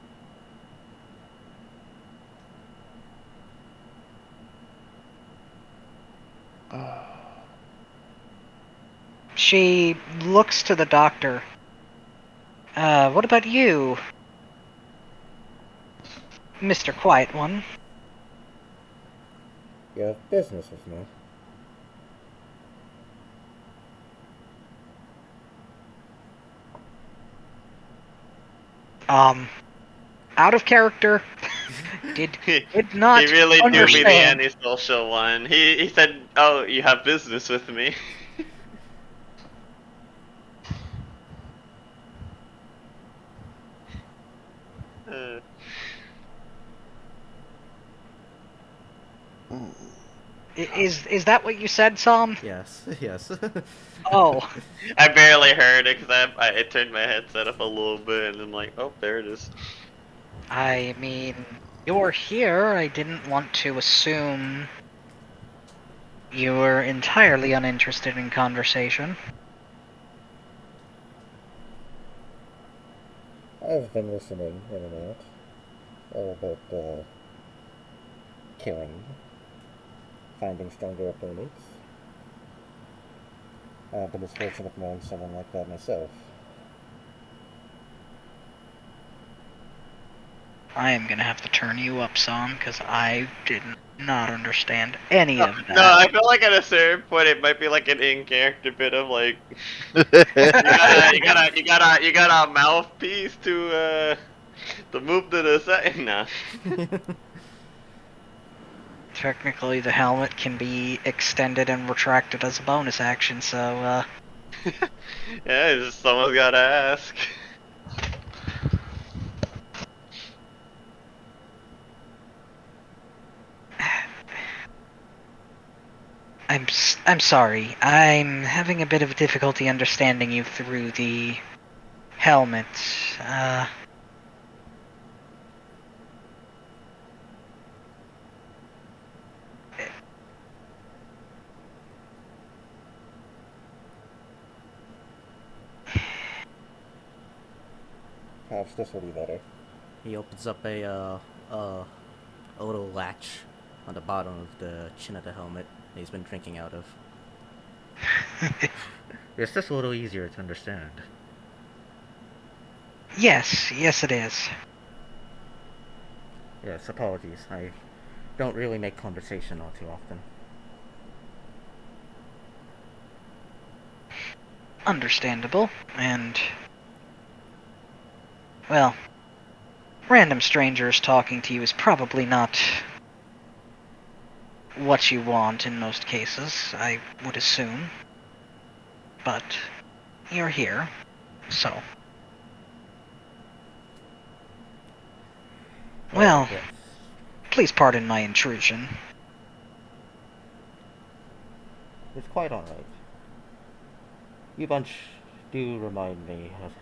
She looks to the doctor. What about you? Mr. Quiet One.
You have business with me.
Out of character. Did
He
not
really do be the
understand.
antisocial one. He said, "Oh, you have business with me." uh,
Is that what you said, Sam?
Yes, yes.
Oh,
I barely heard it because I turned my headset up a little bit and I'm like, oh, there it is.
I mean, you're here. I didn't want to assume you were entirely uninterested in conversation.
I've been listening in and out. All about, killing, finding stronger opponents. I've been as fortunate of knowing someone like that myself.
I am gonna have to turn you up, Sam, because I did not understand any
No,
of
no,
that.
I feel like at a certain point it might be like an in-character bit of like you got a mouthpiece to move to the side. Nah.
Technically, the helmet can be extended and retracted as a bonus action, so,
Yeah, it's just someone's gotta ask.
I'm sorry. I'm having a bit of difficulty understanding you through the helmet. Uh,
Perhaps this will be better. He opens up a little latch on the bottom of the chin of the helmet that he's been drinking out of. It's just a little easier to understand.
yes, it is.
Yes, apologies. I don't really make conversation all too often.
Understandable, and well, random strangers talking to you is probably not what you want in most cases, I would assume. But you're here, so. Well,
Yes.
please pardon my intrusion.
It's quite alright. You bunch do remind me of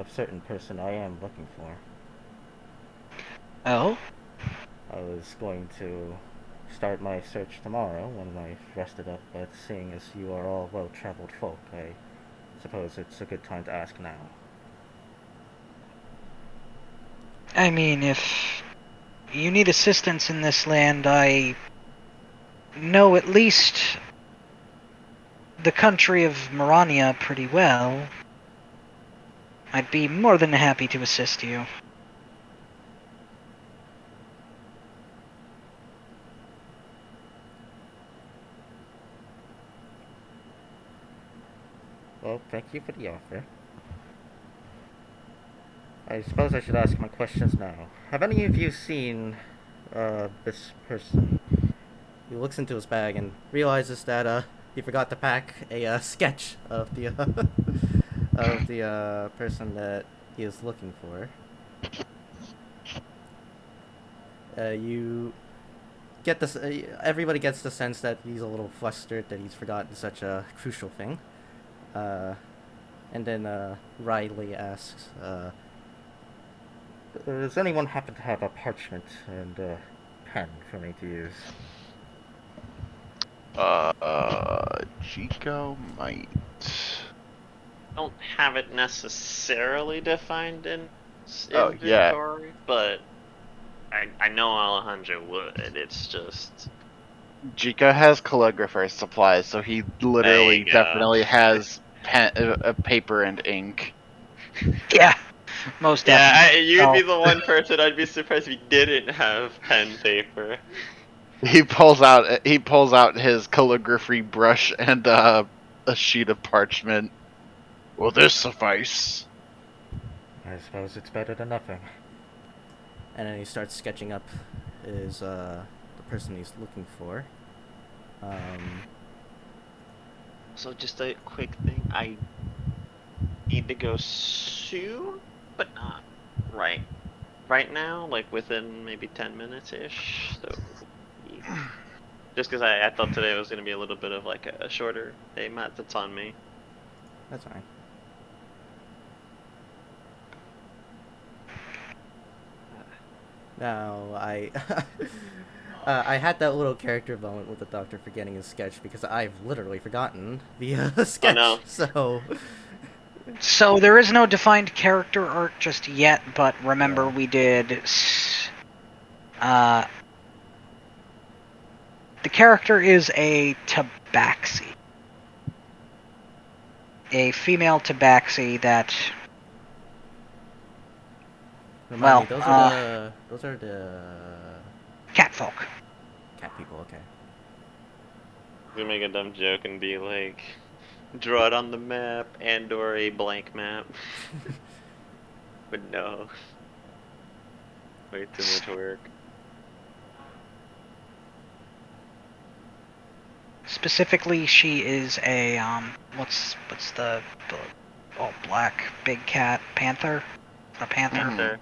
a certain person I am looking for.
Oh?
I was going to start my search tomorrow when I've rested up, but seeing as you are all well-traveled folk, I suppose it's a good time to ask now.
I mean, if you need assistance in this land, I know at least the country of Marania pretty well. I'd be more than happy to assist you.
Well, thank you for the offer. I suppose I should ask my questions now. Have any of you seen, this person? He looks into his bag and realizes that, he forgot to pack a, sketch of the, of the, person that he is looking for. You get this, everybody gets the sense that he's a little flustered that he's forgotten such a crucial thing. And then, Riley asks, does anyone happen to have a parchment and a pen for me to use?
Chico might.
Don't have it necessarily defined in
Oh, yeah.
inventory, but I know Alejandro would. It's just
Jika has calligrapher supplies, so he literally
there you go.
definitely has paper and ink.
Yeah, most
Yeah,
definitely.
you'd be
Oh,
the one person I'd be surprised if he didn't have pen paper.
He pulls out his calligraphy brush and a sheet of parchment.
Will this suffice?
I suppose it's better than nothing. And then he starts sketching up his, the person he's looking for.
So just a quick thing, I need to go soon, but not right now, like within maybe 10 minutes ish. So just because I thought today was gonna be a little bit of like a shorter day, Matt, that's on me.
That's fine. Now, I had that little character moment with the doctor forgetting his sketch because I've literally forgotten the sketch.
no.
So,
so there is no defined character arc just yet, but remember
Yeah.
we did. The character is a tabaxi. A female tabaxi that.
Remind me,
Well,
those are the
catfolk.
cat people. Okay.
We make a dumb joke and be like, draw it on the map and or a blank map. But no. Way too much work.
Specifically, she is a what's the all black big cat panther? A panther?
Panther.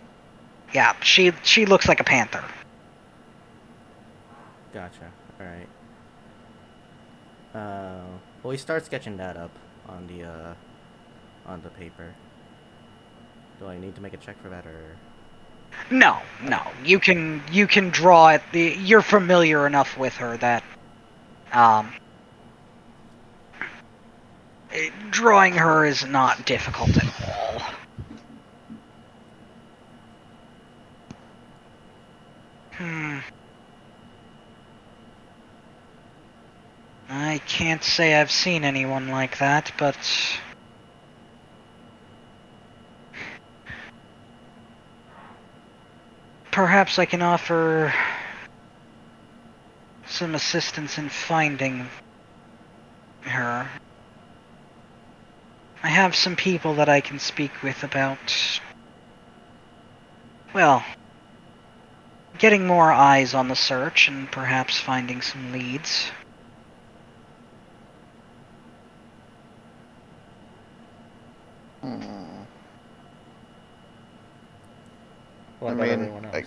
Yeah, she looks like a panther.
Gotcha. All right. Well, we start sketching that up on the paper. Do I need to make a check for that, or?
No, no. You can draw it. You're familiar enough with her that um, drawing her is not difficult at all. I can't say I've seen anyone like that, but perhaps I can offer some assistance in finding her. I have some people that I can speak with about, well, getting more eyes on the search and perhaps finding some leads.
What
I
about
mean,
everyone else?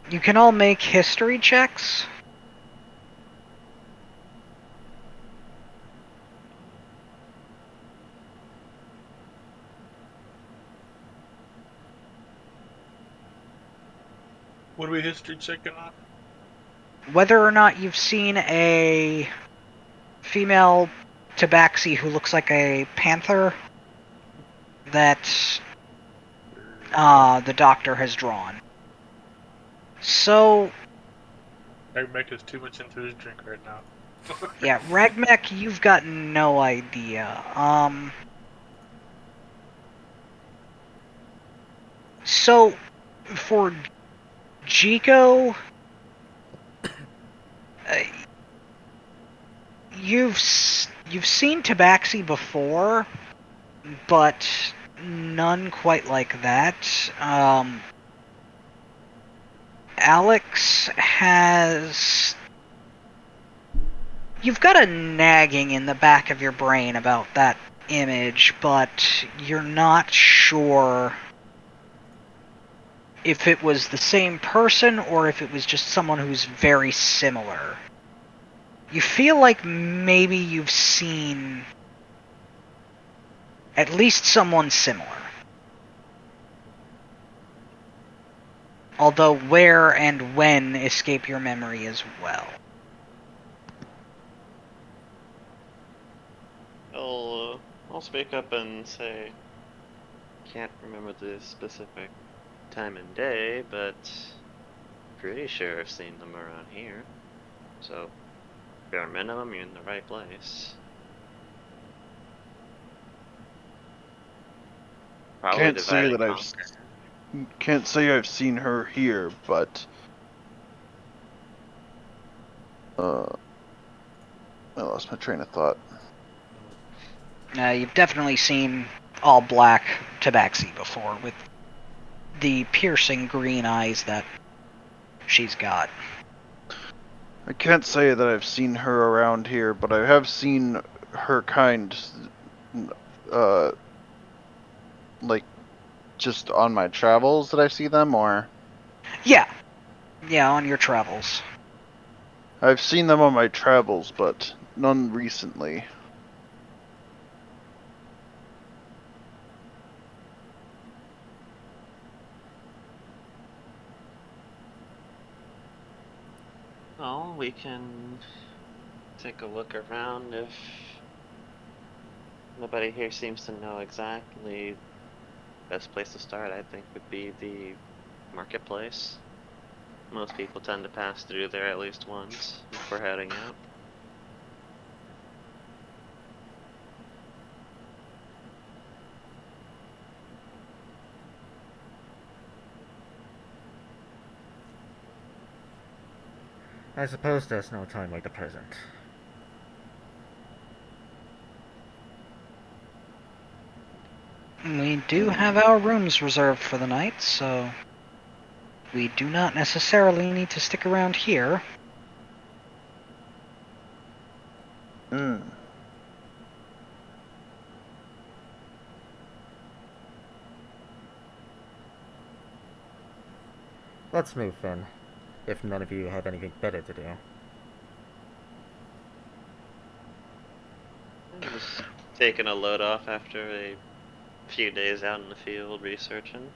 You can all make history checks.
What are we history checking on?
Whether or not you've seen a female tabaxi who looks like a panther that the doctor has drawn. So,
Magmek is too much into his drink right now.
yeah, Ragmek, you've got no idea. So, for Jiko, uh, you've seen tabaxi before, but none quite like that. Alex has. You've got a nagging in the back of your brain about that image, but you're not sure if it was the same person or if it was just someone who's very similar. You feel like maybe you've seen at least someone similar. Although where and when escape your memory as well.
I'll speak up and say, can't remember the specific time and day, but pretty sure I've seen them around here. So, bare minimum, you're in the right place. Probably
Can't
divide
say
and
that
conquer.
can't say I've seen her here, but I lost my train of thought.
You've definitely seen all black tabaxi before with the piercing green eyes that she's got.
I can't say that I've seen her around here, but I have seen her kind, uh, like just on my travels that I see them, or
Yeah, on your travels.
I've seen them on my travels, but none recently.
Well, we can take a look around. If nobody here seems to know exactly, best place to start, I think, would be the marketplace. Most people tend to pass through there at least once before heading out.
I suppose there's no time like the present.
We do have our rooms reserved for the night, so we do not necessarily need to stick around here.
Hmm.
Let's move then, if none of you have anything better to do.
taking a load off after a few days out in the field researching?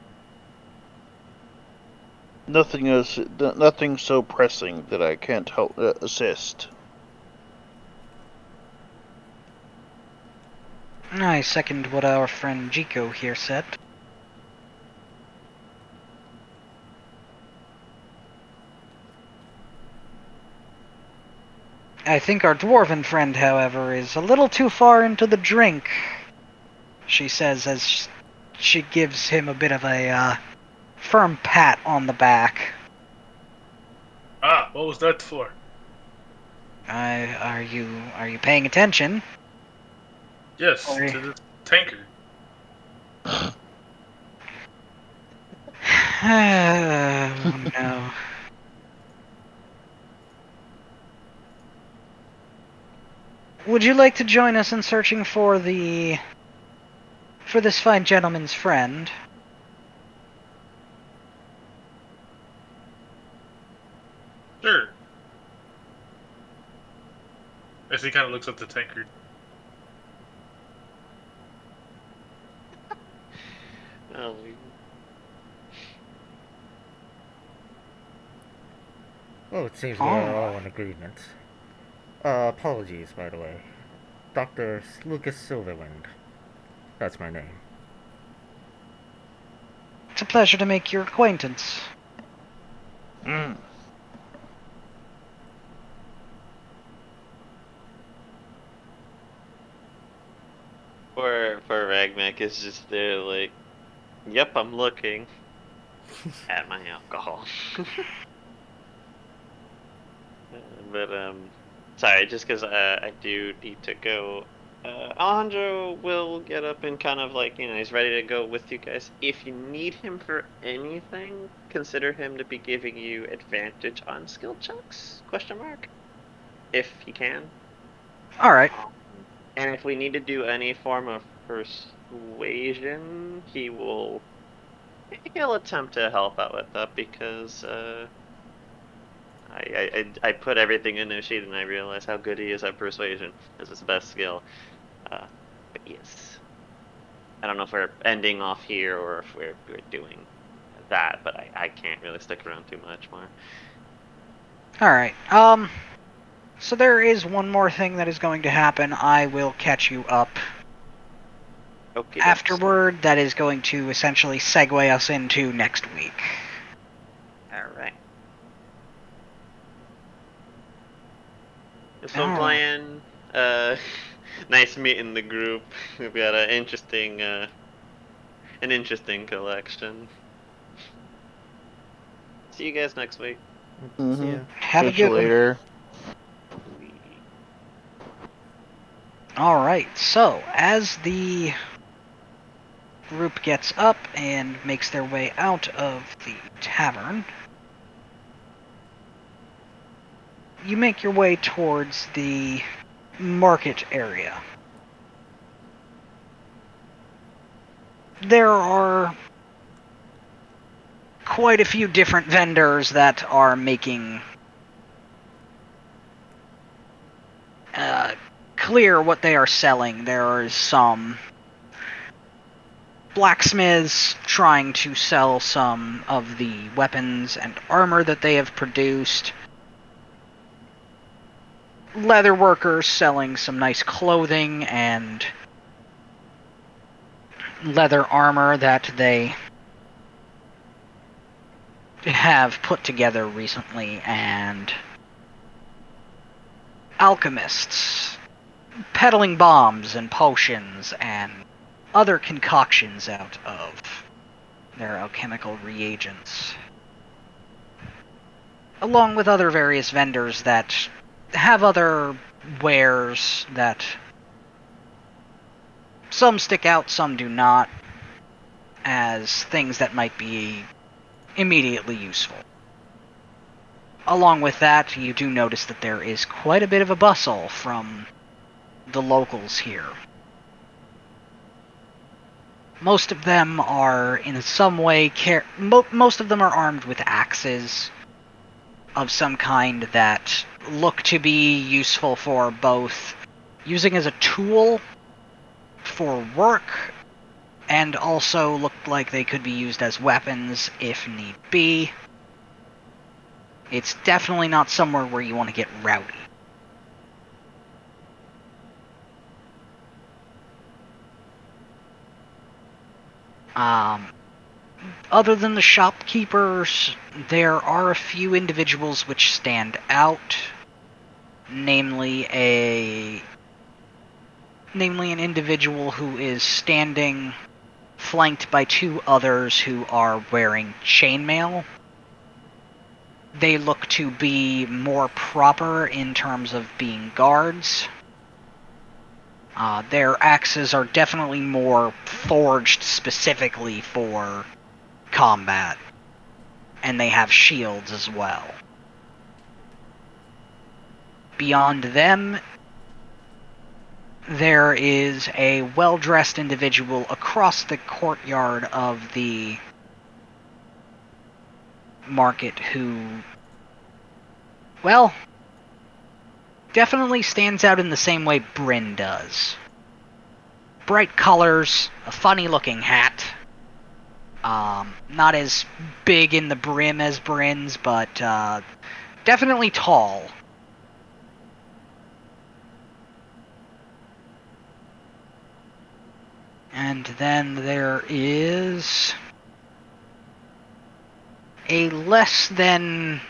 Nothing so pressing that I can't help assist.
I second what our friend Jiko here said. I think our dwarven friend, however, is a little too far into the drink, she says as she gives him a bit of a firm pat on the back.
Ah, what was that for?
Are you paying attention?
Yes,
Sorry.
to the tanker.
Oh no. Would you like to join us in searching for this fine gentleman's friend?
Sure. As he kind of looks at the tankard.
Oh,
Well, it seems we're
Oh.
all in agreement. Apologies, by the way. Dr. Lucas Silverwind. That's my name.
It's a pleasure to make your acquaintance.
Mm.
poor Ragmac is just there like, yep, I'm looking at my alcohol. But sorry, just because I do need to go. Alejandro will get up and kind of like, he's ready to go with you guys. If you need him for anything, consider him to be giving you advantage on skill checks? Question mark. If he can.
Alright.
And if we need to do any form of persuasion, he'll attempt to help out with that because I put everything in his sheet and I realize how good he is at persuasion as his best skill. But yes, I don't know if we're ending off here or if we're doing that, but I can't really stick around too much more.
Alright. So there is one more thing that is going to happen. I will catch you up
Okay.
afterward. That is going to essentially segue us into next week.
All right. So I'm
Alright.
playing. Nice meeting the group. We've got an interesting collection. See you guys next week.
See ya.
Have a
Catch you
good one.
later.
Alright, so as the group gets up and makes their way out of the tavern, you make your way towards the market area. There are quite a few different vendors that are making clear what they are selling. There is some blacksmiths trying to sell some of the weapons and armor that they have produced. Leather workers selling some nice clothing and leather armor that they have put together recently, and alchemists peddling bombs and potions and other concoctions out of their alchemical reagents, along with other various vendors that have other wares that some stick out, some do not, as things that might be immediately useful. Along with that, you do notice that there is quite a bit of a bustle from the locals here. Most of them are in some way most of them are armed with axes of some kind that look to be useful for both using as a tool for work, and also looked like they could be used as weapons if need be. It's definitely not somewhere where you want to get rowdy. Other than the shopkeepers, there are a few individuals which stand out, namely an individual who is standing flanked by two others who are wearing chainmail. They look to be more proper in terms of being guards. Their axes are definitely more forged specifically for combat, and they have shields as well. Beyond them, there is a well-dressed individual across the courtyard of the market who, well, definitely stands out in the same way Bryn does. Bright colors, a funny-looking hat. Not as big in the brim as Bryn's, but definitely tall. And then there is a less than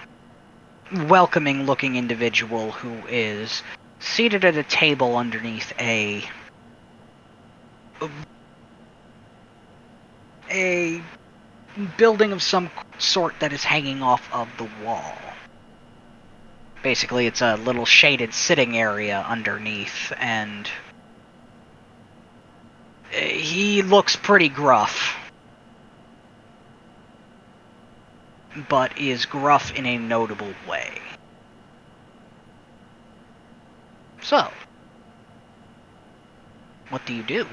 welcoming looking individual who is seated at a table underneath a building of some sort that is hanging off of the wall. Basically, it's a little shaded sitting area underneath, and he looks pretty gruff, but is gruff in a notable way. So, what do you do?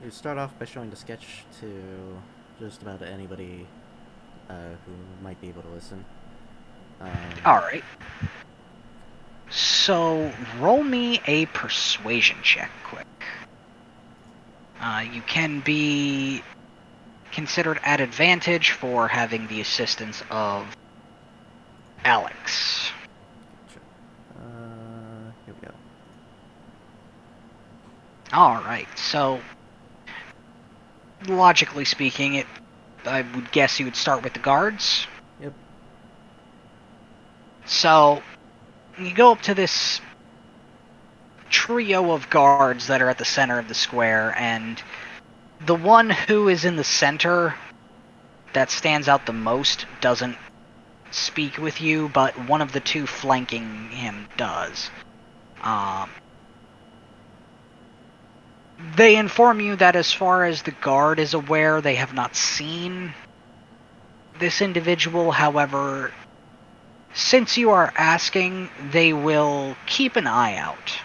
You start off by showing the sketch to just about anybody who might be able to listen.
Alright. So, roll me a persuasion check quick. You can be considered at advantage for having the assistance of Alex.
Here we go.
Alright, so logically speaking, I would guess you would start with the guards.
Yep.
So, you go up to this trio of guards that are at the center of the square, and the one who is in the center that stands out the most doesn't speak with you, but one of the two flanking him does. They inform you that as far as the guard is aware, they have not seen this individual. However, since you are asking, they will keep an eye out.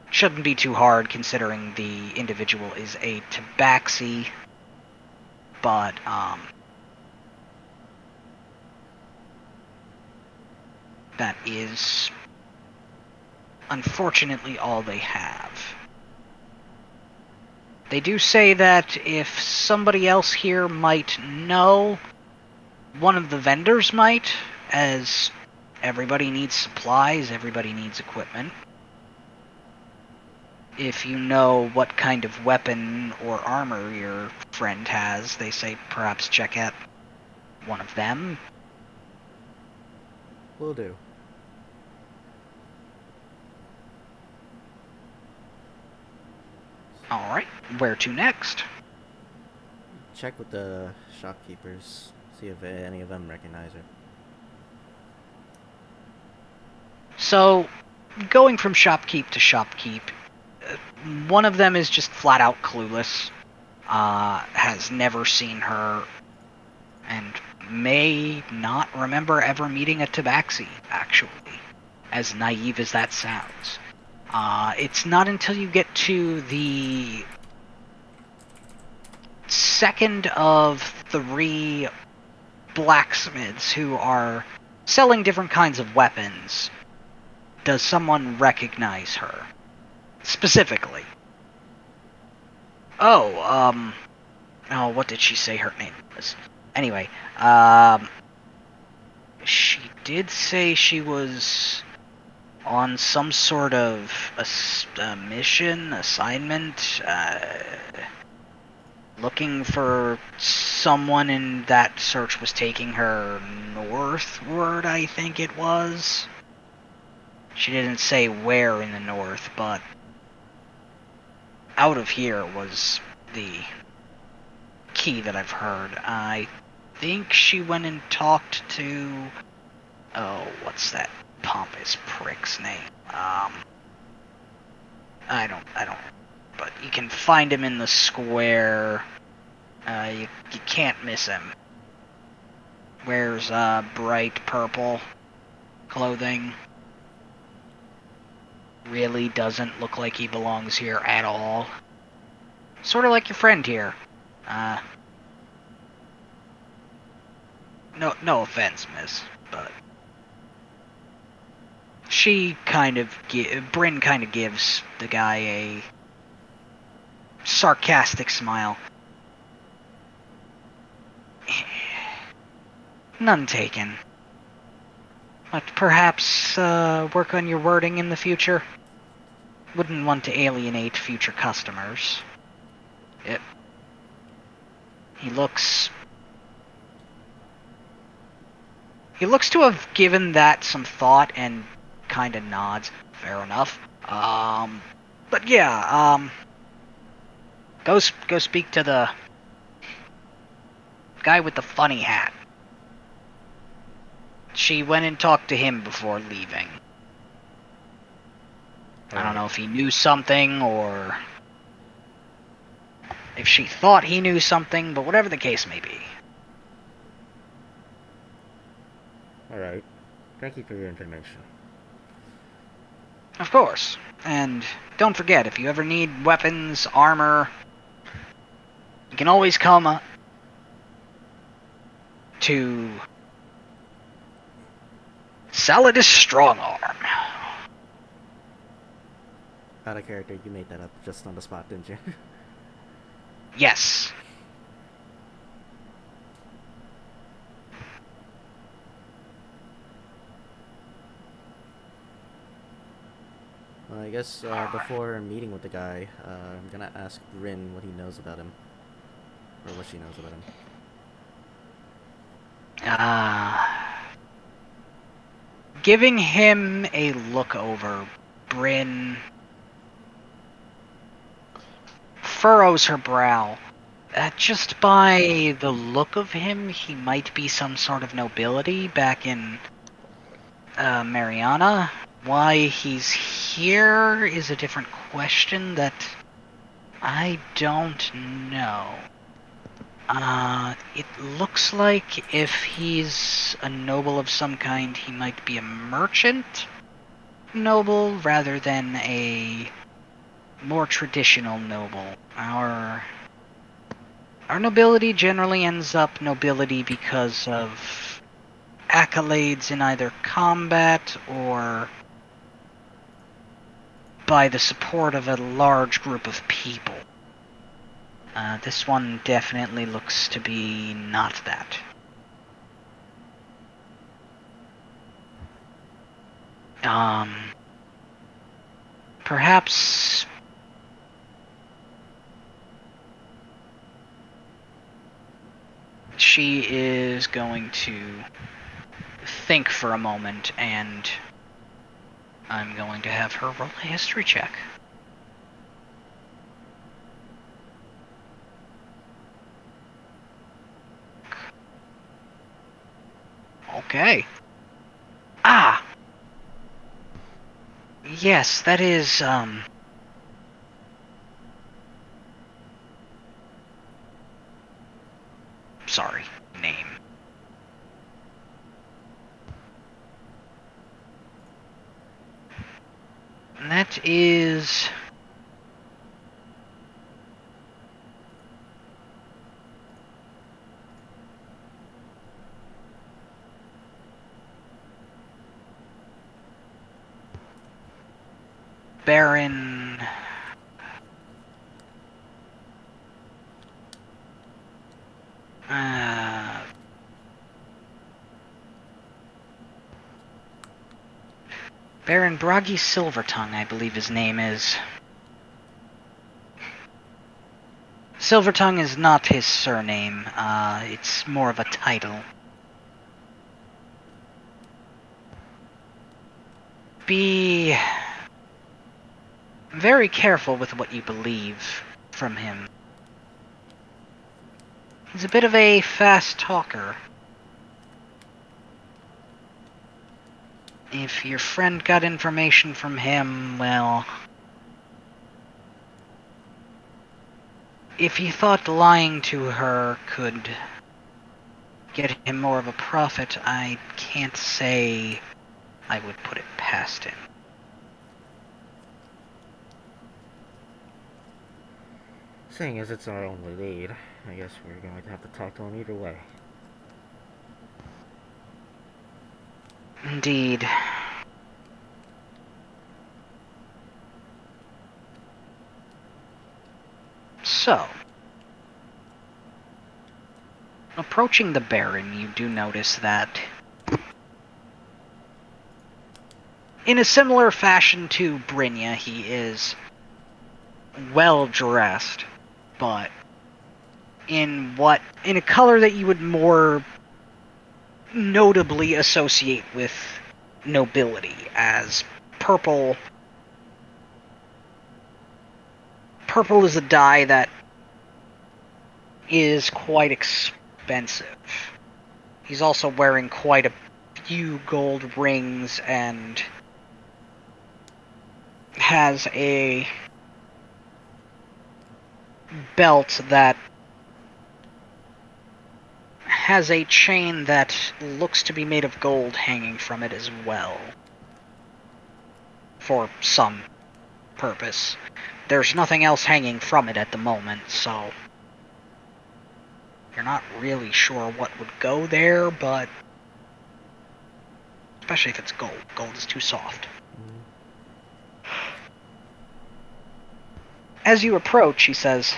Shouldn't be too hard considering the individual is a tabaxi, but that is unfortunately all they have. They do say that if somebody else here might know, one of the vendors might, as everybody needs supplies, everybody needs equipment. If you know what kind of weapon or armor your friend has, they say perhaps check out one of them.
Will do.
Alright, where to next?
Check with the shopkeepers, see if any of them recognize her.
So, going from shopkeep to shopkeep, one of them is just flat out clueless, has never seen her, and may not remember ever meeting a tabaxi, actually, as naive as that sounds. It's not until you get to the second of three blacksmiths who are selling different kinds of weapons. Does someone recognize her? Specifically. Oh, what did she say her name was? Anyway, she did say she was on some sort of a mission, assignment, looking for someone, and that search was taking her northward, I think it was. She didn't say where in the north, but out of here was the key that I've heard. I think she went and talked to... Oh, what's that pompous prick's name? I don't... But you can find him in the square. You can't miss him. Wears, bright purple clothing. Really doesn't look like he belongs here at all. Sort of like your friend here. No offense, miss, but... Bryn kind of gives the guy a sarcastic smile. None taken. But perhaps, work on your wording in the future? Wouldn't want to alienate future customers. He looks to have given that some thought and kinda nods. Fair enough. But yeah, go speak to the guy with the funny hat. She went and talked to him before leaving. I don't know if he knew something or if she thought he knew something, but whatever the case may be.
Alright. Thank you for your information.
Of course. And don't forget, if you ever need weapons, armor, you can always come to Saladus Strongarm.
Out of character, you made that up just on the spot, didn't you?
Yes.
Well, I guess before meeting with the guy, I'm gonna ask Rin what he knows about him. Or what she knows about him.
Giving him a look over, Bryn furrows her brow. Just by the look of him, he might be some sort of nobility back in Mariana. Why he's here is a different question that I don't know. It looks like if he's a noble of some kind, he might be a merchant noble rather than a more traditional noble. Our nobility generally ends up nobility because of accolades in either combat or by the support of a large group of people. This one definitely looks to be not that. Perhaps she is going to think for a moment, and I'm going to have her roll a history check. Okay. Yes, that is, sorry, name. And that is... Baron... Baron Bragi Silvertongue, I believe his name is. Silvertongue is not his surname. It's more of a title. Be very careful with what you believe from him. He's a bit of a fast talker. If your friend got information from him, well... if he thought lying to her could get him more of a profit, I can't say I would put it past him.
Seeing as it's our only lead, I guess we're going to have to talk to him either way.
Indeed. So, approaching the Baron, you do notice that, in a similar fashion to Brynja, he is well dressed, but in a color that you would more notably associate with nobility, as purple. Purple is a dye that is quite expensive. He's also wearing quite a few gold rings and has a belt that has a chain that looks to be made of gold hanging from it as well. For some purpose. There's nothing else hanging from it at the moment, so you're not really sure what would go there, but especially if it's gold. Gold is too soft. As you approach, he says,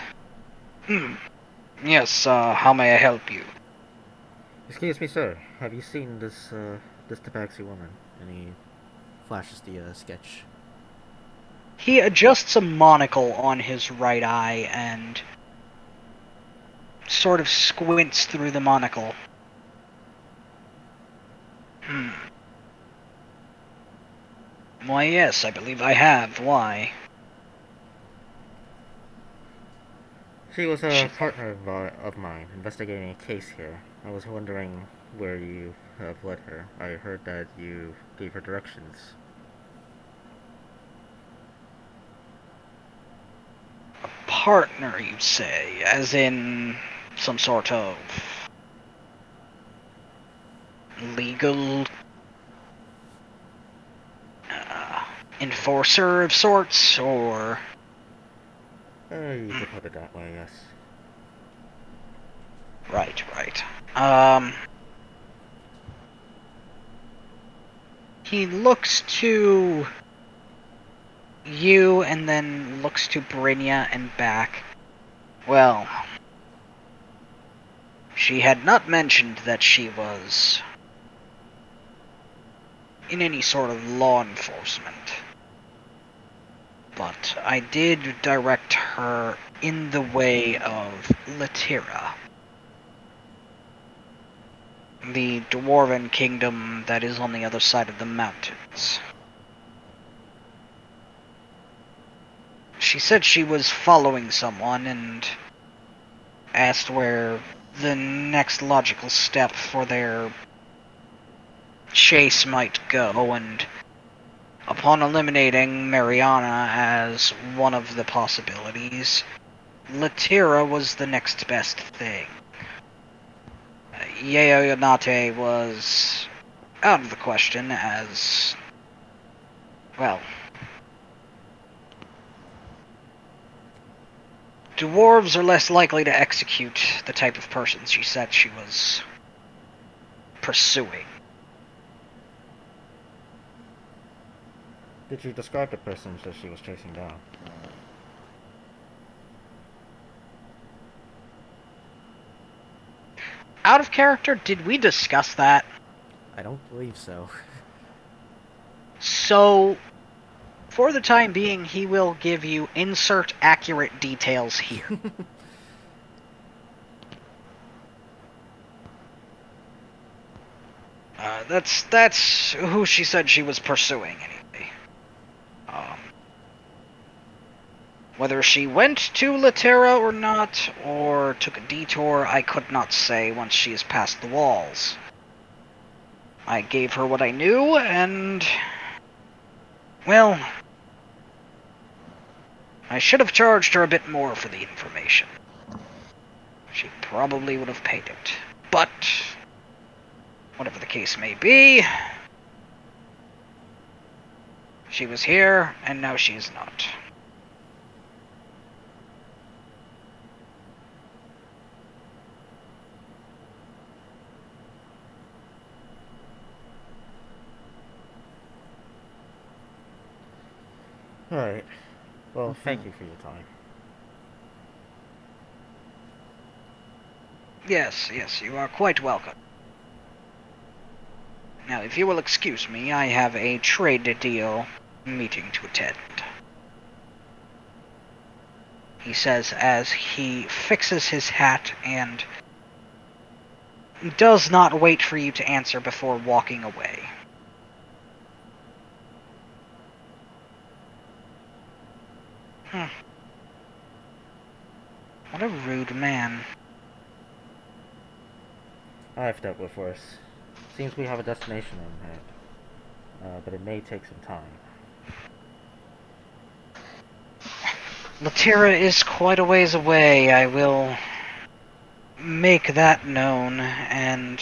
yes, how may I help you?
Excuse me, sir. Have you seen this tabaxi woman? And he flashes the sketch.
He adjusts a monocle on his right eye and sort of squints through the monocle. Why, yes, I believe I have. Why?
She was a partner of mine, investigating a case here. I was wondering where you have led her. I heard that you gave her directions.
Partner, you say? As in some sort of legal enforcer of sorts, or...
You could put it that way, yes.
Right. He looks to you and then looks to Brynja and back. Well, she had not mentioned that she was in any sort of law enforcement. But I did direct her in the way of Ennotara, the dwarven kingdom that is on the other side of the mountains. She said she was following someone and asked where the next logical step for their chase might go, and upon eliminating Mariana as one of the possibilities, Ennotara was the next best thing. Yeoyanate was out of the question as, well, dwarves are less likely to execute the type of person she said she was pursuing.
did you describe the person that she was chasing down?
Out of character, did we discuss that?
I don't believe so.
So, for the time being, he will give you insert accurate details here. That's who she said she was pursuing, anyway. Whether she went to Ennotara or not, or took a detour, I could not say once she is past the walls. I gave her what I knew, and... well... I should have charged her a bit more for the information. She probably would have paid it. But... whatever the case may be... she was here, and now she is not.
Alright. Well, thank you for your time.
Yes, you are quite welcome. Now, if you will excuse me, I have a trade deal meeting to attend. He says as he fixes his hat and does not wait for you to answer before walking away. What a rude man.
I've dealt with worse. Seems we have a destination in hand. But it may take some time.
Ennotara is quite a ways away. I will make that known, and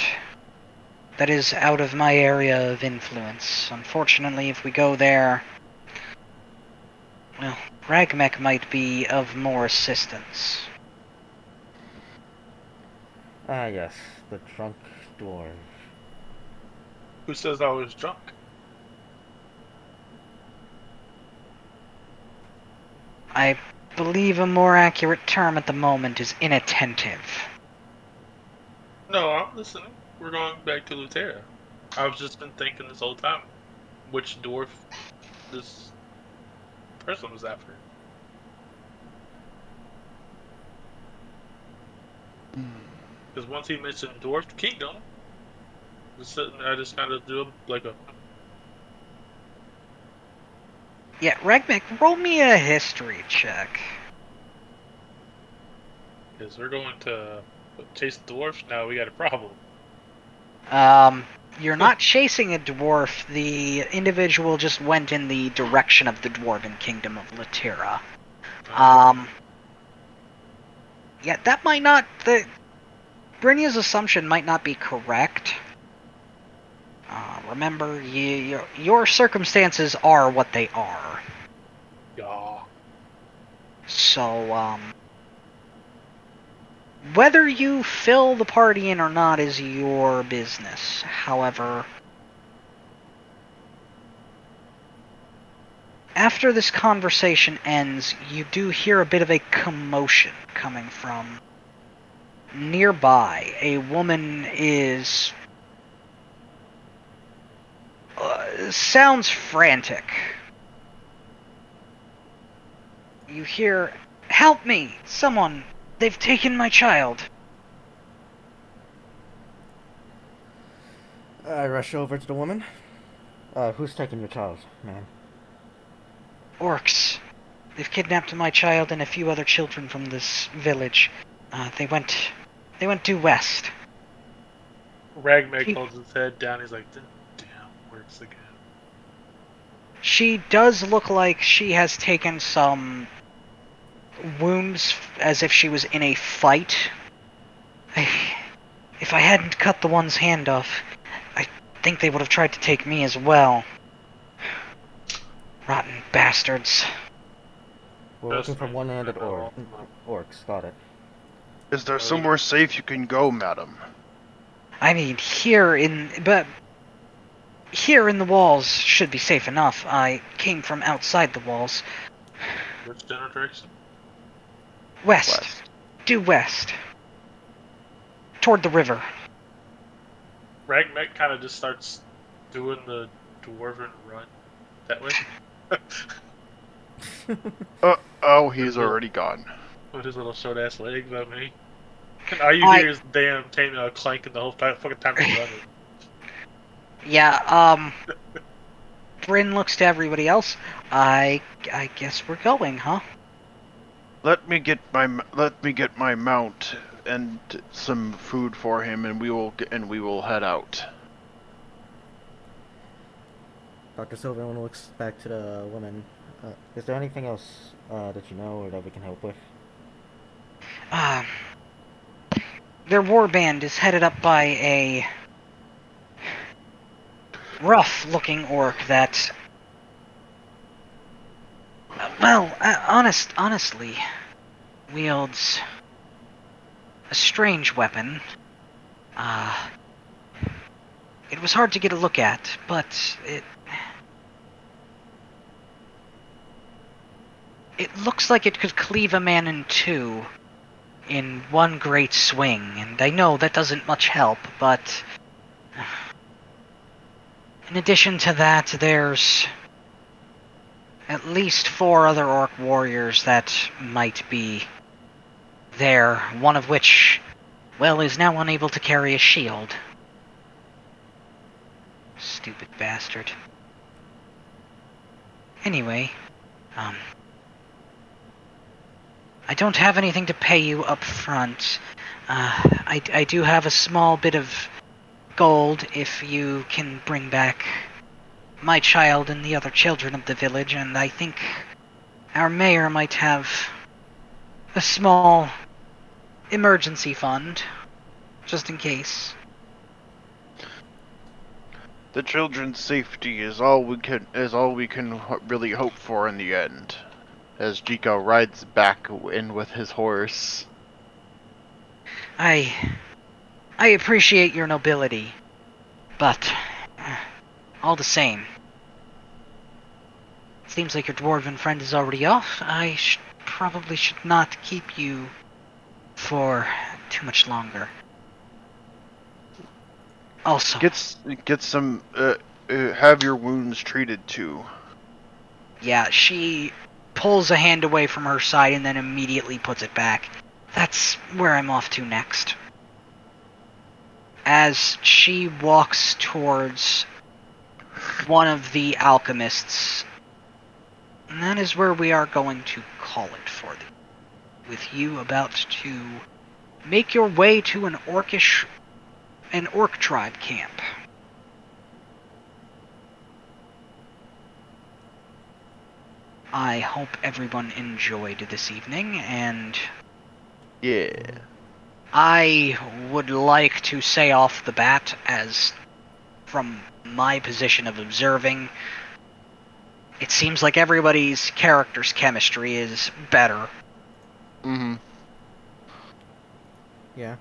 that is out of my area of influence. Unfortunately, if we go there, well, Ragmek might be of more assistance.
Ah, yes, the drunk dwarf.
Who says I was drunk?
I believe a more accurate term at the moment is inattentive.
No, I'm listening. We're going back to Ennotara. I've just been thinking this whole time which dwarf this person was after. Because once he mentioned Dwarf Kingdom, I just kind of do like a...
Yeah, Ragmek, roll me a history check.
Because we're going to chase dwarfs now, we got a problem.
You're not chasing a dwarf. The individual just went in the direction of the dwarven kingdom of Ennotara. Yeah, that might not... Brynja's assumption might not be correct. Remember, your circumstances are what they are.
Yeah.
So, whether you fill the party in or not is your business. However, after this conversation ends, you do hear a bit of a commotion coming from nearby. A woman is... sounds frantic. You hear, "Help me! Someone! They've taken my child!"
I rush over to the woman. Who's taking your child, ma'am?
Orcs. They've kidnapped my child and a few other children from this village. They went due west.
Ragmek holds his head down, he's like, damn, works again.
She does look like she has taken some wounds as if she was in a fight. If I hadn't cut the one's hand off, I think they would have tried to take me as well. Rotten bastards.
We're looking for one-handed orcs. Got it.
Is there somewhere safe you can go, madam?
I mean, here in... but... Here in the walls should be safe enough. I came from outside the walls.
Which general direction?
West.
West.
Due west. Toward the river.
Ragmek kind of just starts doing the dwarven run that way.
Oh,
With
he's
his little,
already gone.
with his little short ass legs, I mean. And all you
I-
hear is damn chainmail clanking the whole fucking time you're running.
Yeah, Bryn looks to everybody else. I guess we're going, huh?
Let me get my mount and some food for him, and we will head out.
Dr. Silverman looks back to the woman. Is there anything else that you know or that we can help with?
Their warband is headed up by a rough-looking orc that, honestly, wields a strange weapon. It was hard to get a look at, but it looks like it could cleave a man in two in one great swing, and I know that doesn't much help, but in addition to that, there's at least 4 other orc warriors that might be there, one of which, well, is now unable to carry a shield. Stupid bastard. Anyway, I don't have anything to pay you up front. I do have a small bit of gold if you can bring back my child and the other children of the village, and I think our mayor might have a small emergency fund, just in case.
The children's safety is all we can really hope for in the end. As Chico rides back in with his horse.
I appreciate your nobility, but all the same, seems like your dwarven friend is already off. I probably should not keep you for too much longer. Also,
Get some have your wounds treated too.
yeah, she pulls a hand away from her side and then immediately puts it back. That's where I'm off to next. As she walks towards one of the alchemists, and that is where we are going to call it for with you about to make your way to an orc tribe camp. I hope everyone enjoyed this evening, and
Yeah.
I would like to say off the bat, as from my position of observing, it seems like everybody's character's chemistry is better.
Mm-hmm.
Yeah.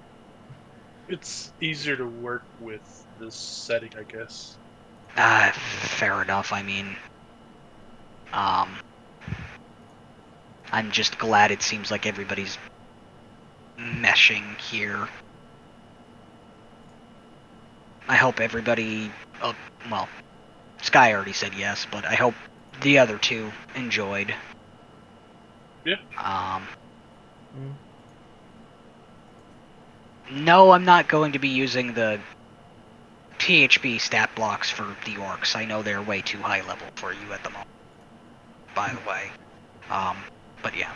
It's easier to work with this setting, I guess.
Fair enough. I mean, I'm just glad it seems like everybody's meshing here. I hope everybody, well, Sky already said yes, but I hope the other two enjoyed.
Yeah.
No, I'm not going to be using the PHB stat blocks for the orcs. I know they're way too high level for you at the moment, by the way. But yeah.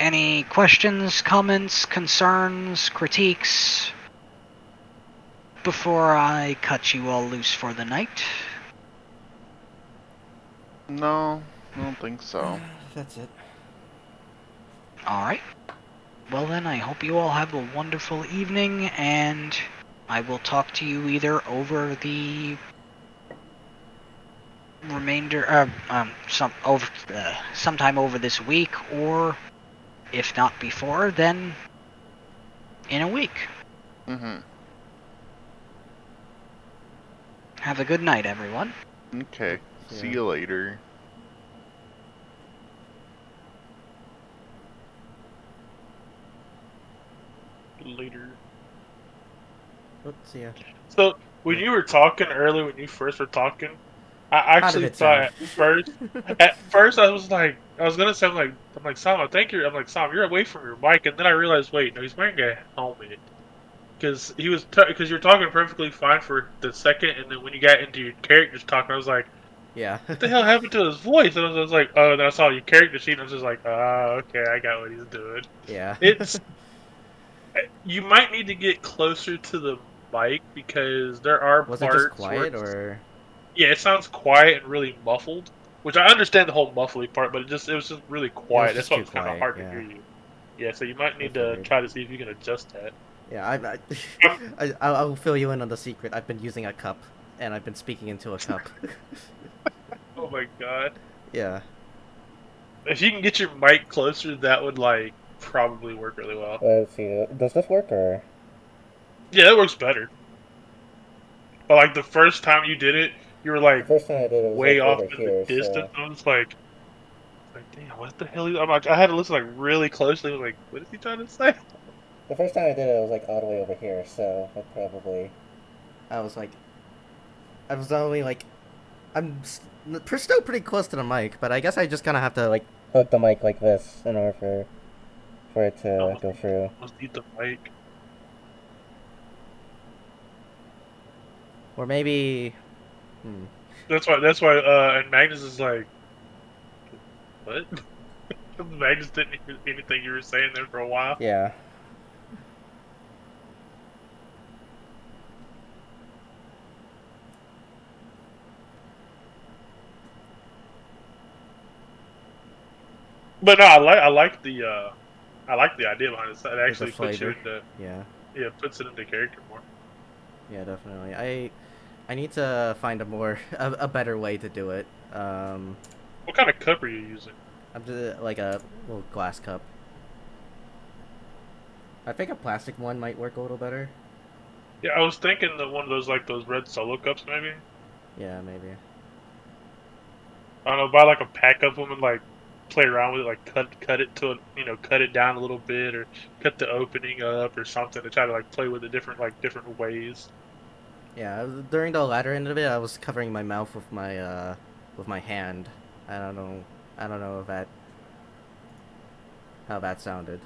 Any questions, comments, concerns, critiques before I cut you all loose for the night?
No, I don't think so.
That's it.
Alright. Well then, I hope you all have a wonderful evening, and I will talk to you either over the remainder, sometime over this week, or if not before, then in a week.
Mm-hmm.
Have a good night, everyone.
Okay.
Yeah.
See you later.
Later.
Oops, yeah.
So when
Yeah.
you were talking earlier, when you first were talking, I
How did
actually
it sound?
thought at first I was like, I was gonna say I'm like Sam, I think you're, I'm like Sam, you're away from your mic, and then I realized, wait, no, he's wearing a helmet because because you were talking perfectly fine for the second, and then when you got into your character's talking, I was like,
Yeah.
what the hell happened to his voice? And I was like, oh, and then I saw your character sheet, and I was just like, ah, okay, I got what he's doing.
Yeah.
It's You might need to get closer to the mic because there are
Was it just
parts where
quiet or?
yeah, it sounds quiet and really muffled, which I understand the whole muffly part, but it was just really
It was
quiet. That's
just
why it
too
was kind of
quiet.
hard to
Yeah.
hear you. Yeah, so you might
I
need to
figured.
try to see if you can adjust that.
Yeah.
Um,
I'll fill you in on the secret. I've been using a cup, and I've been speaking into a cup.
oh my god,
Yeah.
if you can get your mic closer, that would like probably work really well.
Let's see. Does this work or?
Yeah, that works better. But like the first time you did it, you were
The
like
first time I did it was
way
like
off
over
in the
here,
distance.
so
I was like, damn, what the hell? I'm like, I had to listen like really closely. I was like, what is he trying to say?
the first time I did it was like all the way over here, so I probably I was like I was only like still pretty close to the mic, but I guess I just kind of have to like hook the mic like this in order for it to go through.
Almost eat the mic.
Or maybe
That's why. And Magnus is like, what? Magnus didn't hear anything you were saying there for a while.
yeah.
But no, I like the idea behind it. It
The
actually puts you
flavor.
into
Yeah.
yeah, puts it into character more.
Yeah, definitely. I need to find a more a better way to do it.
What kind of cup are you using?
I'm just like a little glass cup. I think a plastic one might work a little better.
Yeah, I was thinking that one of those like those red solo cups maybe.
Yeah, maybe.
I don't know, buy like a pack of them and like play around with it, like cut it to cut it down a little bit or cut the opening up or something to try to like play with it different ways.
Yeah, during the latter end of it, I was covering my mouth with my hand. I don't know. I don't know if that how that sounded.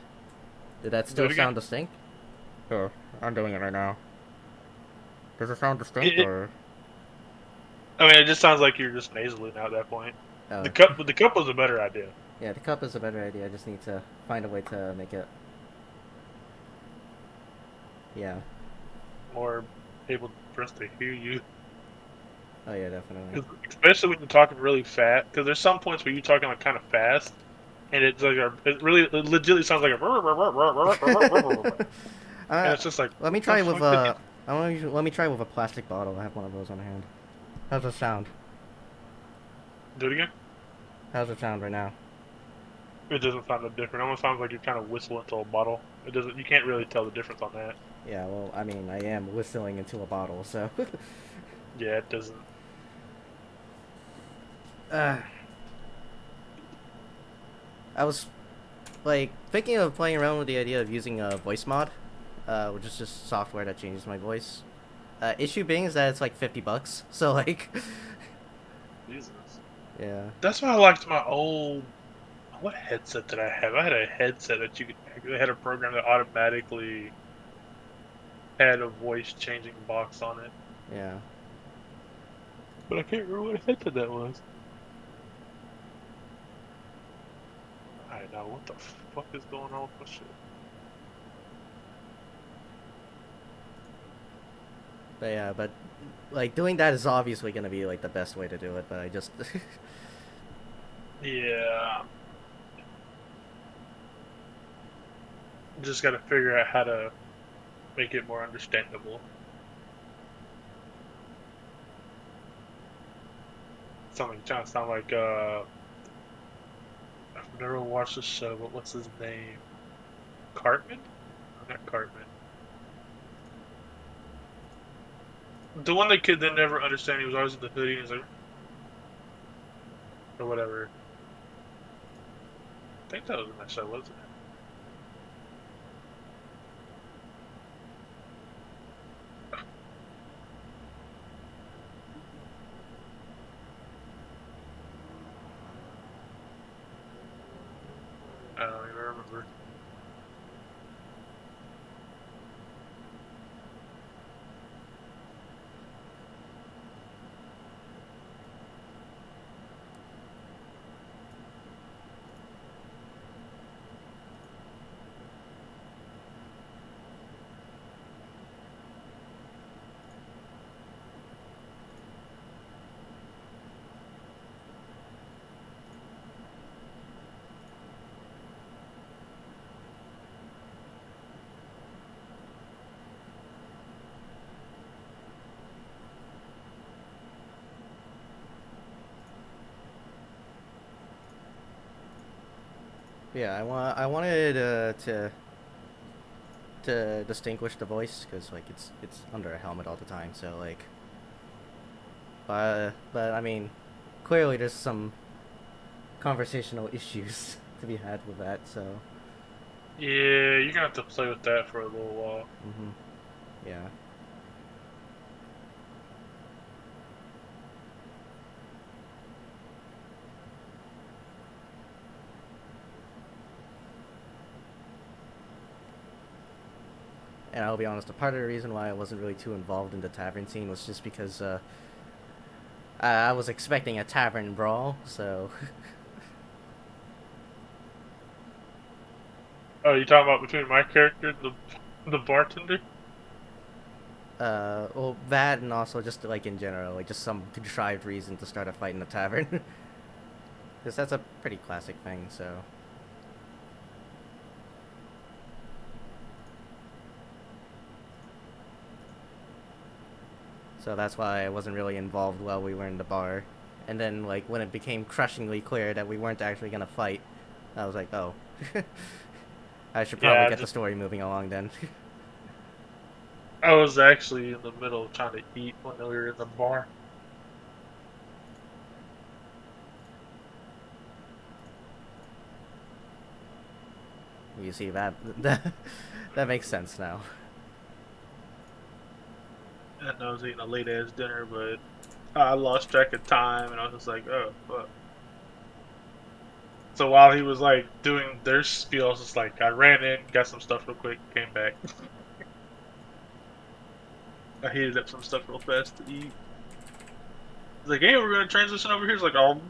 Did that
Do
still
it again.
sound distinct? Sure, I'm doing it right now. Does it sound distinct
It,
or?
I mean, it just sounds like you're just nasally now at that point.
Oh,
The cup was a better idea.
yeah, the cup is a better idea. I just need to find a way to make it. Yeah.
More able for us to hear you,
Oh yeah, definitely.
'cause especially when you're talking really fast. Because there's some points where you're talking like kind of fast, and it's like it legitimately sounds like and
uh,
it's just like
let me
the
try with
fuck did
let me try with a plastic bottle. I have one of those on hand. How's it sound?
do it again?
How's it sound right now?
It doesn't sound that different. It almost sounds like you're trying to whistle into a bottle. It doesn't. You can't really tell the difference on that.
Yeah, well, I mean, I am whistling into a bottle, so.
Yeah, it doesn't.
uh, I was like thinking of playing around with the idea of using a voice mod, which is just software that changes my voice. Issue being is that it's like $50, so like,
Jesus.
yeah,
That's why I liked my old. What headset did I have? I had a headset that you could. It had a program that automatically had a voice changing box on it,
yeah.
but I can't remember what headset that was. I know what the fuck is going on with my shit.
But yeah, but like doing that is obviously gonna be like the best way to do it. But I just,
Yeah. Just got to figure out how to make it more understandable. Trying to sound like I've never watched the show, but what's his name? Cartman? Not Cartman. The one that kid didn't never understand. He was always in the hoodie. He's like, or whatever. I think that was in that show, wasn't it? I don't even remember.
Yeah, I wanted to distinguish the voice because like it's under a helmet all the time. So like, but I mean, clearly there's some conversational issues to be had with that. So
Yeah, you're gonna have to play with that for a little while.
yeah. And I'll be honest, a part of the reason why I wasn't really too involved in the tavern scene was just because I was expecting a tavern brawl, so
Oh, you talking about between my character and the bartender?
well, that and also just like in general, like just some contrived reason to start a fight in the tavern, because that's a pretty classic thing. So that's why I wasn't really involved while we were in the bar. And then, like, when it became crushingly clear that we weren't actually gonna fight, I was like, oh. I should probably
Yeah,
get the story moving along then.
I was actually in the middle of trying to eat when we were in the bar.
You see, that, that makes sense now.
And I was eating a late ass dinner, but I lost track of time, and I was just like, oh, fuck. So while he was like doing their spiel, I was just like, I ran in, got some stuff real quick, came back. I heated up some stuff real fast to eat. He's like, hey, we're gonna transition over here. He's like, oh.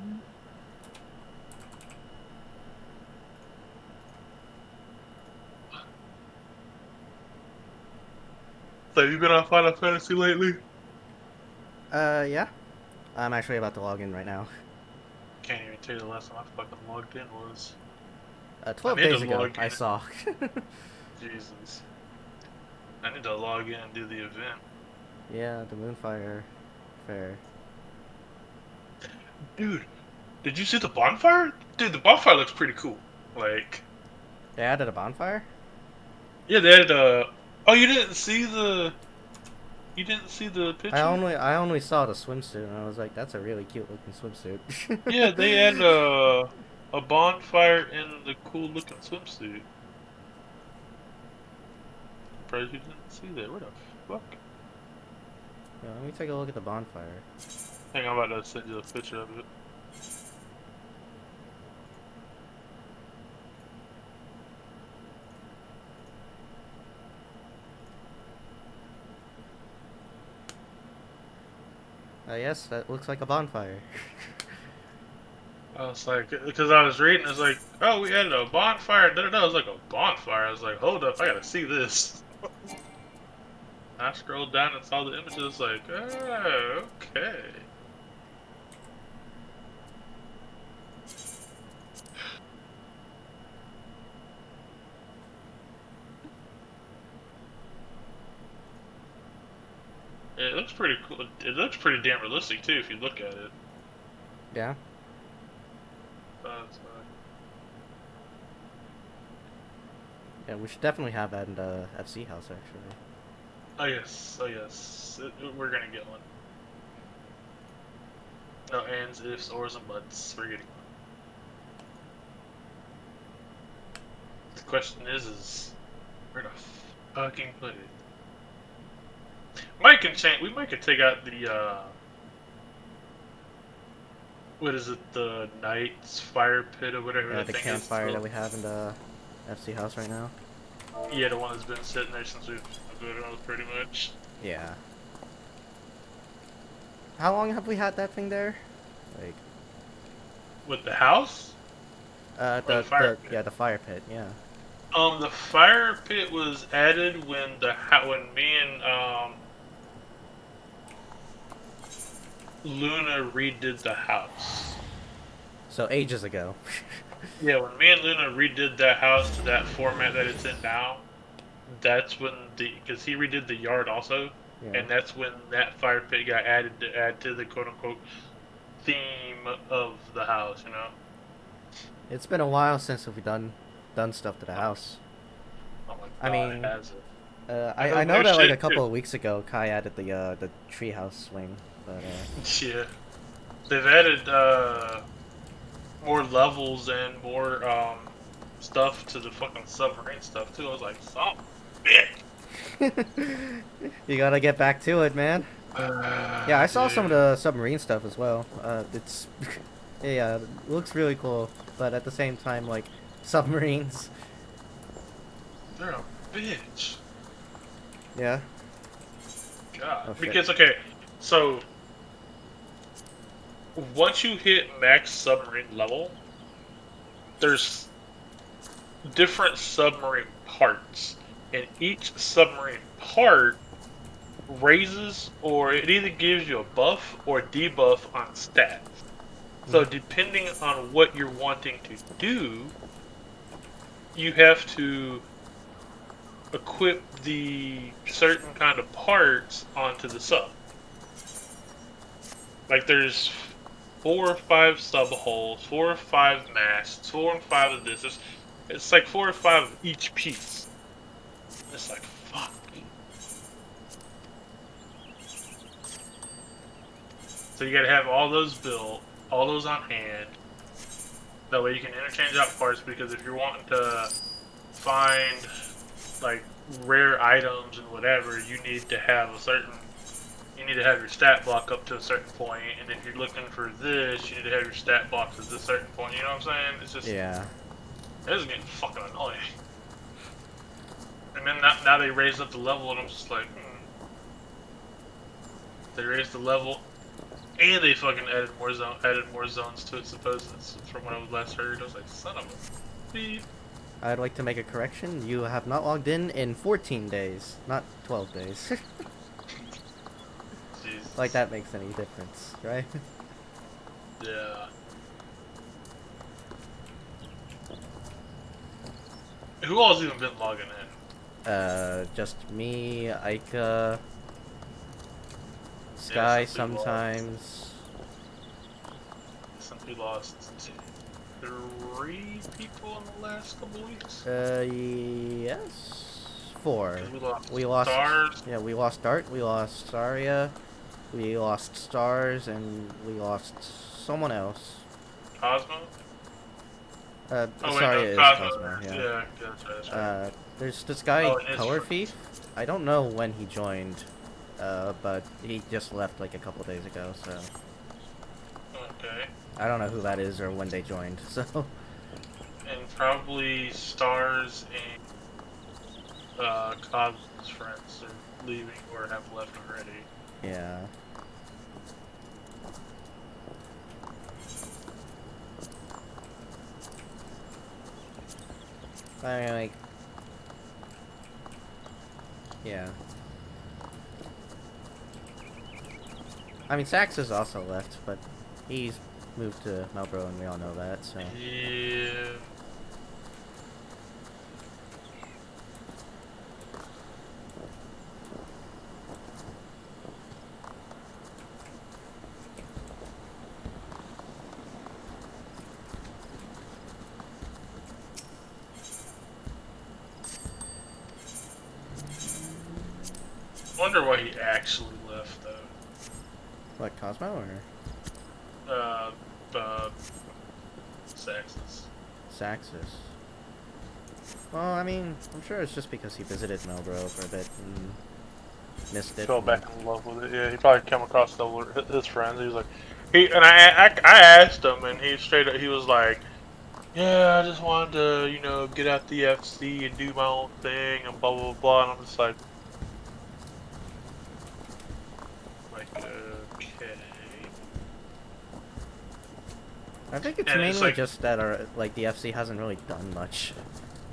So have you been on Final Fantasy lately?
Yeah. I'm actually about to log in right now.
Can't even tell you the last time I fucking logged in was. I
12
need to
days ago,
log
I
in.
saw.
Jesus. I need to log in and do the event.
Yeah, the Moonfire Fair.
Dude, did you see the bonfire? Dude, the bonfire looks pretty cool. Like,
They added a bonfire?
yeah, they had Oh, you didn't see the. You didn't see the picture?
I only saw the swimsuit and I was like, that's a really cute looking swimsuit.
Yeah, they had a bonfire in the cool looking swimsuit. Surprised you didn't see that. Where the fuck?
Yeah, let me take a look at the bonfire.
Hang on, I'm about to send you a picture of it.
Yes, that looks like a bonfire.
I was like, because I was reading, it's like, oh, we had a bonfire. Da da da. I was like, a bonfire. I was like, hold up, I gotta see this. I scrolled down and saw the images. Like, oh, okay. Yeah, it looks pretty cool. It looks pretty damn realistic too, if you look at it.
Yeah?
It's,
Yeah, we should definitely have that in the FC house, actually.
Oh yes, we're gonna get one. No ands, ifs, ors, and buts. We're getting one. The question is where the fucking put it? Mike can change. We might could take out the what is it? The Knight's fire pit or whatever
Yeah,
the
the
thing is.
campfire that we have in the FC house right now.
Yeah, the one that's been sitting there since we've been around pretty much.
Yeah. How long have we had that thing there? Like,
With the house? Or the fire pit?
yeah, the fire pit. Yeah.
The fire pit was added when when me and Luna redid the house.
So ages ago.
Yeah, when me and Luna redid that house to that format that it's in now, that's when because he redid the yard also,
Yeah.
and that's when that fire pit got added to add to the quote unquote theme of the house. You know.
It's been a while since we've done stuff to the house.
Oh my god,
I mean,
it has it.
I know that like a couple of weeks ago, Kai added the treehouse swing, but
Yeah, they've added more levels and more stuff to the fucking submarine stuff too. I was like, oh, bitch.
you gotta get back to it, man. Yeah, I saw some of the submarine stuff as well. It's yeah, it looks really cool, but at the same time, like submarines.
They're a bitch.
Yeah.
God.
Oh, shit.
Because okay, so once you hit max submarine level, there's different submarine parts, and each submarine part raises or it either gives you a buff or debuff on stats. So depending on what you're wanting to do, you have to equip the certain kind of parts onto the sub. Like there's 4 or 5 sub holes, 4 or 5 masts, 4 and 5 of this. It's like 4 or 5 of each piece. It's like fuck. So you gotta have all those built, all those on hand. That way you can interchange out parts, because if you're wanting to find like rare items and whatever, you need to have your stat block up to a certain point, and if you're looking for this, you need to have your stat block to this certain point. You know what I'm saying? It's just
Yeah.
this is getting fucking annoying. And then now they raised up the level, and I'm just like, They raised the level, and they fucking added more zones to it. Supposedly, from what I was last heard, I was like, son of a beep.
I'd like to make a correction. You have not logged in 14 days, not 12 days.
Jesus.
Like that makes any difference, right?
Yeah. Who all's even been logging in?
Just me, Aika, Sky
since we lost.
sometimes.
Since we lost 3 people in the last couple weeks.
Yes. 4.
'Cause
We lost
Stars.
Yeah, we lost Dart, we lost Saria, we lost Stars, and we lost someone else.
Cosmo?
Saria is Cosmo, yeah.
Yeah, that's right.
There's this guy,
Oh, it is
Color
for-
Thief. I don't know when he joined, but he just left like a couple days ago, so
Okay.
I don't know who that is or when they joined, so.
And probably Stars and Cosmo's friends are leaving or have left already.
Yeah. I mean, like, yeah. I mean, Sax has also left, but he's moved to Melbro, and we all know that, so.
Yeah. Wonder why he actually left though.
What, Cosmo or
Uh, Saxes.
Saxus? Well, I mean, I'm sure it's just because he visited Melbro for a bit and missed it.
Fell back in love with it. Yeah, he probably came across his friends. He was like, I asked him, and he straight up, he was like, yeah, I just wanted to, get out the FC and do my own thing and blah blah blah. And I'm just like, okay.
I think it's
And
mainly
like,
just that the FC hasn't really done much,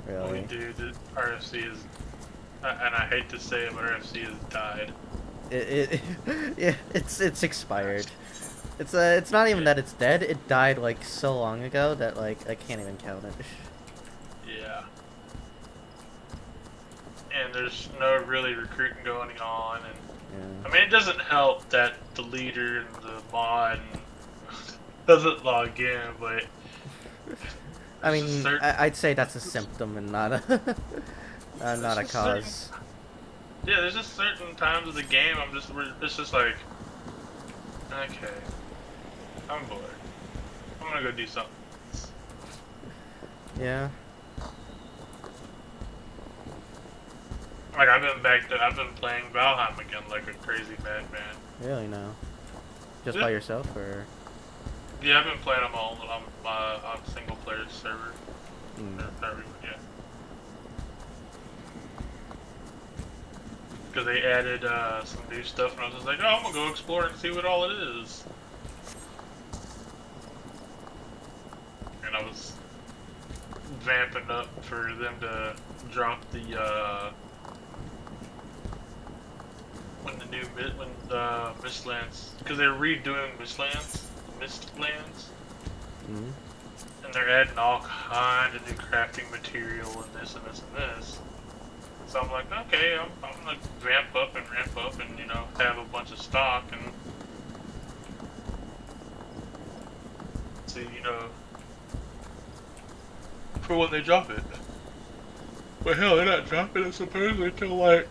really.
dude, the RFC is, and I hate to say it, but RFC has died.
Yeah, it's expired. It's not even that it's dead. It died like so long ago that like I can't even count it.
Yeah. And there's no really recruiting going on, and
Yeah.
I mean, it doesn't help that the leader and the mod doesn't log in, but
I
there's just
mean, I'd say that's a symptom and not a not a
just
cause.
yeah, there's just certain times of the game it's just like, okay, I'm bored. I'm gonna go do something.
Yeah.
Like I've been playing Valheim again like a crazy madman.
Really now. Just
Yeah.
by yourself or?
Yeah, I've been playing them all on single player server.
Mm.
Not really, yeah. Because they added some new stuff, and I was just like, oh, I'm gonna go explore and see what all it is. And I was vamping up for them to drop the when the Mistlands, because they're redoing Mistlands,
Mm.
and they're adding all kind of new crafting material and this and this and this. So I'm like, okay, I'm gonna ramp up and have a bunch of stock and see, for when they drop it. But hell, they're not dropping it supposedly until like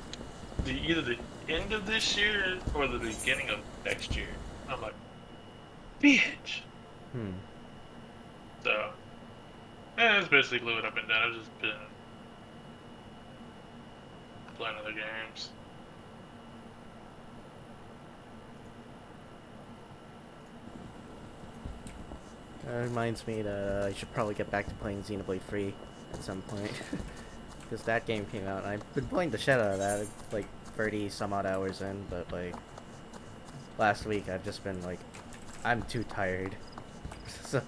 either the end of this year or the beginning of next year. And I'm like, bitch.
Hmm.
So, that's basically what I've been doing. I've just been playing other games.
That reminds me that I should probably get back to playing Xenoblade 3 at some point. Because that game came out, and I've been playing the shit out of that, like 30 some odd hours in, but like, last week I've just been like, I'm too tired. So.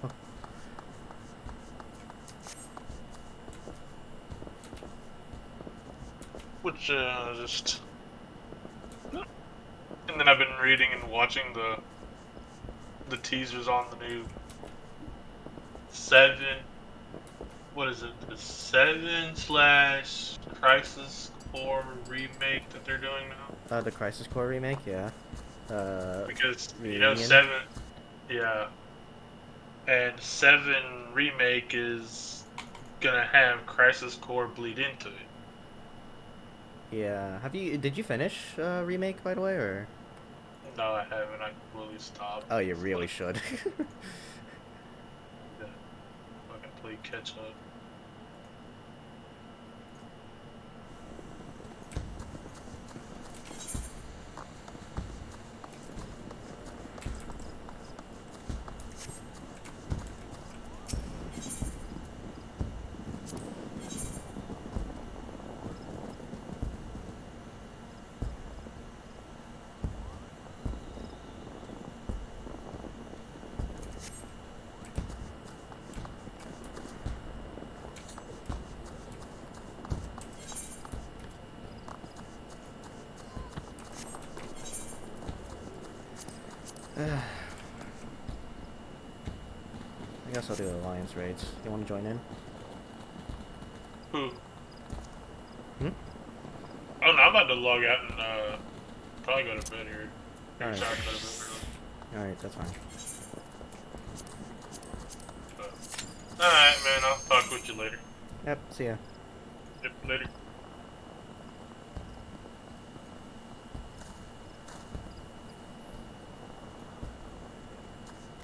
Which, just... And then I've been reading and watching the teasers on the new 7... What is it? The 7/Crisis Core remake that they're doing now?
The Crisis Core remake, yeah.
Because,
Reunion?
7... Yeah. And 7 remake is gonna have Crisis Core bleed into it.
Yeah. Did you finish remake, by the way, or?
No, I haven't. I completely stopped.
Oh, you really should.
Yeah, I can play catch up.
I guess I'll do the Alliance raids. You want to join in?
Who?
Hmm?
Oh no, I'm about to log out and probably go to bed here.
Alright.
Sorry, go to bed
Alright, that's fine.
early. Alright, man. I'll talk with you later.
Yep, see ya.
Yep, later.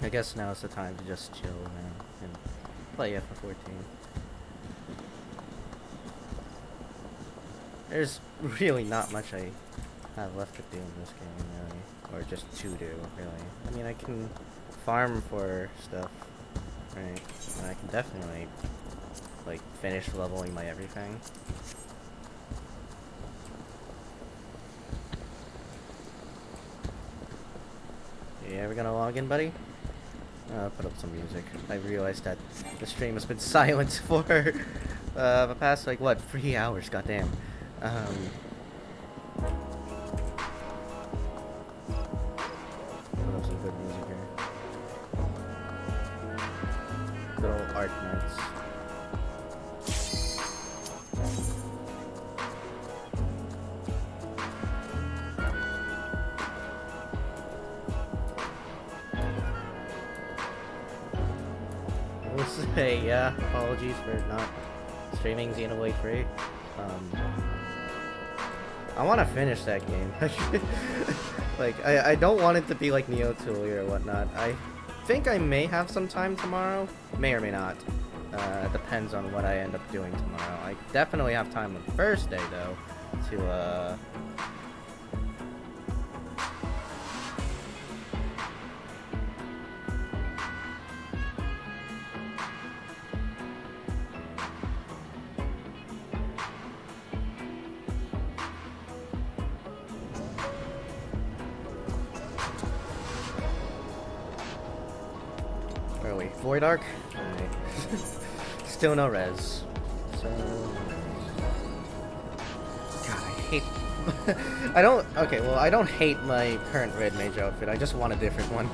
I guess now is the time to just chill, man, and play FF14. There's really not much I have left to do in this game, really. Or just to do, really. I mean, I can farm for stuff, right? And I can definitely, like, finish leveling my everything. You ever gonna log in, buddy? Put up some music. I realized that the stream has been silent for the past, like, what, 3 hours, goddamn. Put up some good music here. Good old art nights. I will say, yeah, apologies for not streaming Xenoblade 3. I want to finish that game. Like, I don't want it to be like Neo Tuli or whatnot. I think I may have some time tomorrow. May or may not. Depends on what I end up doing tomorrow. I definitely have time on Thursday, though, to, where are we? Void Arc? Alright. Still no res. So... God, I hate... I don't... Okay, well, I don't hate my current red mage outfit. I just want a different one.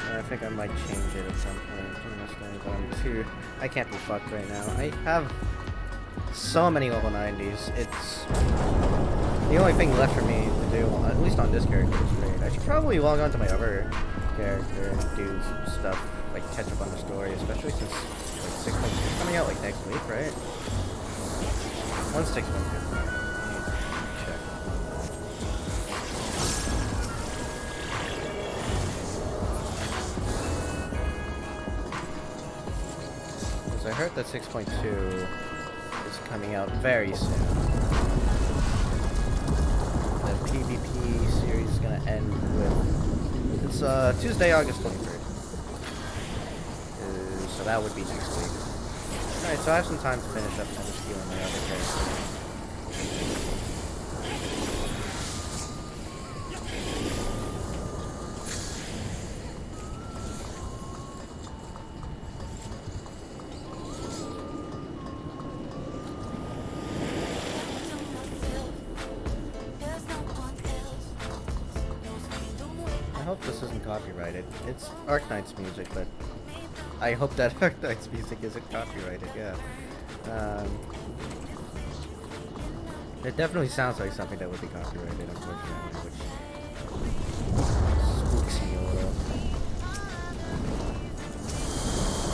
I think I might change it at some point. But I'm too... I can't be fucked right now. I have so many level 90s. It's the only thing left for me to do, at least on this character, is raid. I should probably log on to my other character and do some stuff, like catch up on the story, especially since like 6.2 is coming out like next week, right? Once 6.2 is coming out. Check. Because I heard that 6.2 is coming out very soon. The PvP series is gonna end with... It's Tuesday, August 23rd. So that would be next week. Alright, so I have some time to finish up my skill on my other character. I hope this isn't copyrighted. It's Arknight's music, but I hope that Arknight's music isn't copyrighted, yeah. It definitely sounds like something that would be copyrighted, unfortunately, which spooks me a little.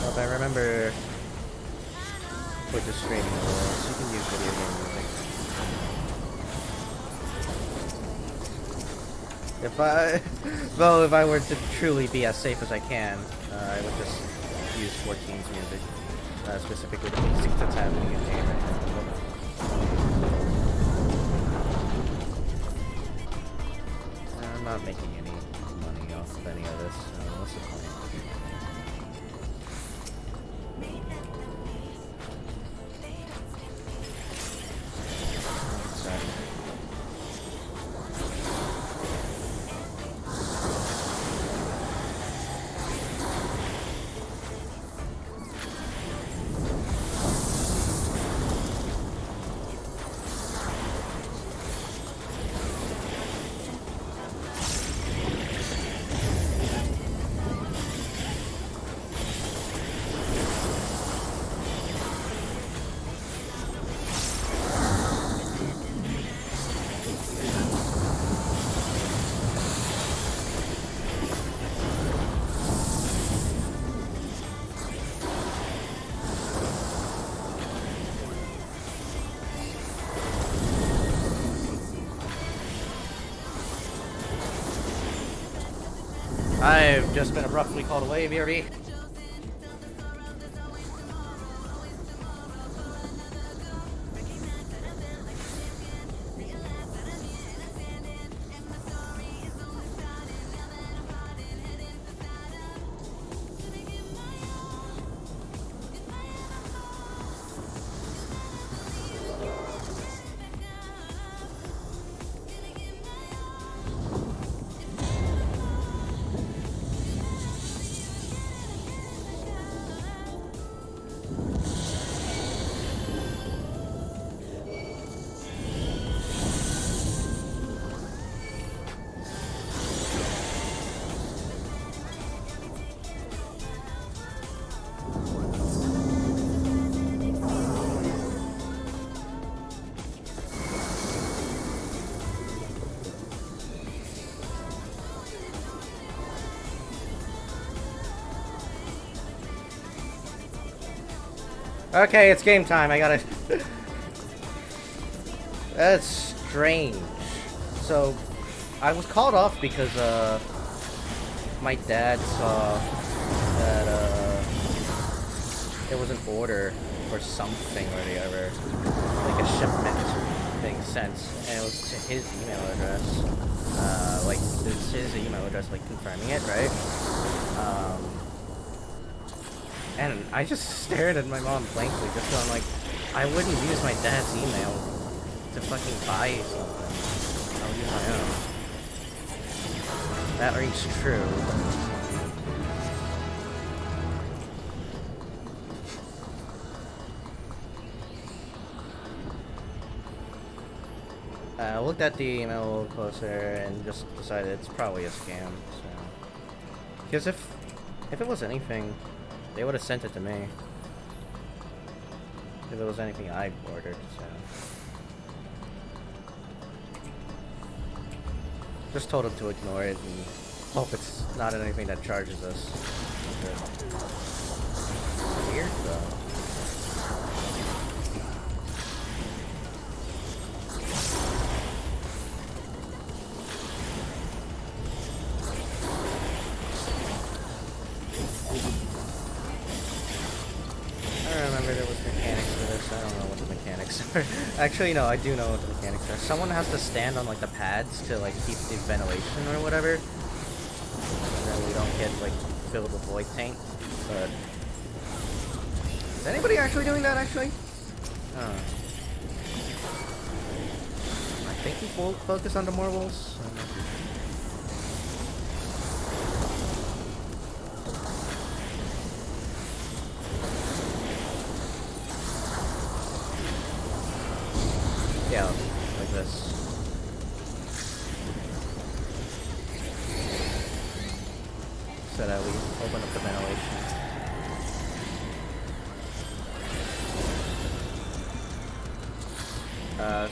Well, if I remember with the streaming rules, you can use video game music. If I were to truly be as safe as I can, I would just use 14's music, specifically the music that's happening in game right now. I'm not making any money off of any of this, so what's the point? I've just been abruptly called away, BRB. Okay, it's game time. I gotta. That's strange. So, I was called off because my dad saw that there was an order for something or the other, like a shipment being sent, and it was to his email address. Like it's his email address, like confirming it, right? And I just stared at my mom blankly, just going like, I wouldn't use my dad's email to fucking buy something. I'll use my own. That rings true. I looked at the email a little closer and just decided it's probably a scam. So, because if it was anything, they would have sent it to me. If it was anything I ordered, so. Just told him to ignore it and hope it's not anything that charges us. Weird though. Actually, no, I do know what the mechanics are. Someone has to stand on like the pads to like keep the ventilation or whatever, and then we don't get like filled with void taint. But is anybody actually doing that? Actually, I think we will focus on the marbles. Yeah, like this. So that we open up the ventilation.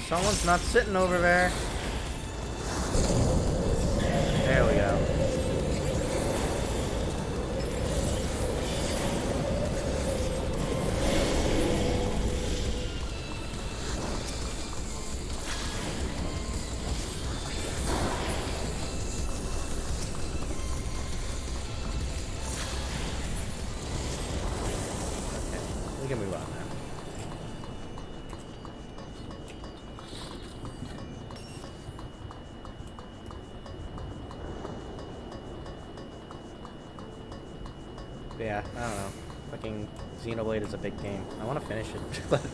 Someone's not sitting over there. There we go. We can move on now. Yeah, I don't know. Fucking Xenoblade is a big game. I want to finish it, but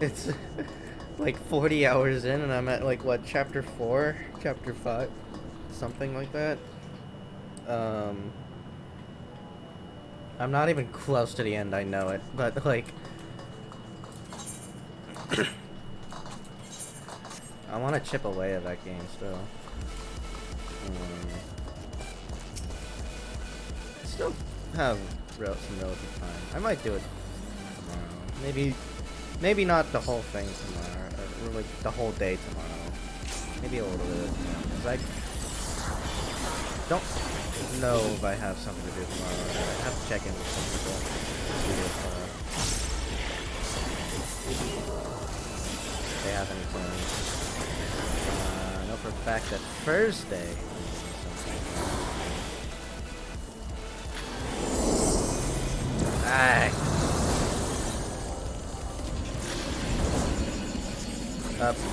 it's like 40 hours in and I'm at like, what, chapter 4? Chapter 5? Something like that. I'm not even close to the end, I know it, but like I want to chip away at that game still. I still have some relative time. I might do it tomorrow. Maybe not the whole thing tomorrow, or like the whole day tomorrow. Maybe a little bit, because I don't know if I have something to do tomorrow. I have to check in with some people. See if they have any plans. I know for a fact that Thursday. Aye.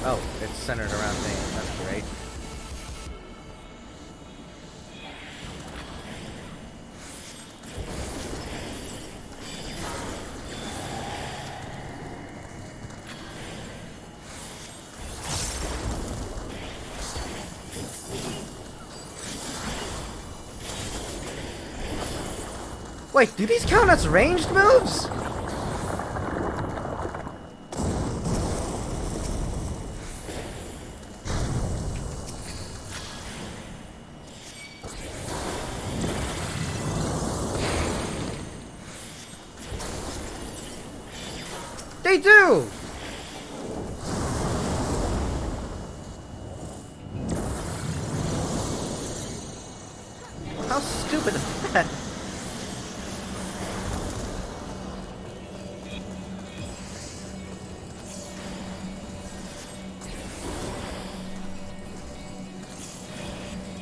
Oh, it's centered around me. That's great. Wait, do these count as ranged moves? They do! How stupid is that?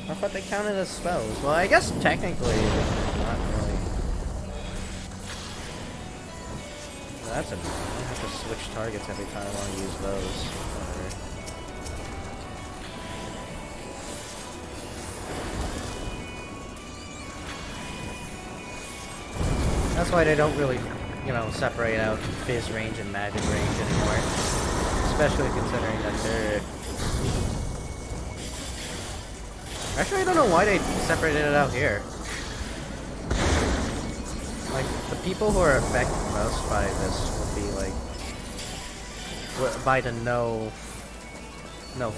I thought they counted as spells. Well, I guess technically, not really. Well, that's annoying. I have to switch targets every time I want to use those. Whatever. That's why they don't really, you know, separate out fizz range and magic range anymore. Especially considering that they're... Actually, I don't know why they separated it out here. Like, the people who are affected most by this would be, like... by the no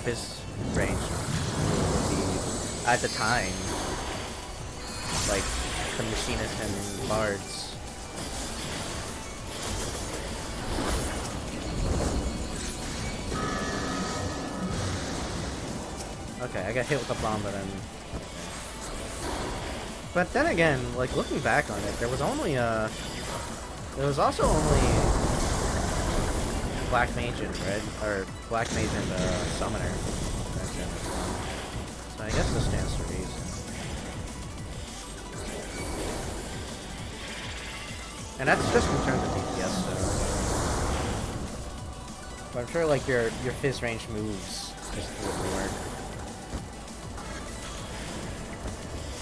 fizz range would be, at the time, like, the machinist and bards. Okay, I got hit with a bomb, but then... But then again, like, looking back on it, there was only, there was also only... Black Mage and Red... or Black Mage and, Summoner. So I guess this stands to reason. And that's just in terms of DPS, so... But I'm sure, like, your fizz range moves just wouldn't work.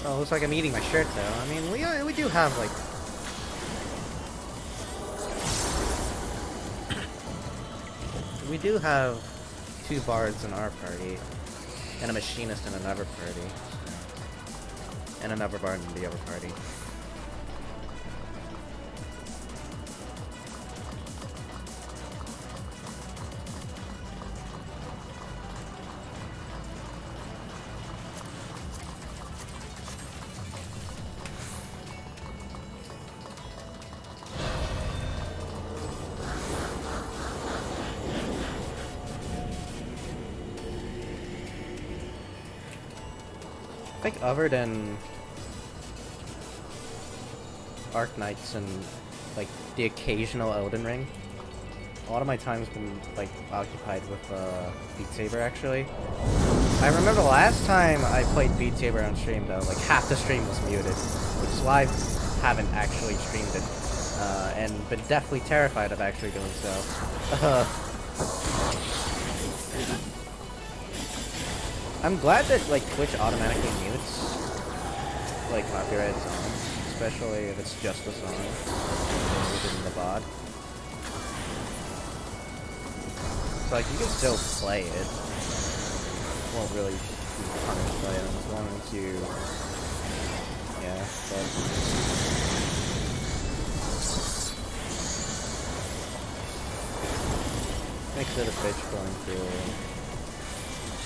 Oh, looks like I'm eating my shirt, though. I mean, we do have, like... we do have 2 bards in our party, and a machinist in another party, and another bard in the other party. I think other than Arc Knights and like the occasional Elden Ring, a lot of my time's been like occupied with Beat Saber actually. I remember the last time I played Beat Saber on stream though, like half the stream was muted, which is why I haven't actually streamed it, and been deathly terrified of actually doing so. I'm glad that like Twitch automatically mutes like copyrighted songs, especially if it's just a song within the bot. So like you can still play it. Won't really be punished by it as long as you but makes it a bitch going through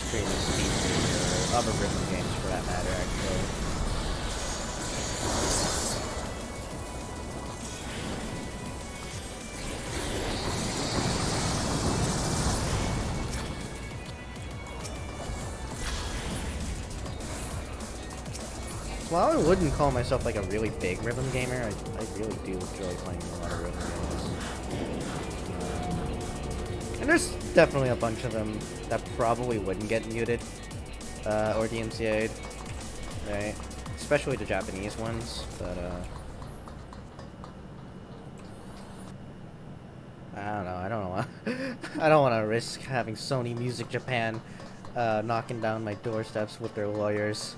streaming speed or other rhythm games for that matter, actually. While I wouldn't call myself like a really big rhythm gamer, I really do enjoy playing a lot of rhythm games. And there's definitely a bunch of them that probably wouldn't get muted or DMCA'd, right? Especially the Japanese ones, but I don't know. I don't want. I don't want to risk having Sony Music Japan knocking down my doorsteps with their lawyers.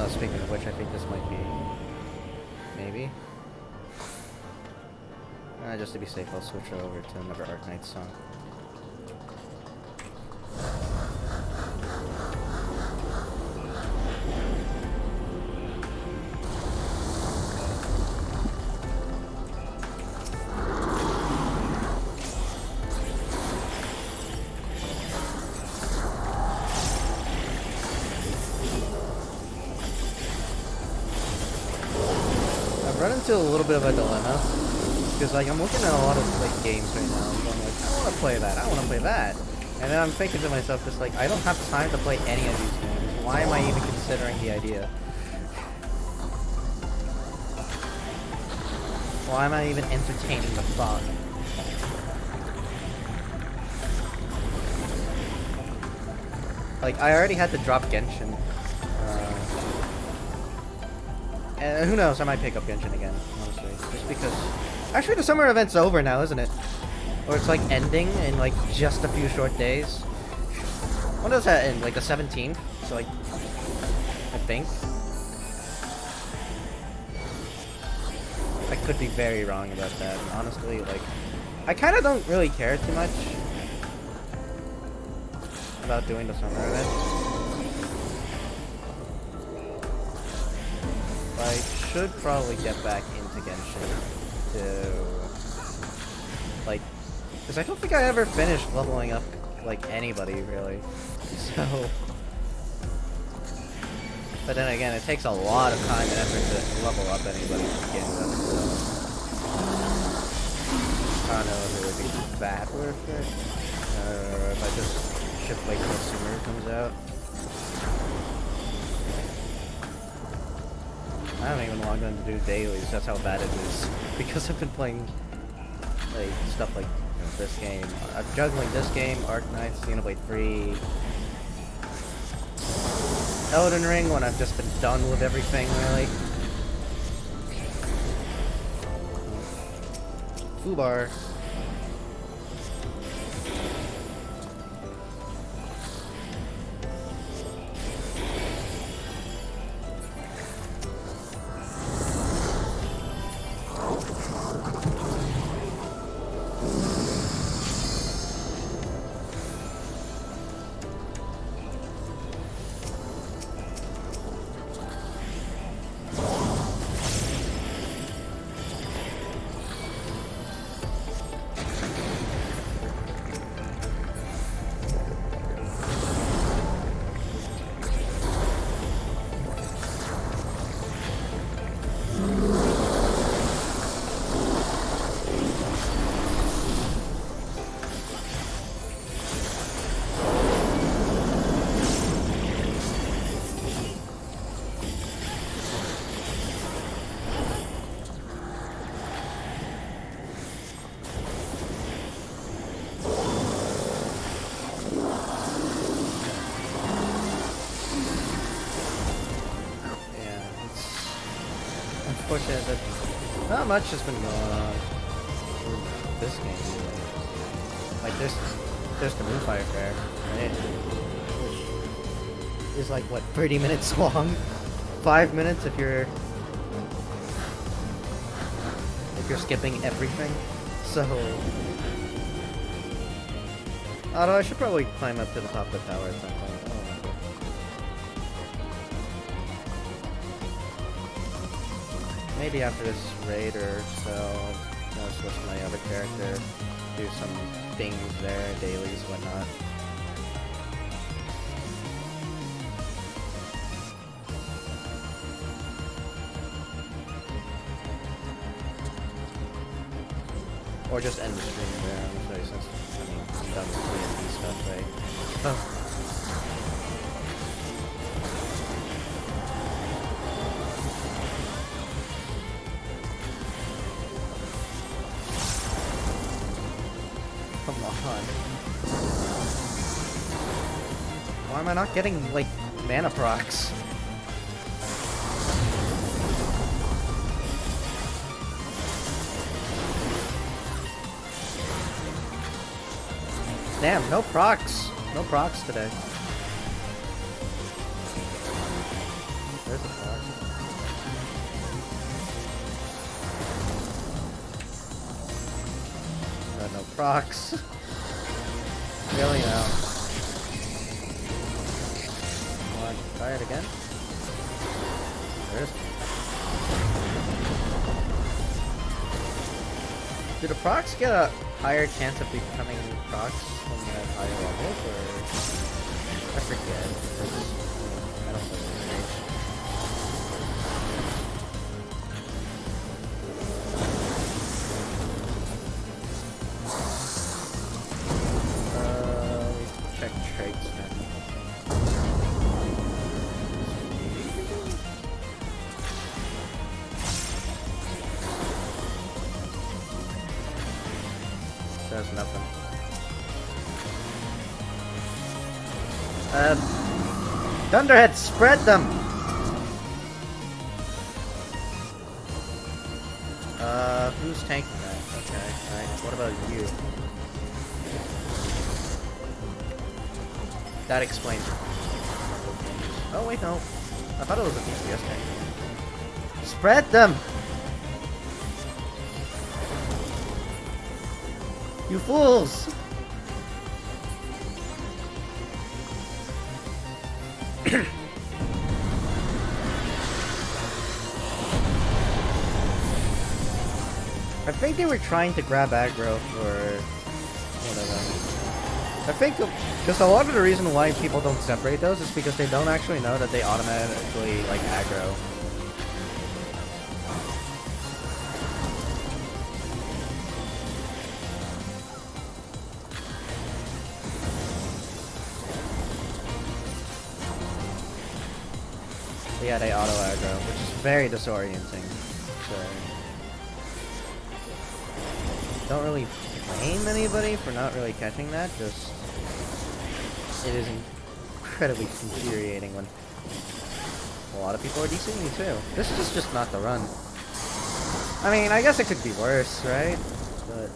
Speaking of which, I think this might be maybe. Just to be safe, I'll switch over to another Arc Knight song. I've run into a little bit of a dilemma. Because like I'm looking at a lot of like games right now, and I'm like, I want to play that, I want to play that, and then I'm thinking to myself, just like I don't have time to play any of these games. Why am I even considering the idea? Why am I even entertaining the thought? Like I already had to drop Genshin, and who knows, I might pick up Genshin again, honestly, just because. Actually, the summer event's over now, isn't it? Or it's like ending in like just a few short days. When does that end? Like the 17th? So like, I think. I could be very wrong about that. And honestly, like, I kind of don't really care too much about doing the summer event. But I should probably get back into Genshin. Like, because I don't think I ever finished leveling up like anybody really. So, but then again, it takes a lot of time and effort to level up anybody to begin with. So I don't know if it would be that worth it, or if I just should wait till summer comes out. I haven't even logged on to do dailies, that's how bad it is. Because I've been playing like stuff like this game. I'm juggling this game, Arc Knight, Xenoblade 3, Elden Ring when I've just been done with everything really. Fubar. Unfortunate that not much has been going on with this game. Really. Like there's the Moonfire Fair, right? Which is like what 30 minutes long, 5 minutes if you're skipping everything. So, although I should probably climb up to the top of the tower at some point. Maybe after this raid or so, I'll switch to my other character, do some things there, dailies, whatnot. Or just end the stream there, honestly, since, I mean, I'm done with DnD stuff, right? Oh. Come on. Why am I not getting, like, mana procs? Damn, no procs. No procs today. There's a proc. No procs. Really now. Come on, try it again. There's. Do the procs get a higher chance of becoming procs when they're at higher levels, or I forget? I don't know. We check traits then. There's nothing. Thunderhead, spread them! Who's tanking that? Okay, alright, what about you? That explains it. Oh wait, no. I thought it was a DPS tank. Spread them! You fools! I think they were trying to grab aggro for one of them. I think because a lot of the reason why people don't separate those is because they don't actually know that they automatically like aggro. Yeah, they auto aggro, which is very disorienting. So don't really blame anybody for not really catching that. Just it is incredibly infuriating when a lot of people are DCing too. This is just not the run. I mean, I guess it could be worse, right? But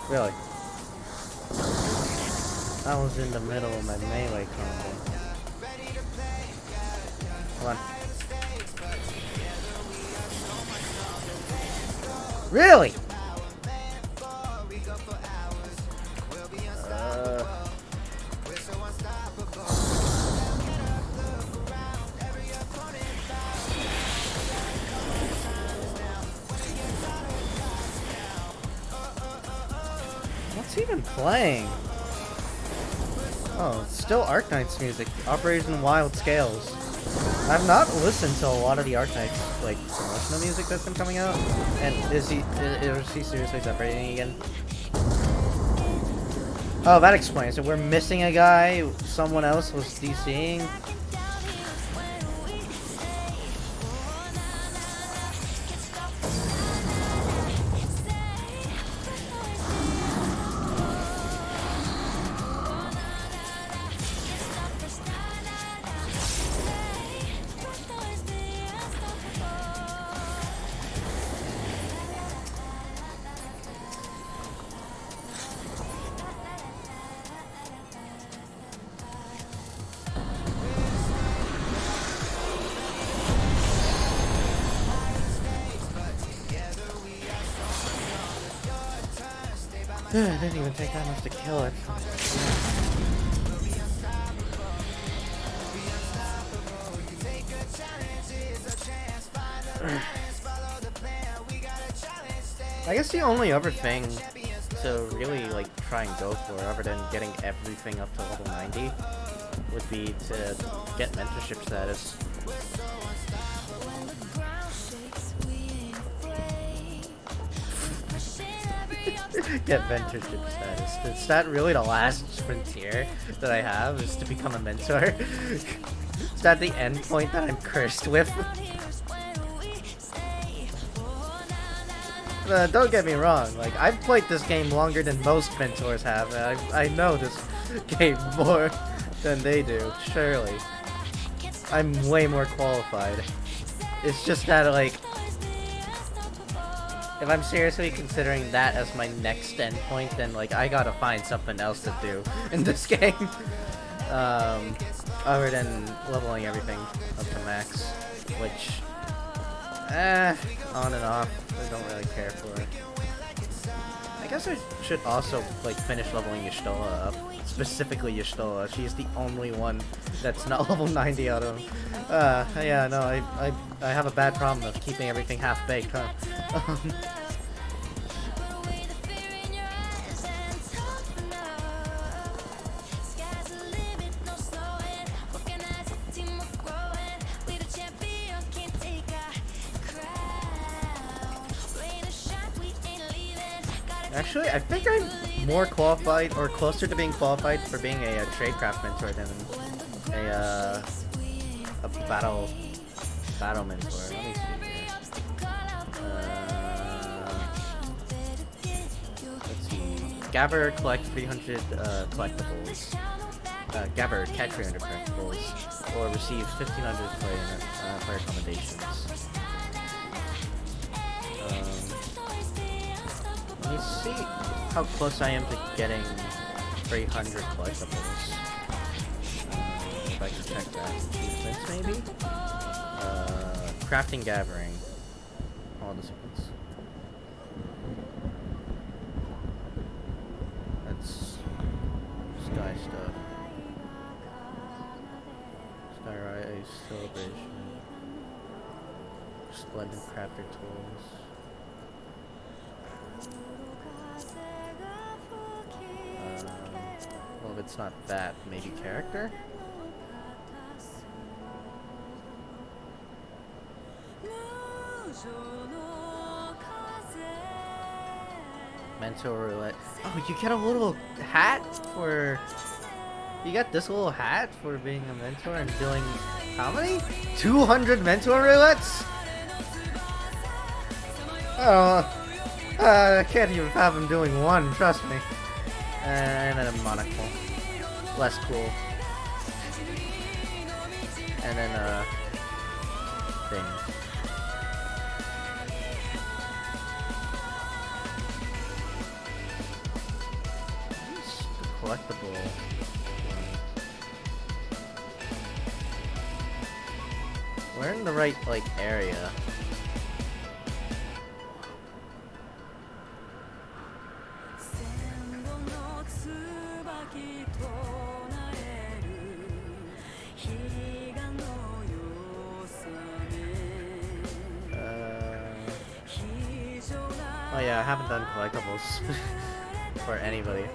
really, I was in the middle of my melee combo. Come on. Really? What's even playing? Oh, it's still Arknight's music. Operation Wild Scales. I've not listened to a lot of the Arknight's like promotional music that's been coming out. And is he seriously separating again? Oh, that explains it. We're missing a guy. Someone else was DCing. It didn't even take that much to kill it. I guess the only other thing to really like try and go for, other than getting everything up to level 90, would be to get mentorship status. Get mentorship status. Is that really the last frontier that I have, is to become a mentor? Is that the end point that I'm cursed with? Don't get me wrong, like, I've played this game longer than most mentors have, and I know this game more than they do, surely. I'm way more qualified. It's just that, like, if I'm seriously considering that as my next endpoint, then, like, I gotta find something else to do in this game. Other than leveling everything up to max, which, on and off, I don't really care for it. I guess I should also, like, finish leveling Y'shtola up. Specifically Y'shtola. She's the only one that's not level 90 out of them. Yeah, no, I have a bad problem of keeping everything half-baked, huh? Actually, I think I'm more qualified, or closer to being qualified for being a tradecraft mentor than a battle mentor. Let me see here. Let's see. Gabber collect 300 collectibles. Gabber catch 300 collectibles, or receive 1,500 player accommodations. Let me see how close I am to getting 300 collectibles. If I can check that. Achievements, maybe? Crafting gathering. Hold on a second. That's sky stuff. Skyrise celebration. Splendid crafter tools. Well, if it's not that, maybe character? Mentor roulette. Oh, you get a little hat for... You got this little hat for being a mentor and doing... How many? 200 mentor roulettes? Oh, I can't even have him doing one, trust me. And then a monocle. Less cool. And then a thing. Collectible. We're in the right, like, area. Oh yeah, I haven't done collectibles for anybody.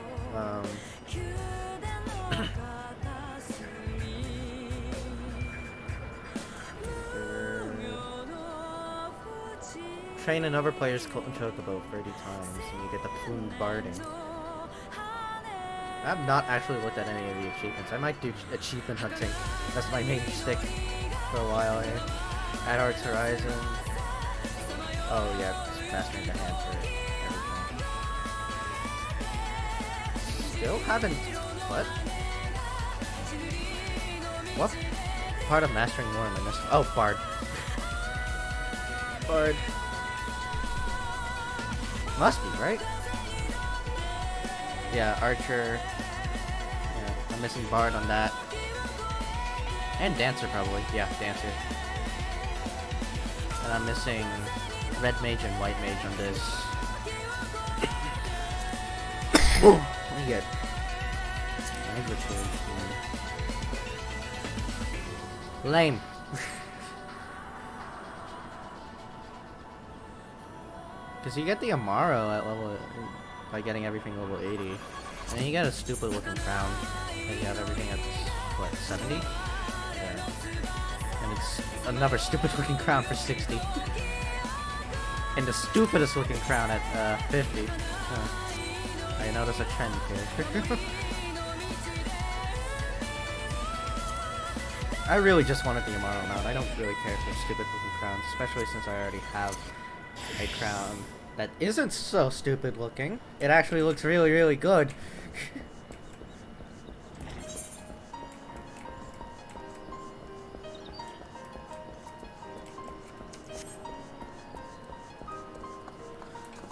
Train another player's chocobo 30 times and you get the plume barding. I have not actually looked at any of the achievements. I might do achievement hunting. That's my main stick for a while here. At Arts Horizon. Oh yeah, mastering the hand for everything. Still haven't... What? What part of mastering war am I missing? Oh, Bard. Bard. Must be, right? Yeah, Archer. Yeah, I'm missing Bard on that. And Dancer, probably. Yeah, Dancer. And I'm missing Red Mage and White Mage on this. Let me get language here. Lame. Because you get the Amaro at level... by getting everything level 80. And then you get a stupid looking crown. And you have everything at, what, 70? Yeah. And it's another stupid looking crown for 60. And the stupidest looking crown at 50. I notice a trend here. I really just wanted the Amaro mount. I don't really care for stupid looking crowns, especially since I already have a crown that isn't so stupid looking. It actually looks really, really good.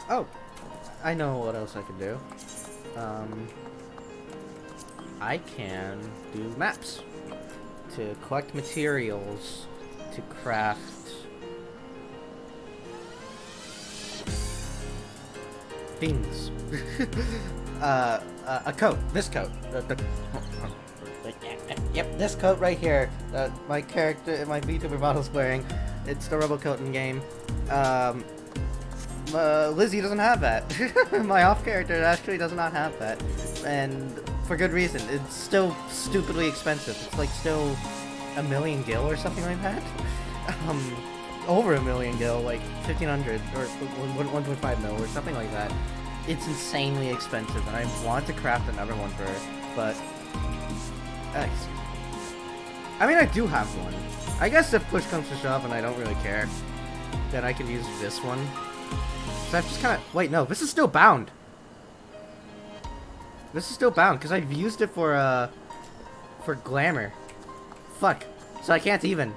Oh, I know what else I can do. I can do maps to collect materials to craft things. A coat. This coat. Yep, this coat right here. My character, my VTuber model's wearing. It's the Rebel coat in game. Lizzie doesn't have that. My off character actually does not have that, and for good reason. It's still stupidly expensive. It's like still $1 million gil or something like that. Over $1 million gil, like 1,500 or 1.5 mil or something like that. It's insanely expensive, and I want to craft another one for her, but I mean, I do have one. I guess if push comes to shove and I don't really care, then I can use this one. So I've just kind of... Wait, no, this is still bound. This is still bound, because I've used it for glamour. Fuck. So I can't even.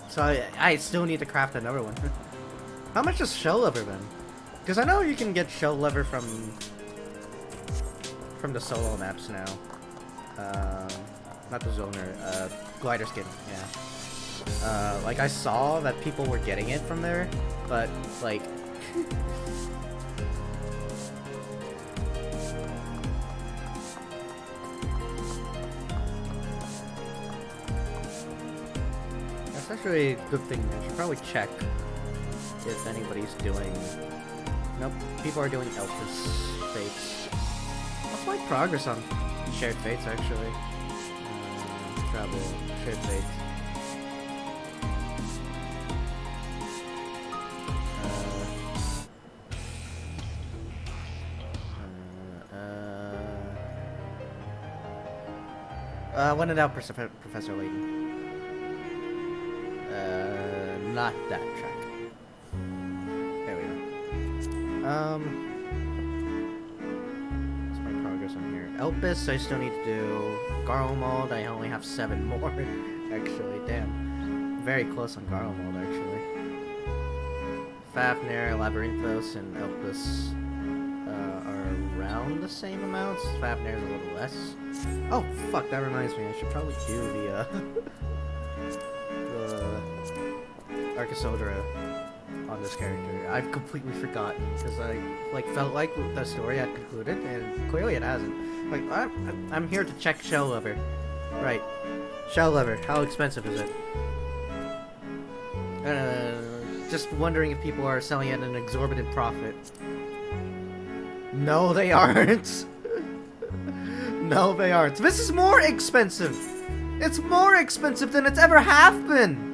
So I still need to craft another one. How much is shell lever then? Because I know you can get shell lever from the solo maps now. Not the zoner, glider skin, yeah. Like I saw that people were getting it from there, but like that's actually a good thing. I should probably check if anybody's doing... Nope, people are doing Elpis Fates. What's my progress on Shared Fates, actually? Travel, Shared Fates. When in doubt, Professor Layton. Not that track. There we go. What's my progress on here? Elpis, I still need to do. Garlemald, I only have 7 more. Actually, damn. Very close on Garlemald, actually. Fafnir, Labyrinthos, and Elpis are around the same amounts. Fafnir's a little less. Oh, fuck, that reminds me. I should probably do the Archisodra on this character. I've completely forgotten because I felt like the story had concluded, and clearly it hasn't. Like I'm here to check shell lever. Right, shell lever. How expensive is it? Just wondering if people are selling it at an exorbitant profit. No, they aren't. No, they aren't. This is more expensive. It's more expensive than it's ever have been.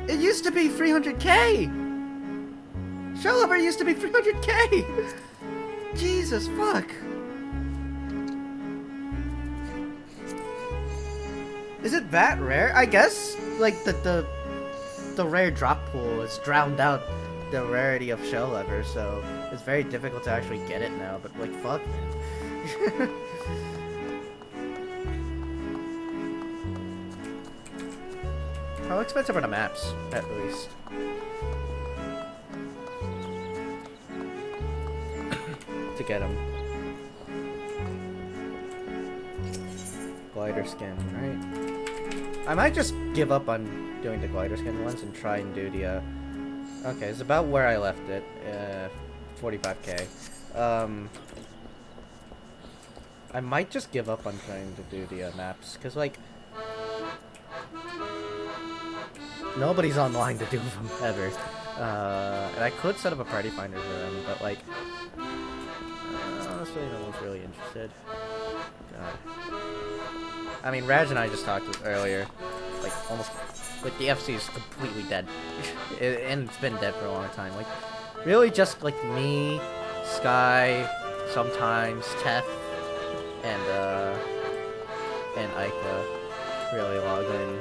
It used to be 300k! Shell lever used to be 300k! Jesus, fuck! Is it that rare? I guess, like, the rare drop pool has drowned out the rarity of shell lever, so it's very difficult to actually get it now, but, like, fuck, man. How expensive are the maps, at least? To get them. Glider skin, right? I might just give up on doing the glider skin ones and try and do the, Okay, it's about where I left it. 45k. I might just give up on trying to do the maps, because, like... Nobody's online to do them, ever. And I could set up a party finder for them, but, like... honestly, no one's really interested. God. I mean, Raj and I just talked earlier. Like, almost... Like, the FC is completely dead. And it's been dead for a long time. Like, really just, like, me, Sky, sometimes Teth and Ica really log in.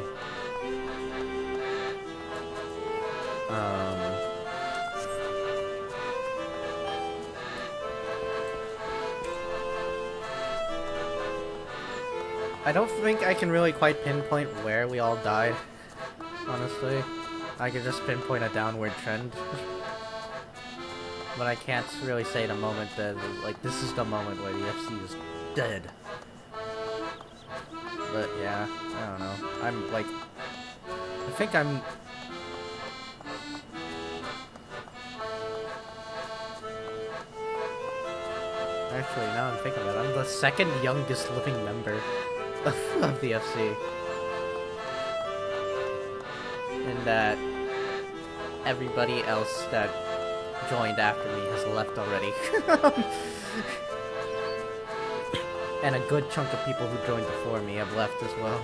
I don't think I can really quite pinpoint where we all died, honestly. I could just pinpoint a downward trend. But I can't really say the moment that, like, this is the moment where the FC was dead. But yeah, I don't know. I'm, like, I think I'm... Actually, now I'm thinking about it, I'm the second youngest living member of the FC. In that everybody else that joined after me has left already. And a good chunk of people who joined before me have left as well.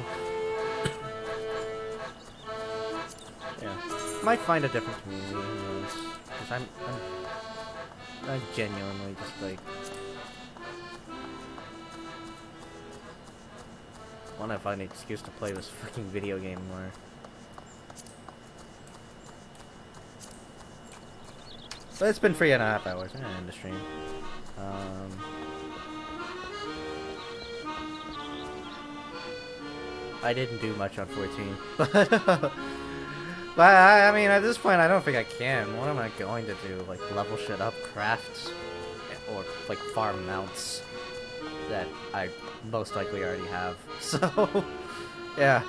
Yeah. Might find a different community, who knows. Because I'm genuinely just like... wanna find an excuse to play this fucking video game more. But it's been 3.5 hours in the stream. I didn't do much on 14, but I mean, at this point, I don't think I can. What am I going to do? Like, level shit up, crafts, or like farm mounts that I most likely already have. So, yeah.